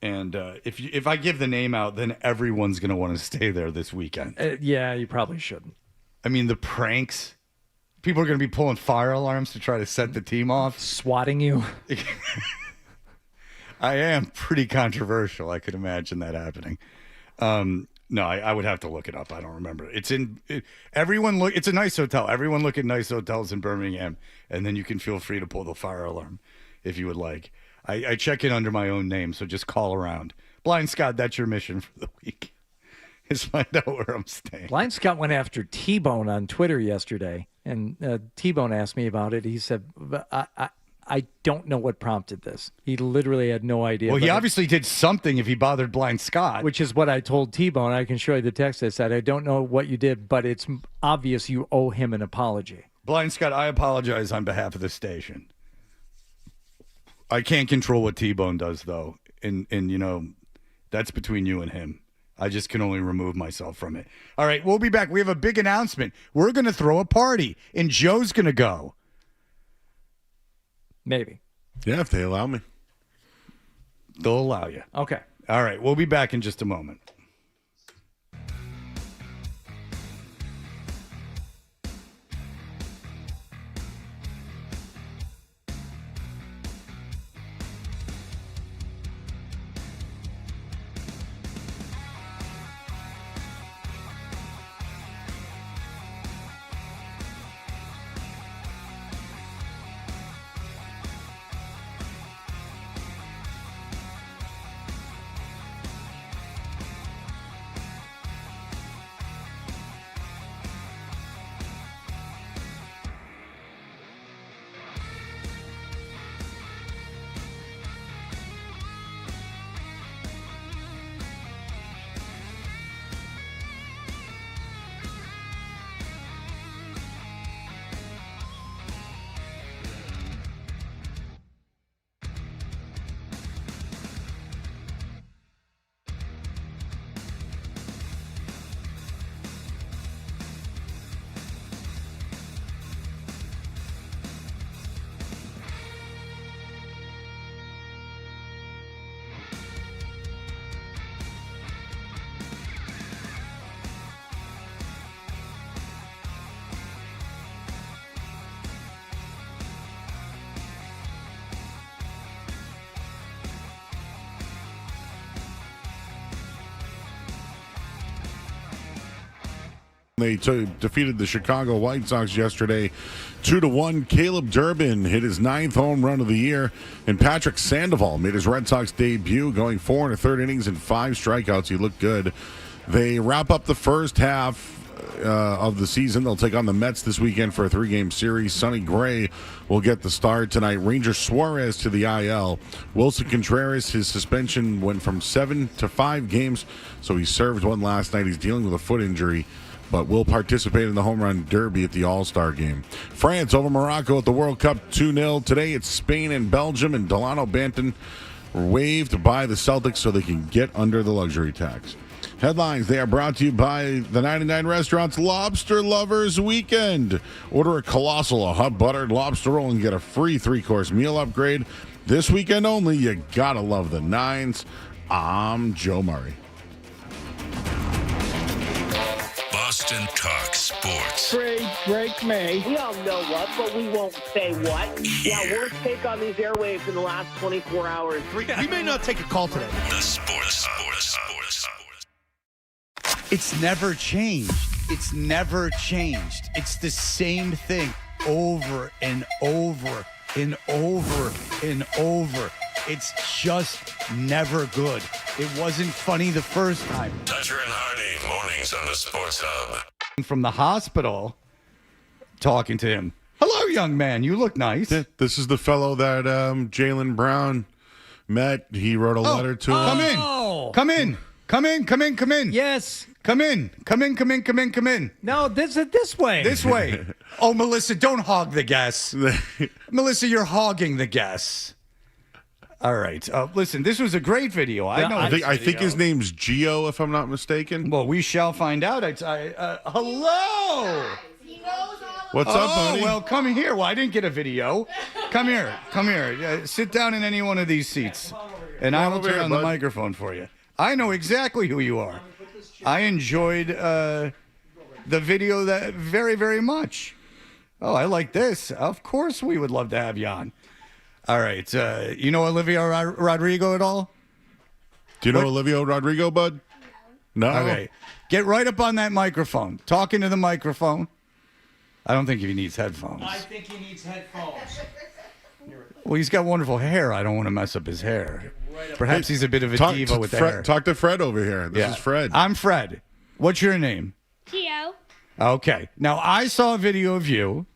And if I give the name out, then everyone's going to want to stay there this weekend. Yeah, you probably shouldn't. I mean, the pranks. People are going to be pulling fire alarms to try to set the team off. Swatting you. I am pretty controversial. I could imagine that happening. No, I would have to look it up. I don't remember. It's It's a nice hotel. Everyone look at nice hotels in Birmingham, and then you can feel free to pull the fire alarm if you would like. I check in under my own name, so just call around. Blind Scott, that's your mission for the week. Is find out where I'm staying. Blind Scott went after T-Bone on Twitter yesterday, and T-Bone asked me about it. He said, I don't know what prompted this. He literally had no idea. Well, he obviously did something if he bothered Blind Scott. Which is what I told T-Bone. I can show you the text. I said, I don't know what you did, but it's obvious you owe him an apology. Blind Scott, I apologize on behalf of the station. I can't control what T-Bone does, though. And that's between you and him. I just can only remove myself from it. All right, we'll be back. We have a big announcement. We're going to throw a party, and Joe's going to go. Maybe. Yeah, if they allow me. They'll allow you. Okay. All right, we'll be back in just a moment. They defeated the Chicago White Sox yesterday 2-1. Caleb Durbin hit his 9th home run of the year, and Patrick Sandoval made his Red Sox debut, going 4 1/3 innings and 5 strikeouts. He looked good. They wrap up the first half of the season. They'll take on the Mets this weekend for a 3-game series. Sonny Gray will get the start tonight. Ranger Suarez to the IL. Wilson Contreras, his suspension went from 7 to 5 games, so he served one last night. He's dealing with a foot injury, but will participate in the home run derby at the All-Star game. France over Morocco at the World Cup 2-0. Today it's Spain and Belgium, and Delano Banton waived by the Celtics so they can get under the luxury tax. Headlines, they are brought to you by the 99 Restaurants Lobster Lovers Weekend. Order a Colossal, a hot buttered lobster roll, and get a free 3-course meal upgrade. This weekend only, you gotta love the Nines. I'm Joe Murray. Boston Talk Sports. Trade Drake May. We all know what, but we won't say what. Yeah, worst take on these airwaves in the last 24 hours. We may not take a call today. The Sports. It's never changed. It's never changed. It's the same thing over and over and over and over. It's just never good. It wasn't funny the first time. Toucher and Hardy, mornings on the Sports Hub. From the hospital, talking to him. Hello, young man. You look nice. Yeah, this is the fellow that Jaylen Brown met. He wrote a letter to him. Come in. Come in. Come in. Come in. Come in. Yes. Come in. Come in. Come in. Come in. Come in. No, this way. This way. Oh, Melissa, don't hog the guests. Melissa, you're hogging the guests. All right. Listen, this was a great video. I think his name's Gio, if I'm not mistaken. Well, we shall find out. Hello. What's up, buddy? Well, come here. Well, I didn't get a video. Come here. Come here. Sit down in any one of these seats. and I Come will over turn here, on the bud. microphone for you. I know exactly who you are. I enjoyed the video that very, very much. Oh, I like this. Of course we would love to have you on. All right. You know Olivia Rodrigo at all? Do you know Olivia Rodrigo, bud? No. Okay. Get right up on that microphone. Talk into the microphone. I don't think he needs headphones. I think he needs headphones. Well, he's got wonderful hair. I don't want to mess up his hair. Perhaps he's a bit of a Talk diva to with the Fred, hair. Talk to Fred over here. This is Fred. I'm Fred. What's your name? Gio. Okay. Now, I saw a video of you,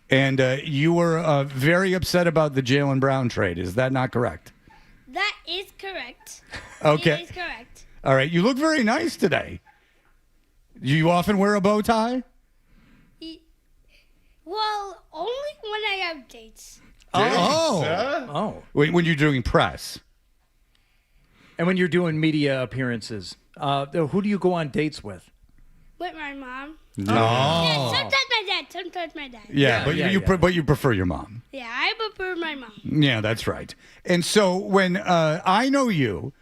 and you were very upset about the Jaylen Brown trade. Is that not correct? That is correct. Okay. It is correct. All right. You look very nice today. Do you often wear a bow tie? Well, only when I have dates. Oh. When you're doing press. And when you're doing media appearances, who do you go on dates with? With my mom. No. Yeah, sometimes my dad. Sometimes my dad. Yeah, but you prefer your mom. Yeah, I prefer my mom. Yeah, that's right. And so when I know you,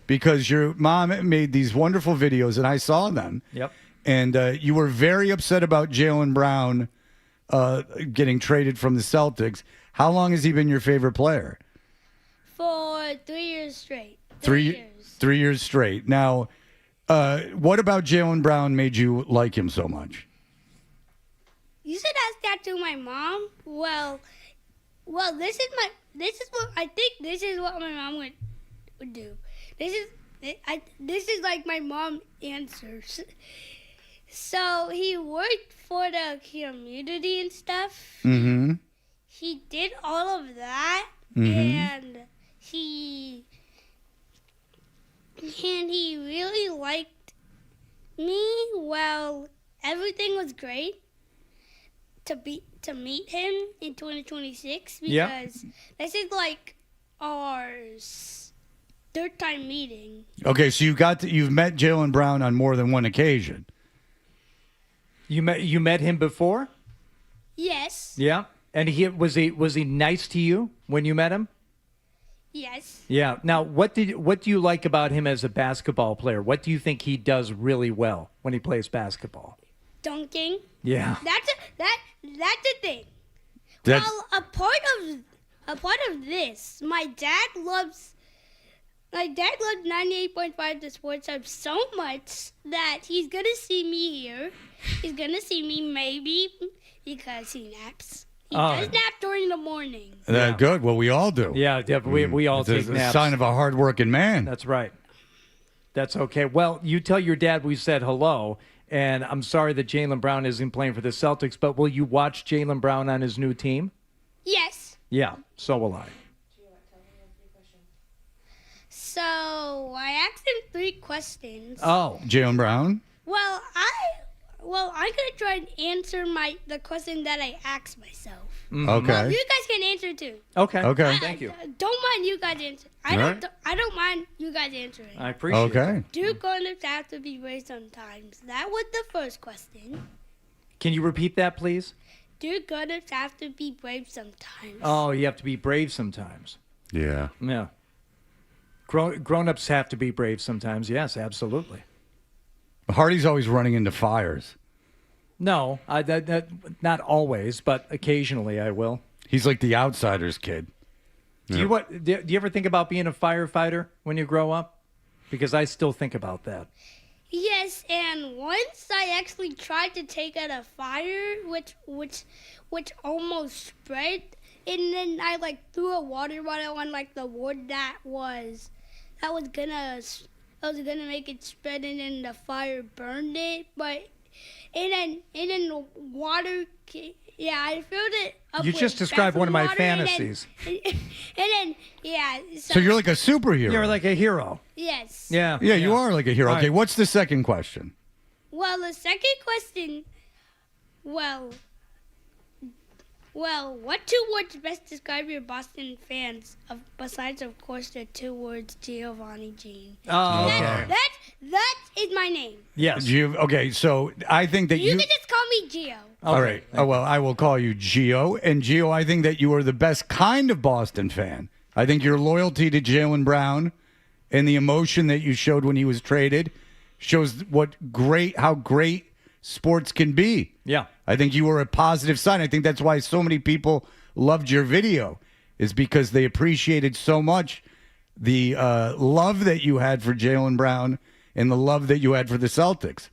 because your mom made these wonderful videos, and I saw them. Yep. And you were very upset about Jaylen Brown getting traded from the Celtics. How long has he been your favorite player? For 3 years straight. 3 years straight. Now, what about Jaylen Brown made you like him so much? You should ask that to my mom. Well, this is what I think. This is what my mom would do. This is like my mom answers. So he worked for the community and stuff. Mm-hmm. He did all of that, Mm-hmm. and he really liked me. Well, everything was great to meet him in 2026 because Yeah. this is like our third time meeting. Okay, so you've met Jaylen Brown on more than one occasion. You met him before? Yes. Yeah. And was he nice to you when you met him? Yes. Yeah. Now, what do you like about him as a basketball player? What do you think he does really well when he plays basketball? Dunking. Yeah. That's the thing. That's- Well, a part of this, my dad loves 98.5 The Sports Hub so much that he's gonna see me here. He's gonna see me maybe because he naps. He does nap during the morning. Good. Well, we all do. Yeah, we all It's take a naps. sign of a hardworking man. That's right. That's okay. Well, you tell your dad we said hello, and I'm sorry that Jaylen Brown isn't playing for the Celtics, but will you watch Jaylen Brown on his new team? Yes. Yeah, so will I. So I asked him 3 questions. Oh. Jaylen Brown? I'm gonna try and answer the question that I asked myself. Okay. Well, you guys can answer too. Okay. Okay. Thank you. Don't mind you guys answering. I don't mind you guys answering. I appreciate it. Do condoms have to be brave sometimes? That was the first question. Can you repeat that, please? Do condoms have to be brave sometimes? Oh, you have to be brave sometimes. Yeah. Yeah. Grown-ups have to be brave sometimes. Yes, absolutely. Hardy's always running into fires. No, not always, but occasionally I will. He's like the outsider's kid. Do you ever think about being a firefighter when you grow up? Because I still think about that. Yes, and once I actually tried to take out a fire, which almost spread, and then I threw a water bottle on the wood that was gonna make it spread, and then the fire burned it, and then the water. Yeah, I filled it up. You with just described one of my bathroom water, fantasies. And then yeah. So you're like a superhero. You're like a hero. Yes. Yeah. Yeah, you are like a hero. All Okay, right. what's the second question? Well, the second question, what 2 words best describe your Boston fans, besides, of course, the 2 words Giovanni Jean? Oh, okay. That is my name. Yes. Okay, so I think that You can just call me Gio. All right. Oh, well, I will call you Gio. And Gio, I think that you are the best kind of Boston fan I think your loyalty to Jaylen Brown and the emotion that you showed when he was traded shows how great sports can be. Yeah. I think you were a positive sign. I think that's why so many people loved your video, is because they appreciated so much the love that you had for Jaylen Brown and the love that you had for the Celtics.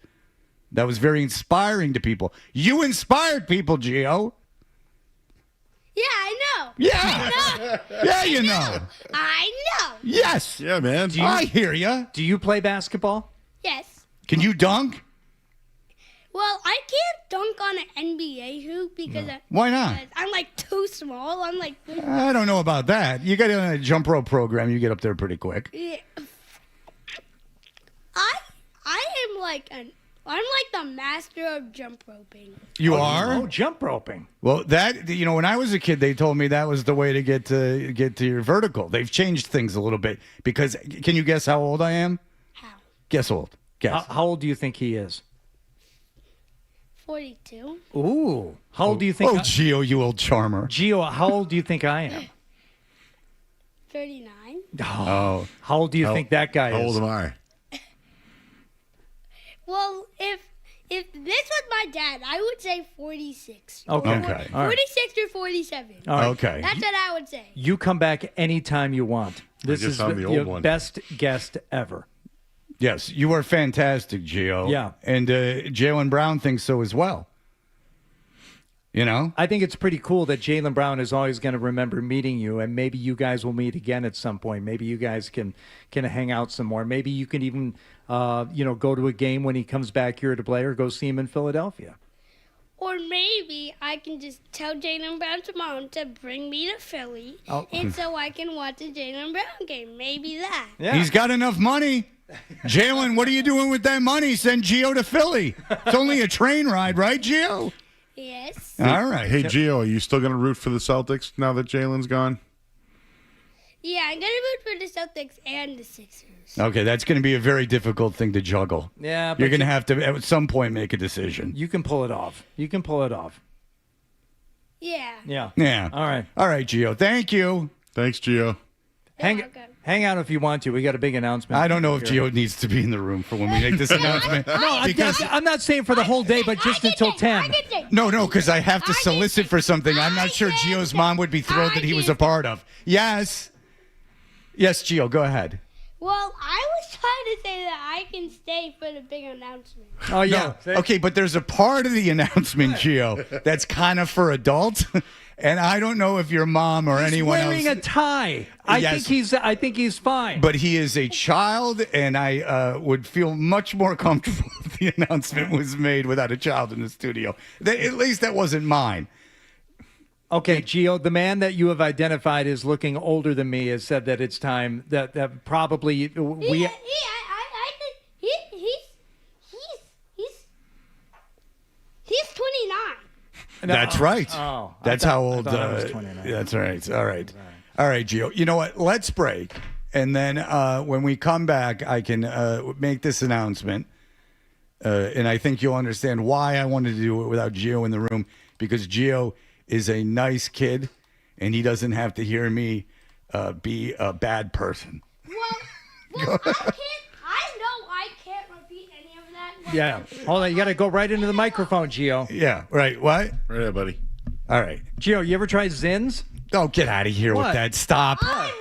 That was very inspiring to people. You inspired people, Gio. Yeah, I know. Yeah. I know. Yeah, you know. I know. Yes. Yeah, man. I hear you. Do you play basketball? Yes. Can you dunk? Well, I can't dunk on an NBA hoop because Why not? I'm like too small. I'm like. I don't know about that. You got on a jump rope program. You get up there pretty quick. Yeah. I'm like the master of jump roping. You are? Oh, jump roping. Well, when I was a kid, they told me that was the way to get to your vertical. They've changed things a little bit because can you guess how old I am? How? Guess old. Guess. How old do you think he is? 42. Ooh. How old do you think? Oh, Gio, you old charmer. Gio, how old do you think I am? 39. Oh. How old do you think that guy is? How old am I? Well, if this was my dad, I would say 46. Okay. Or Okay. All right. 46 or 47. All right. Okay. That's what I would say. You come back anytime you want. This guess is I'm the old your one. best guest ever. Yes, you are fantastic, Gio. Yeah. And Jaylen Brown thinks so as well. You know? I think it's pretty cool that Jaylen Brown is always going to remember meeting you, and maybe you guys will meet again at some point. Maybe you guys can hang out some more. Maybe you can even, go to a game when he comes back here to play, or go see him in Philadelphia. Or maybe I can just tell Jaylen Brown's mom to bring me to Philly, and so I can watch a Jaylen Brown game. Maybe that. Yeah. He's got enough money. Jaylen, what are you doing with that money? Send Gio to Philly. It's only a train ride, right, Gio? Yes. All right. Hey, Gio, are you still going to root for the Celtics now that Jalen's gone? Yeah, I'm going to root for the Celtics and the Sixers. Okay, that's going to be a very difficult thing to juggle. Yeah, but You're going to have to, at some point, make a decision. You can pull it off. You can pull it off. Yeah. Yeah. Yeah. All right. All right, Gio. Thank you. Thanks, Gio. Hang out if you want to. We got a big announcement. I don't know if Gio needs to be in the room for when we make this announcement. No, I'm not saying for the whole day, but just until 10. No, because I have to solicit for something I'm not sure Gio's mom would be thrilled that he was a part of. Yes. Yes, Gio, go ahead. Well, I was trying to say that I can stay for the big announcement. Oh, yeah. No. Okay, but there's a part of the announcement, Gio, that's kind of for adults. And I don't know if your mom or anyone else. He's wearing a tie. I think he's fine. But he is a child, and I would feel much more comfortable if the announcement was made without a child in the studio. At least that wasn't mine. Okay, Gio, the man that you have identified as looking older than me has said that it's time that probably we. I think he's 29. That's right. Oh, that's how old. I thought I was 29. That's right. All right. All right, Gio. You know what? Let's break. And then when we come back, I can make this announcement. And I think you'll understand why I wanted to do it without Gio in the room, because Gio is a nice kid, and he doesn't have to hear me be a bad person. Well, I can't repeat any of that. Yeah. Hold on. You got to go right into the microphone, Gio. Yeah. Right. What? Right there, buddy. All right. Gio, you ever try Zins? Oh, get out of here What? with that. Stop. I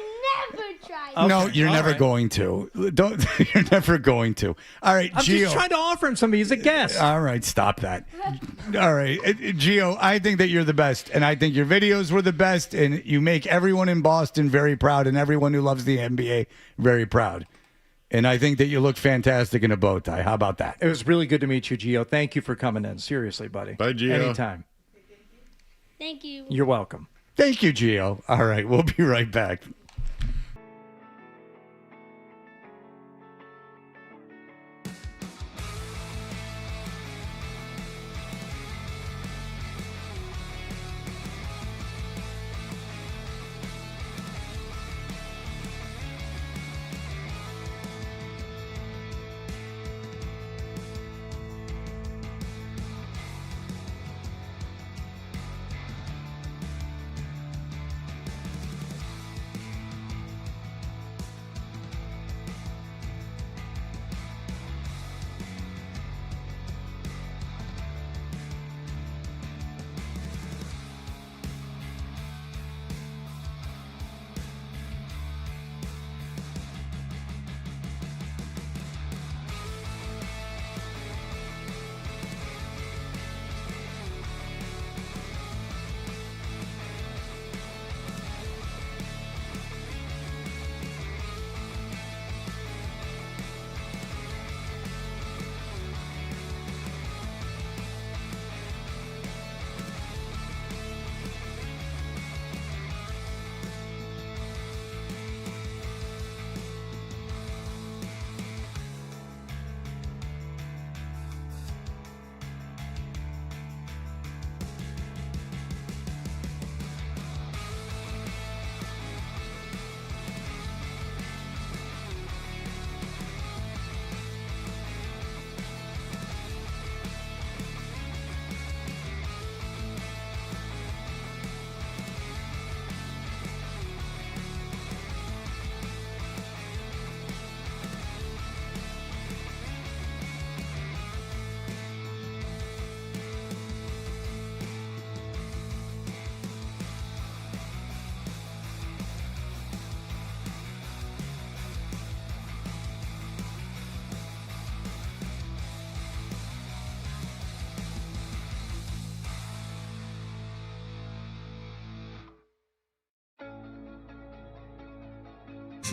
never tried. No, Okay, you're all never right. going to. Don't. You're never going to. All right, I'm Gio. just trying to offer him something. He's a guest. All right, stop that. All right, Gio, I think that you're the best, and I think your videos were the best, and you make everyone in Boston very proud, and everyone who loves the NBA very proud. And I think that you look fantastic in a bow tie. How about that? It was really good to meet you, Gio. Thank you for coming in. Seriously, buddy. Bye, Gio. Anytime. Thank you. You're welcome. Thank you, Gio. All right, we'll be right back.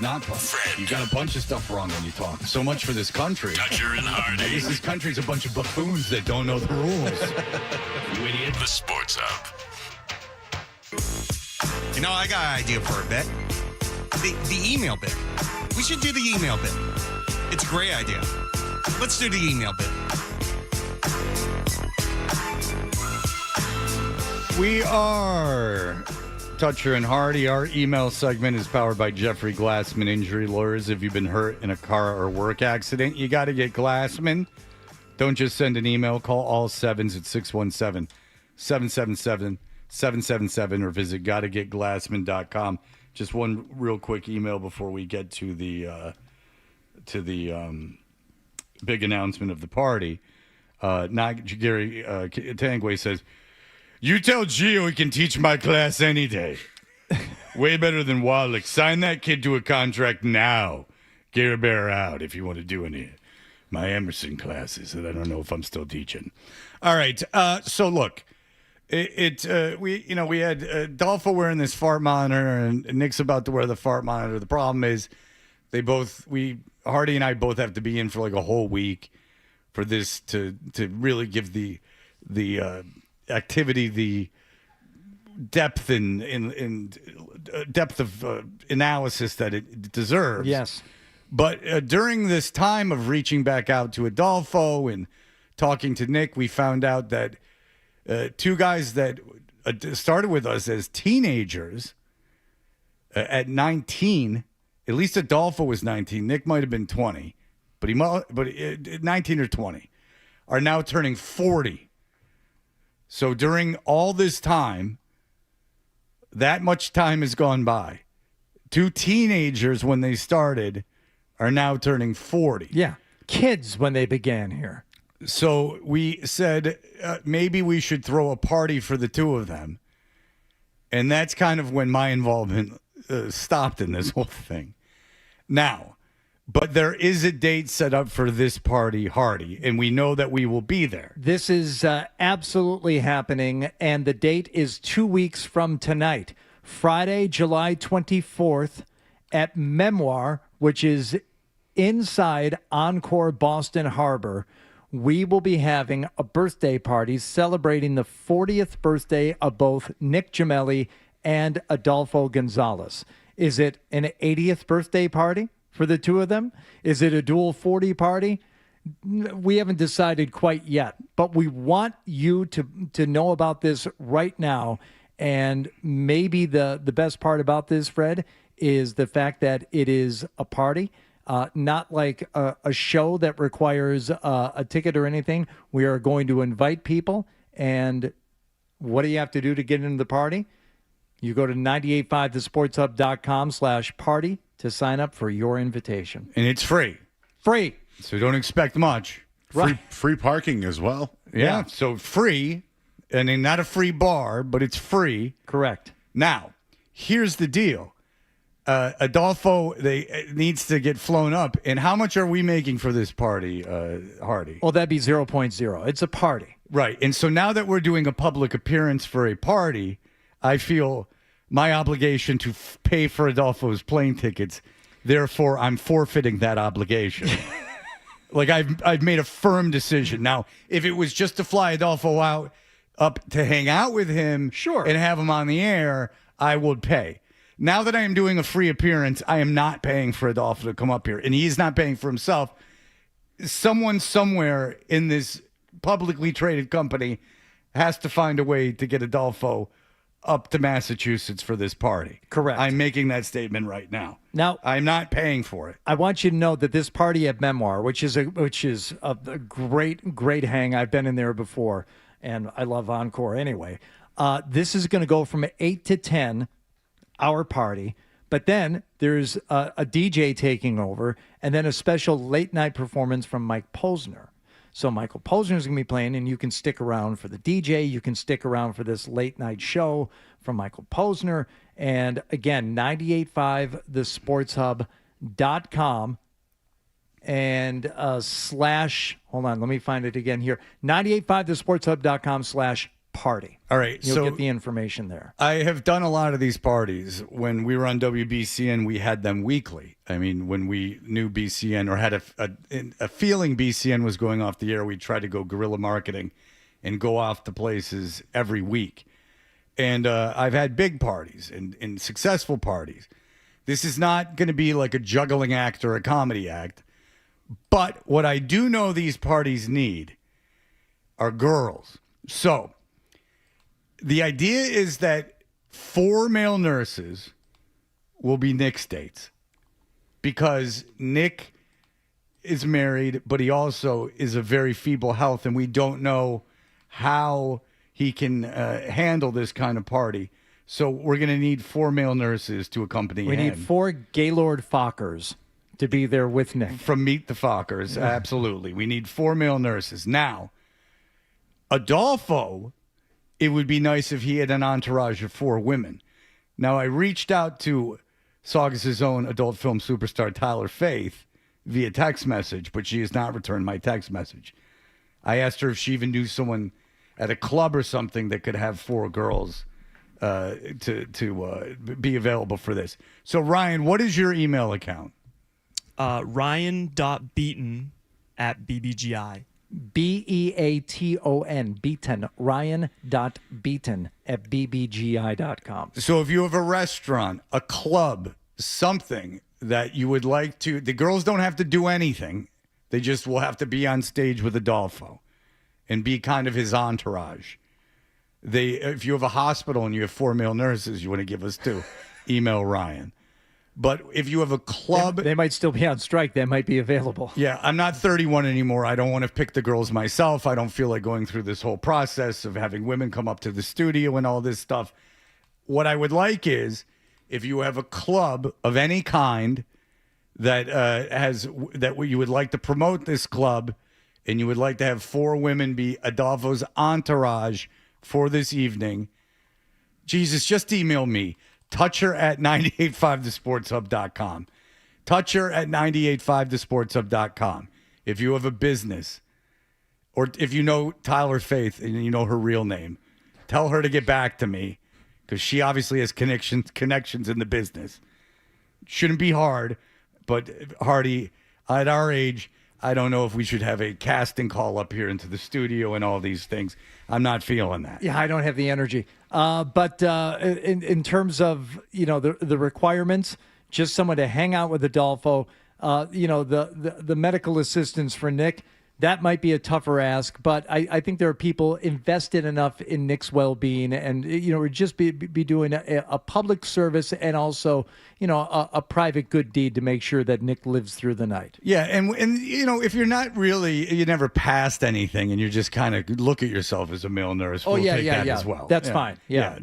not talk. You got a bunch of stuff wrong when you talk. So much for this country. Dutcher and Hardy. I guess this country's a bunch of buffoons that don't know the rules. You idiot. The Sports Hub. You know, I got an idea for a bit. The email bit. We should do the email bit. It's a great idea. Let's do the email bit. We are Toucher and Hardy. Our email segment is powered by Jeffrey Glassman Injury Lawyers. If you've been hurt in a car or work accident, you got to get Glassman. Don't just send an email. Call all sevens at 617-777-777 or visit gottagetglassman.com. Just one real quick email before we get to the big announcement of the party. Gary Tangway says, "You tell Gio he can teach my class any day. Way better than Wallach. Sign that kid to a contract now. Gary Bear out if you want to do any of my Emerson classes that I don't know if I'm still teaching." All right. So look, we had Dolpho wearing this fart monitor and Nick's about to wear the fart monitor. The problem is Hardy and I both have to be in for like a whole week for this to really give the activity the depth and depth of analysis that it deserves. Yes. But during this time of reaching back out to Adolfo and talking to Nick, we found out that two guys that started with us as teenagers at 19, at least Adolfo was 19. Nick might have been 20, but 19 or 20, are now turning 40. So during all this time, that much time has gone by. Two teenagers when they started are now turning 40. Yeah, kids when they began here. So we said maybe we should throw a party for the two of them. And that's kind of when my involvement stopped in this whole thing. Now, but there is a date set up for this party, Hardy, and we know that we will be there. This is absolutely happening, and the date is 2 weeks from tonight, Friday, July 24th at Memoir, which is inside Encore Boston Harbor. We will be having a birthday party celebrating the 40th birthday of both Nick Gemelli and Adolfo Gonzalez. Is it an 80th birthday party for the two of them? Is it a dual 40 party? We haven't decided quite yet, but we want you to know about this right now. And maybe the best part about this, Fred, is the fact that it is a party. Not like a show that requires a ticket or anything. We are going to invite people. And what do you have to do to get into the party? You go to 985thesportshub.com/party to sign up for your invitation. And it's free. Free. So don't expect much. Free parking as well. Yeah. So free. And then not a free bar, but it's free. Correct. Now, here's the deal. Adolfo needs to get flown up. And how much are we making for this party, Hardy? Well, that'd be 0.0. It's a party. Right. And so now that we're doing a public appearance for a party, I feel my obligation to pay for Adolfo's plane tickets. Therefore, I'm forfeiting that obligation. Like I've made a firm decision. Now, if it was just to fly Adolfo up to hang out with him, sure, and have him on the air, I would pay. Now that I am doing a free appearance, I am not paying for Adolfo to come up here, and he's not paying for himself. Someone somewhere in this publicly traded company has to find a way to get Adolfo up to Massachusetts for this party. Correct. I'm making that statement right now. Now, I'm not paying for it. I want you to know that this party at Memoir, which is a great hang. I've been in there before, and I love Encore anyway. This is going to go from 8 to 10, our party. But then there's a DJ taking over, and then a special late night performance from Mike Posner. So Michael Posner is going to be playing, and you can stick around for the DJ. You can stick around for this late night show from Michael Posner. And again, 985thesportshub.com and / hold on, let me find it again here. 985thesportshub.com / party. All right, You'll so get the information there. I have done a lot of these parties. When we were on WBCN, we had them weekly. I mean, when we knew BCN or had a feeling BCN was going off the air, we tried to go guerrilla marketing and go off to places every week. And I've had big parties and successful parties. This is not going to be like a juggling act or a comedy act. But what I do know these parties need are girls. So the idea is that 4 male nurses will be Nick's dates because Nick is married, but he also is of very feeble health, and we don't know how he can handle this kind of party. So we're going to need 4 male nurses to accompany We him. need 4 Gaylord Fockers to be there with Nick. From Meet the Fockers, absolutely. We need 4 male nurses. Now, Adolfo, it would be nice if he had an entourage of 4 women. Now, I reached out to Saugus' own adult film superstar, Tyler Faith, via text message, but she has not returned my text message. I asked her if she even knew someone at a club or something that could have 4 girls to be available for this. So, Ryan, what is your email account? Ryan.beaton@bbgi. Beaton, Beaton, Ryan.beaton@bbgi.com. So if you have a restaurant, a club, something that you would like to, the girls don't have to do anything. They just will have to be on stage with Adolfo and be kind of his entourage. If you have a hospital and you have 4 male nurses, you want to give us 2, email Ryan. But if you have a club... They might still be on strike. They might be available. Yeah, I'm not 31 anymore. I don't want to pick the girls myself. I don't feel like going through this whole process of having women come up to the studio and all this stuff. What I would like is if you have a club of any kind that you would like to promote this club and you would like to have 4 women be Adolfo's entourage for this evening, Jesus, just email me. Toucher@985thesportshub.com. Toucher@985thesportshub.com. If you have a business, or if you know Tyler Faith and you know her real name, tell her to get back to me because she obviously has connections in the business. Shouldn't be hard, but Hardy, at our age, I don't know if we should have a casting call up here into the studio and all these things. I'm not feeling that. Yeah, I don't have the energy. But in terms of, the requirements, just someone to hang out with Adolfo, the medical assistance for Nick, that might be a tougher ask. But I think there are people invested enough in Nick's well-being and, would just be doing a public service and also, a private good deed to make sure that Nick lives through the night. Yeah, and if you're not really, you never passed anything and you just kind of look at yourself as a male nurse, we'll take that as well. That's fine. Yeah.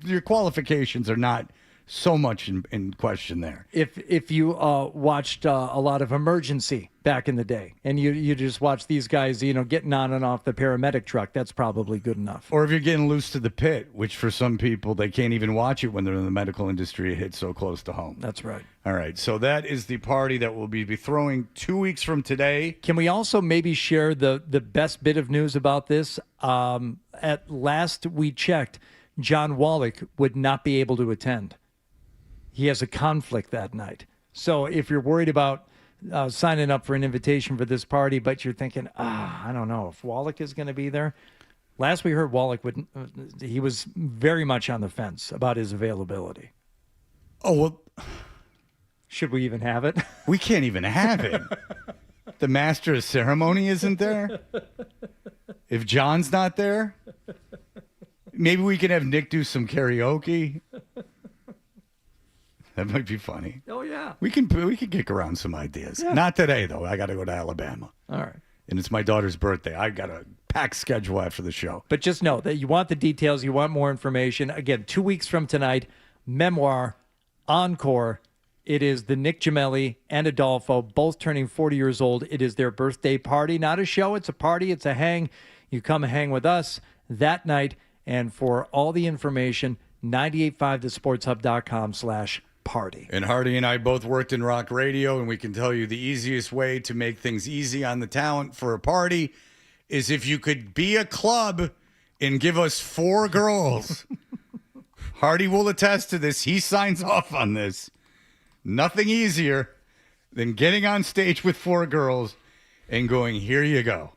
Your qualifications are not so much in question there. If you watched a lot of Emergency back in the day and you just watch these guys, getting on and off the paramedic truck, that's probably good enough. Or if you're getting loose to the pit, which for some people, they can't even watch it when they're in the medical industry. It hits so close to home. That's right. All right. So that is the party that we'll be throwing 2 weeks from today. Can we also maybe share the best bit of news about this? At last we checked, John Wallach would not be able to attend. He has a conflict that night. So if you're worried about signing up for an invitation for this party, but you're thinking, I don't know if Wallach is going to be there. Last we heard, Wallach he was very much on the fence about his availability. Oh, well. Should we even have it? We can't even have it. The master of ceremony isn't there. If John's not there, maybe we can have Nick do some karaoke. That might be funny. Oh, yeah. We can kick around some ideas. Yeah. Not today, though. I got to go to Alabama. All right. And it's my daughter's birthday. I got a packed schedule after the show. But just know that you want the details. You want more information. Again, 2 weeks from tonight, Memoir, Encore. It is the Nick Gemelli and Adolfo, both turning 40 years old. It is their birthday party. Not a show. It's a party. It's a hang. You come hang with us that night. And for all the information, 985thesportshub.com/party. And Hardy and I both worked in rock radio, and we can tell you the easiest way to make things easy on the talent for a party is if you could be a club and give us 4 girls. Hardy will attest to this. He signs off on this. Nothing easier than getting on stage with 4 girls and going, here you go.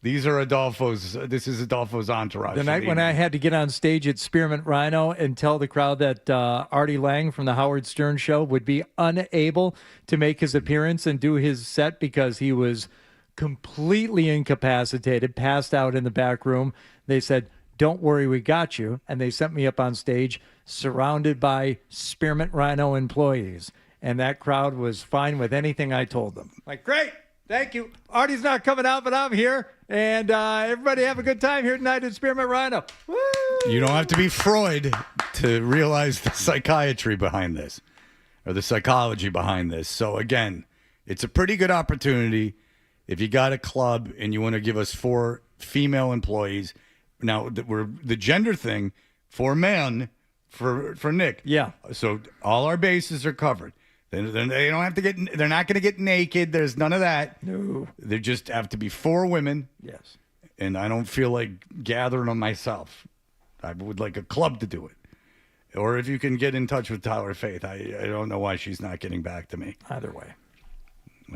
These are Adolfo's. This is Adolfo's entourage. The night when I had to get on stage at Spearmint Rhino and tell the crowd that Artie Lang from the Howard Stern Show would be unable to make his appearance and do his set because he was completely incapacitated, passed out in the back room. They said, don't worry, we got you. And they sent me up on stage surrounded by Spearmint Rhino employees. And that crowd was fine with anything I told them. Like, great. Thank you. Artie's not coming out, but I'm here. And everybody have a good time here tonight at Spearmint Rhino. Woo! You don't have to be Freud to realize the psychiatry behind this or the psychology behind this. So, again, it's a pretty good opportunity if you got a club and you want to give us 4 female employees. Now, we're the gender thing, 4 men for Nick. Yeah. So all our bases are covered. Then they don't have to get. They're not going to get naked. There's none of that. No. They just have to be 4 women. Yes. And I don't feel like gathering them myself. I would like a club to do it. Or if you can get in touch with Tyler Faith, I don't know why she's not getting back to me. Either way.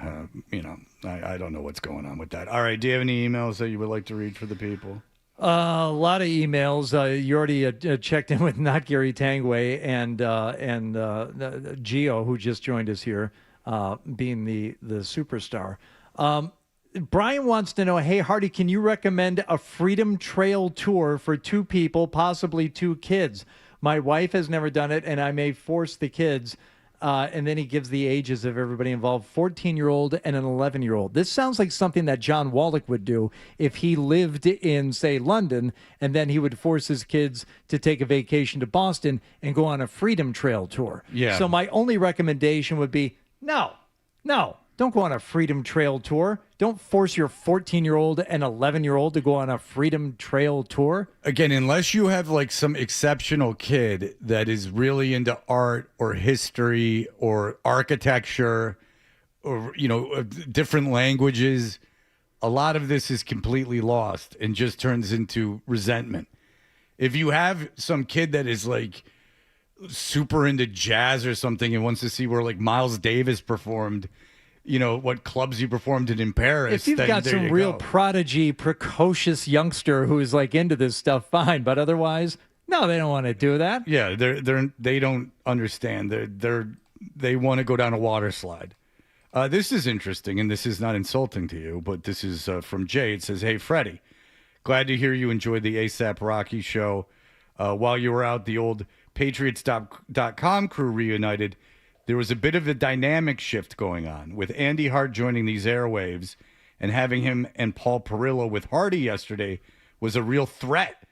I don't know what's going on with that. All right. Do you have any emails that you would like to read for the people? A lot of emails. You already checked in with Not Gary Tangway and Gio, who just joined us here, being the superstar. Brian wants to know, hey, Hardy, can you recommend a Freedom Trail tour for 2 people, possibly 2 kids? My wife has never done it, and I may force the kids. And then he gives the ages of everybody involved, 14-year-old and an 11-year-old. This sounds like something that John Wallach would do if he lived in, say, London, and then he would force his kids to take a vacation to Boston and go on a Freedom Trail tour. Yeah. So my only recommendation would be, no, don't go on a Freedom Trail tour. Don't force your 14-year-old and 11-year-old to go on a Freedom Trail tour. Again, unless you have like some exceptional kid that is really into art or history or architecture or, different languages, a lot of this is completely lost and just turns into resentment. If you have some kid that is like super into jazz or something and wants to see where like Miles Davis performed, what clubs he performed in Paris. If you've then got there some you real go. prodigy, precocious youngster who's like into this stuff, fine. But otherwise, no, they don't want to do that. Yeah, they don't understand. They want to go down a water slide. This is interesting, and this is not insulting to you, but this is from Jay. It says, "Hey, Freddie, glad to hear you enjoyed the ASAP Rocky show. While you were out, the old Patriots.com crew reunited. There was a bit of a dynamic shift going on with Andy Hart joining these airwaves, and having him and Paul Perillo with Hardy yesterday was a real threat.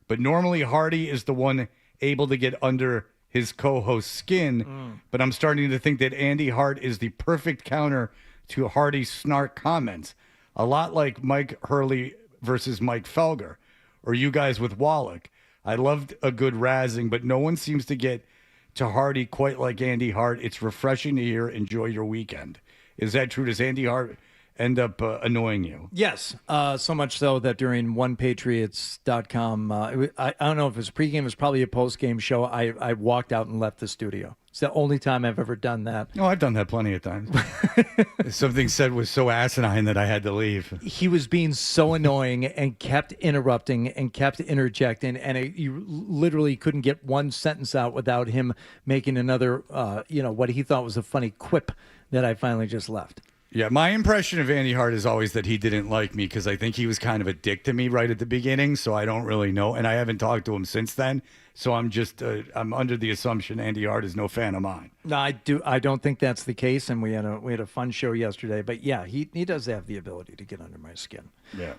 But normally Hardy is the one able to get under his co-host's skin. But I'm starting to think that Andy Hart is the perfect counter to Hardy's snark comments. A lot like Mike Hurley versus Mike Felger, or you guys with Wallach. I loved a good razzing, but no one seems to get to Hardy quite like Andy Hart. It's refreshing to hear. Enjoy your weekend." Is that true? Does Andy Hart end up annoying you? Yes, so much so that during OnePatriots.com, I don't know if it was pregame, it was probably a postgame show, I walked out and left the studio. It's the only time I've ever done that. Oh, I've done that plenty of times. Something said was so asinine that I had to leave. He was being so annoying and kept interrupting and kept interjecting, and you literally couldn't get one sentence out without him making another, what he thought was a funny quip that I finally just left. Yeah, my impression of Andy Hart is always that he didn't like me because I think he was kind of a dick to me right at the beginning, so I don't really know, and I haven't talked to him since then, so I'm just I'm under the assumption Andy Hart is no fan of mine. No, I don't think that's the case, and we had a fun show yesterday, but yeah, he does have the ability to get under my skin. Yeah.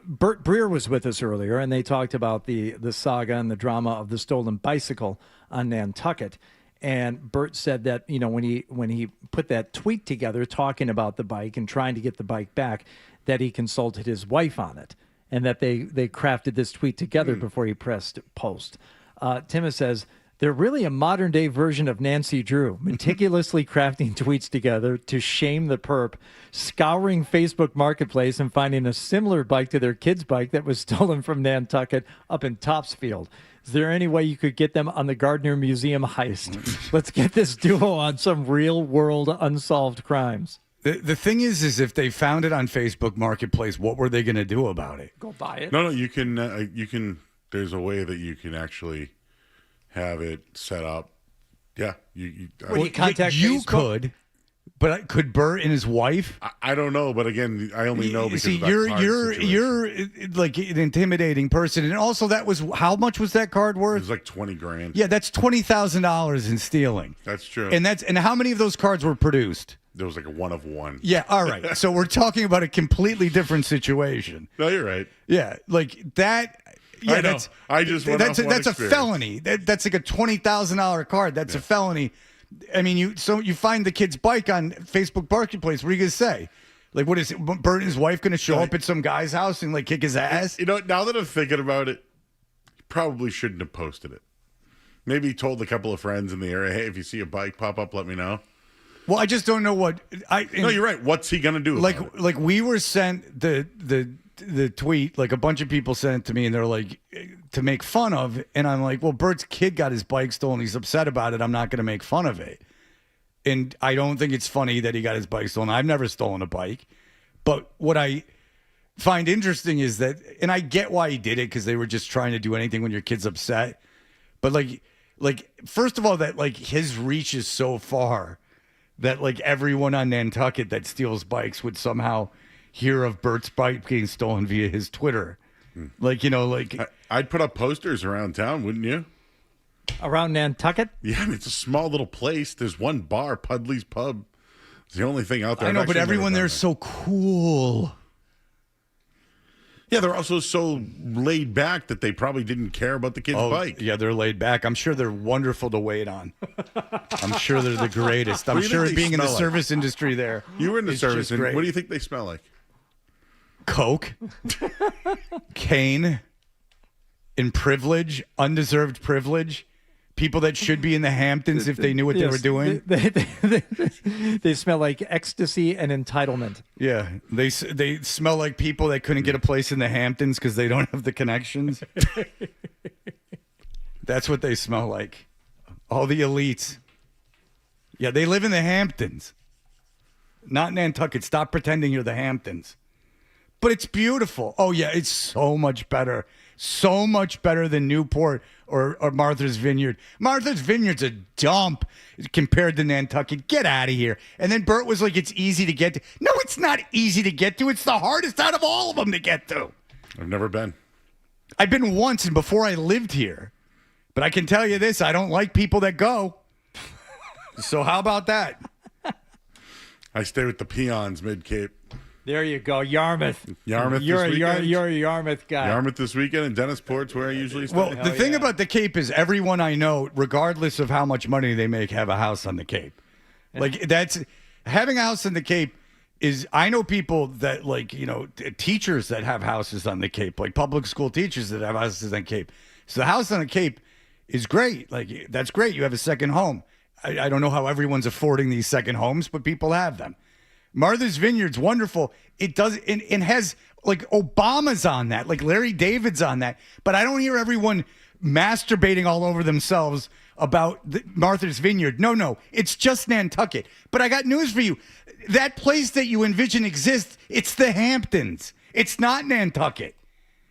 Bert Breer was with us earlier, and they talked about the saga and the drama of the stolen bicycle on Nantucket. And Bert said that, when he put that tweet together talking about the bike and trying to get the bike back, that he consulted his wife on it, and that they crafted this tweet together before he pressed post. Timma says, They're really a modern-day version of Nancy Drew, meticulously crafting tweets together to shame the perp, scouring Facebook Marketplace and finding a similar bike to their kid's bike that was stolen from Nantucket up in Topsfield. Is there any way you could get them on the Gardner Museum heist? Let's get this duo on some real-world unsolved crimes. The thing is if they found it on Facebook Marketplace, what were they going to do about it? Go buy it. No, you can. There's a way that you can actually have it set up. Yeah, you contact you Facebook? could, but could Bert and his wife? I don't know, but again, I only know because See, of that card situation. you're like an intimidating person, and also that was how much was that card It worth? was like $20,000. Yeah, that's $20,000 in stealing. That's true. And how many of those cards were produced? There was like a 1 of 1. Yeah, all right. So we're talking about a completely different situation. No, you're right. Yeah, like that. Yeah, I know. I just went that's off one a experience. felony. That's like a $20,000 card. That's a felony. I mean, you find the kid's bike on Facebook Marketplace. What are you gonna say? Like, what is it? Bert and his wife gonna show up at some guy's house and like kick his ass? You know, now that I'm thinking about it, he probably shouldn't have posted it. Maybe he told a couple of friends in the area, "Hey, if you see a bike pop up, let me know." Well, I just don't know what No, you're right. What's he gonna do? about it? Like we were sent the tweet, like a bunch of people sent it to me, and they're like, to make fun of, and I'm like, well, Bert's kid got his bike stolen. He's upset about it. I'm not going to make fun of it. And I don't think it's funny that he got his bike stolen. I've never stolen a bike. But what I find interesting is that, and I get why he did it, because they were just trying to do anything when your kid's upset. But like first of all, that like his reach is so far that like everyone on Nantucket that steals bikes would somehow hear of Bert's bike being stolen via his Twitter. Like, you know, like I'd put up posters around town, wouldn't you? Around Nantucket? Yeah, I mean, it's a small little place. There's one bar, Pudley's Pub. It's the only thing out there. I know, I've but actually everyone never there's done so cool. Yeah, they're also so laid back that they probably didn't care about the kid's bike. Yeah, they're laid back. I'm sure they're wonderful to wait on. I'm sure they're the greatest. I'm What do you sure think they being in the smell like? service industry there. You were in the is service. just And great. what do you think they smell like? Coke, cane, and privilege, undeserved privilege. People that should be in the Hamptons if they knew what they were doing. They smell like ecstasy and entitlement. Yeah, they smell like people that couldn't get a place in the Hamptons because they don't have the connections. That's what they smell like. All the elites. Yeah, they live in the Hamptons, not Nantucket. Stop pretending you're the Hamptons. But it's beautiful. Oh, yeah, it's so much better. So much better than Newport or Martha's Vineyard. Martha's Vineyard's a dump compared to Nantucket. Get out of here. And then Bert was like, it's easy to get to. No, it's not easy to get to. It's the hardest out of all of them to get to. I've never been. I've been once and before I lived here. But I can tell you this, I don't like people that go. So how about that? I stay with the peons mid-Cape. There you go, Yarmouth. Yarmouth You're this weekend? you're a Yarmouth guy. Yarmouth this weekend, and Dennisport's where I usually stay. Well, the thing about the Cape is everyone I know, regardless of how much money they make, have a house on the Cape. Like that's having a house on the Cape is, I know people that like, you know, teachers that have houses on the Cape, like public school teachers that have houses on the Cape. So the house on the Cape is great. Like that's great. You have a second home. I don't know how everyone's affording these second homes, but people have them. Martha's Vineyard's wonderful. It does, and has like Obama's on that, like Larry David's on that. But I don't hear everyone masturbating all over themselves about Martha's Vineyard. No, it's just Nantucket. But I got news for you. That place that you envision exists, it's the Hamptons. It's not Nantucket.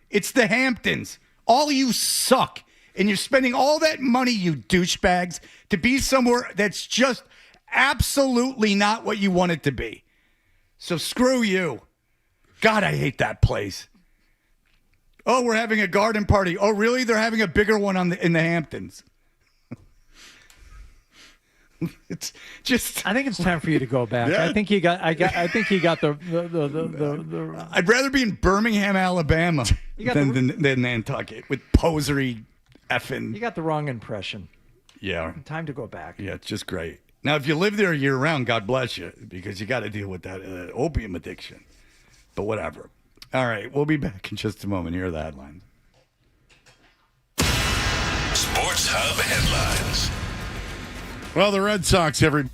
It's the Hamptons. All you suck. And you're spending all that money, you douchebags, to be somewhere that's just absolutely not what you want it to be. So screw you. God, I hate that place. Oh, we're having a garden party. Oh, really? They're having a bigger one in the Hamptons. It's just. I think it's time for you to go back. Yeah. I think you got the. I'd rather be in Birmingham, Alabama than Nantucket with posery effing. You got the wrong impression. Yeah. Time to go back. Yeah, it's just great. Now, if you live there year round, God bless you, because you got to deal with that opium addiction. But whatever. All right, we'll be back in just a moment. Here are the headlines. Sports Hub headlines. Well, the Red Sox, every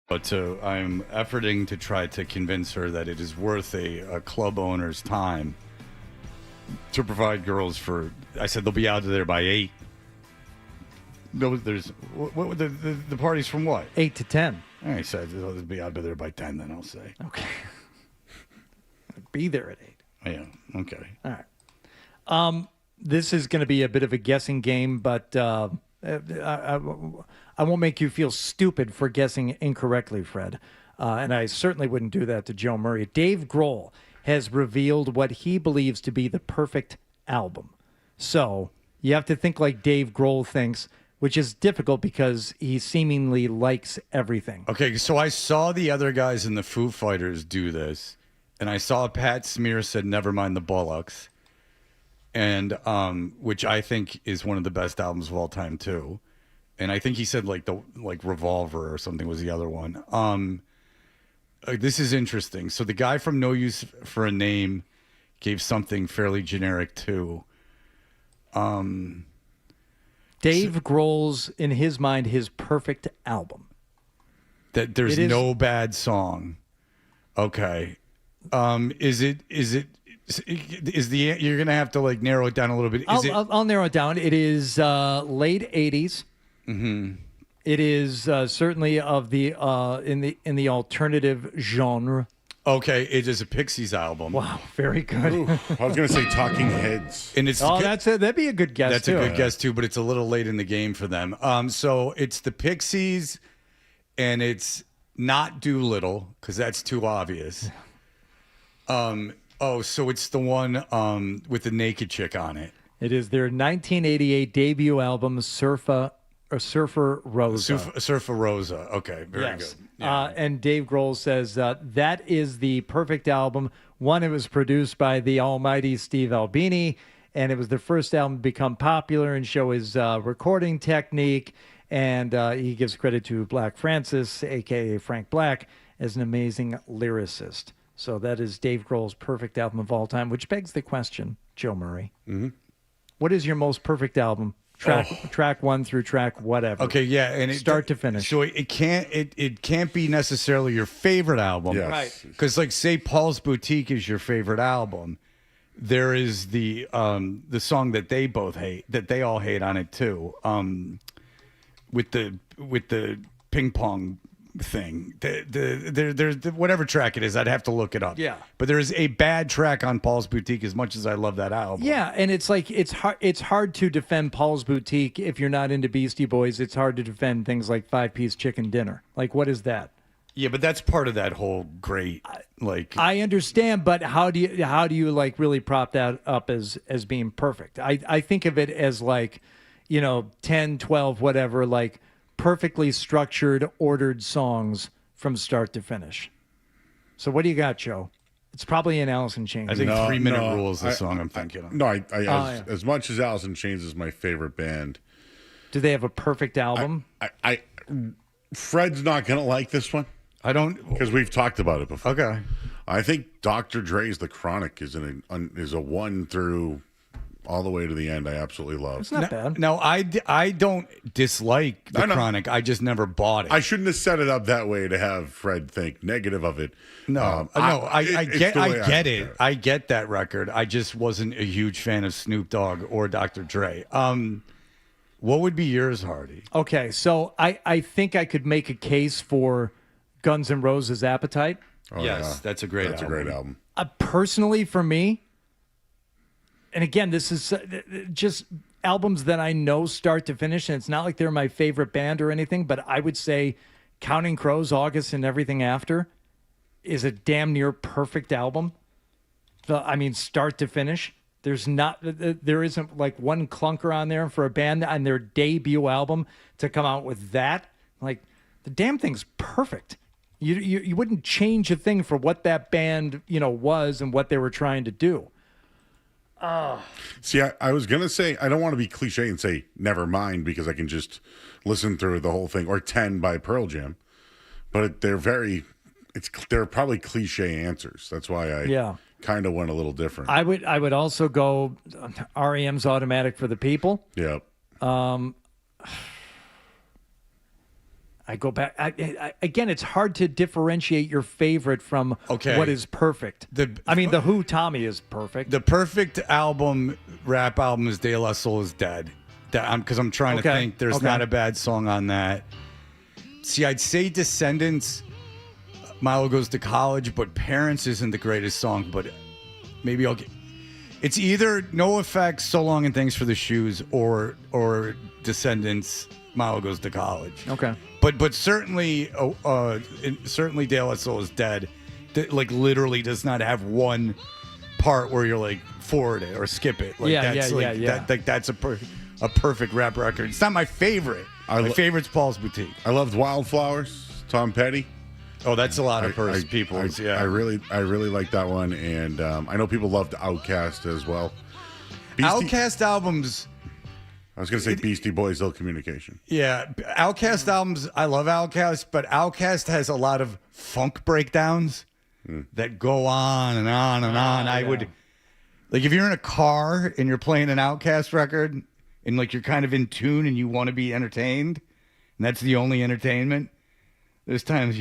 But I'm efforting to try to convince her that it is worth a club owner's time to provide girls for. I said they'll be out of there by 8. No, there's what the party's from what? 8 to 10. I said they'll be out of there by 10. Then I'll say. Okay. Be there at 8. Yeah. Okay. All right. This is going to be a bit of a guessing game, but I won't make you feel stupid for guessing incorrectly, Fred. And I certainly wouldn't do that to Joe Murray. Dave Grohl has revealed what he believes to be the perfect album. So you have to think like Dave Grohl thinks, which is difficult because he seemingly likes everything. Okay, so I saw the other guys in the Foo Fighters do this, and I saw Pat Smear said, "Never mind the Bollocks," and which I think is one of the best albums of all time too. And I think he said like Revolver or something was the other one. This is interesting. So the guy from No Use for a Name gave something fairly generic too. Dave Grohl's, in his mind, his perfect album. That there's no bad song. Okay. You're gonna have to like narrow it down a little bit. I'll narrow it down. It is late 80s. Mm-hmm. It is certainly of the in the alternative genre. Okay, it is a Pixies album. Wow, very good. Ooh, I was going to say Talking Heads. And it's that'd be a good guess. That's too. a good guess too, but it's a little late in the game for them. So it's the Pixies, and it's not Doolittle because that's too obvious. So it's the one with the naked chick on it. It is their 1988 debut album, Surfer Rosa. Surfer Rosa. Okay, very Yes. good. And Dave Grohl says that is the perfect album. One, it was produced by the almighty Steve Albini, and it was the first album to become popular and show his recording technique. And he gives credit to Black Francis, a.k.a. Frank Black, as an amazing lyricist. So that is Dave Grohl's perfect album of all time, which begs the question, Joe Murray. Mm-hmm. What is your most perfect album? Track one through track whatever. Okay, yeah, and start to finish. So it can't be necessarily your favorite album, Yes. Right. Because like say Paul's Boutique is your favorite album, there is the song that they both hate, that they all hate on it too, with the ping pong thing. There's whatever track it is, I'd have to look it up. Yeah. But there is a bad track on Paul's Boutique as much as I love that album. Yeah, and it's like it's hard to defend Paul's Boutique if you're not into Beastie Boys. It's hard to defend things like 5-Piece Chicken Dinner. Like, what is that? Yeah, but that's part of that whole great like. I understand, but how do you like really prop that up as being perfect? I think of it as like, 10, 12, whatever, like perfectly structured, ordered songs from start to finish. So what do you got, Joe? It's probably an Alice in Chains. I think 3 Minute Rule is the song I'm thinking of. No, as much as Alice in Chains is my favorite band. Do they have a perfect album? Fred's not going to like this one. I don't, because we've talked about it before. Okay. I think Dr. Dre's The Chronic is a one through all the way to the end. I absolutely love. It's not bad. No, I don't dislike The Chronic. I just never bought it. I shouldn't have set it up that way to have Fred think negative of it. I get it. I get that record. I just wasn't a huge fan of Snoop Dogg or Dr. Dre. What would be yours, Hardy? Okay, so I think I could make a case for Guns N' Roses' Appetite. Oh, yes, yeah. that's a great album. That's a great album. Personally, for me, and again, this is just albums that I know start to finish, and it's not like they're my favorite band or anything, but I would say Counting Crows, August, and Everything After is a damn near perfect album. I mean, start to finish. There isn't like one clunker on there for a band on their debut album to come out with that. Like, the damn thing's perfect. You wouldn't change a thing for what that band, was and what they were trying to do. See, I was going to say, I don't want to be cliche and say never mind because I can just listen through the whole thing, or 10 by Pearl Jam. But they're probably cliche answers. That's why I kind of went a little different. I would also go REM's Automatic for the People. Yep. I go back. Again, it's hard to differentiate your favorite from what is perfect. The Who, Tommy, is perfect. The perfect rap album is De La Soul is Dead. Because I'm trying to think. There's not a bad song on that. See, I'd say Descendants, Milo Goes to College, but Parents isn't the greatest song, but maybe I'll get... It's either No Effects, So Long and Thanks for the Shoes, or Descendants, Milo Goes to College. Okay. But certainly De La Soul is Dead. That, like, literally does not have one part where you're like forward it or skip it. Like, that's a perfect rap record. It's not my favorite. My favorite's Paul's Boutique. I loved Wildflowers, Tom Petty. Oh, that's a lot of people's. Yeah, I really like that one, and I know people loved Outkast as well. Outkast albums. I was going to say Beastie Boys, Ill Communication. Yeah, Outkast albums. I love Outkast, but Outkast has a lot of funk breakdowns that go on and on and on. I would, like, if you're in a car and you're playing an Outkast record and like you're kind of in tune and you want to be entertained, and that's the only entertainment. There's times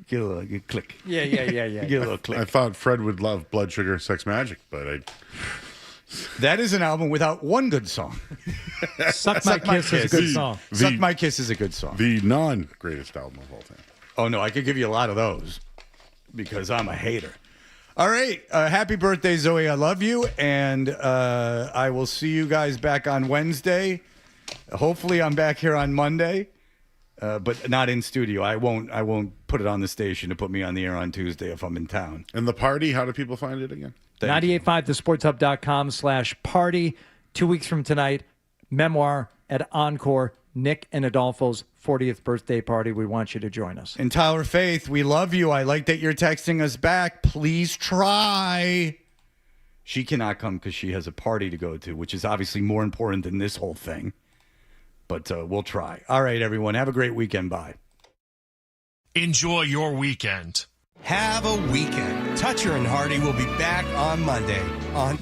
Get a little click. Yeah. Get a little click. I thought Fred would love Blood Sugar Sex Magic, but That is an album without one good song. Suck My Kiss is a good song. Suck My Kiss is a good song. The non-greatest album of all time. Oh, no, I could give you a lot of those because I'm a hater. All right. Happy birthday, Zoe. I love you. And I will see you guys back on Wednesday. Hopefully, I'm back here on Monday, but not in studio. I won't put it on the station to put me on the air on Tuesday if I'm in town. And the party, how do people find it again? 985thesportshub.com/party. 2 weeks from tonight, memoir at Encore, Nick and Adolfo's 40th birthday party. We want you to join us. And Tyler Faith, we love you. I like that you're texting us back. Please try. She cannot come because she has a party to go to, which is obviously more important than this whole thing. But we'll try. All right, everyone. Have a great weekend. Bye. Enjoy your weekend. Have a weekend. Toucher and Hardy will be back on Monday on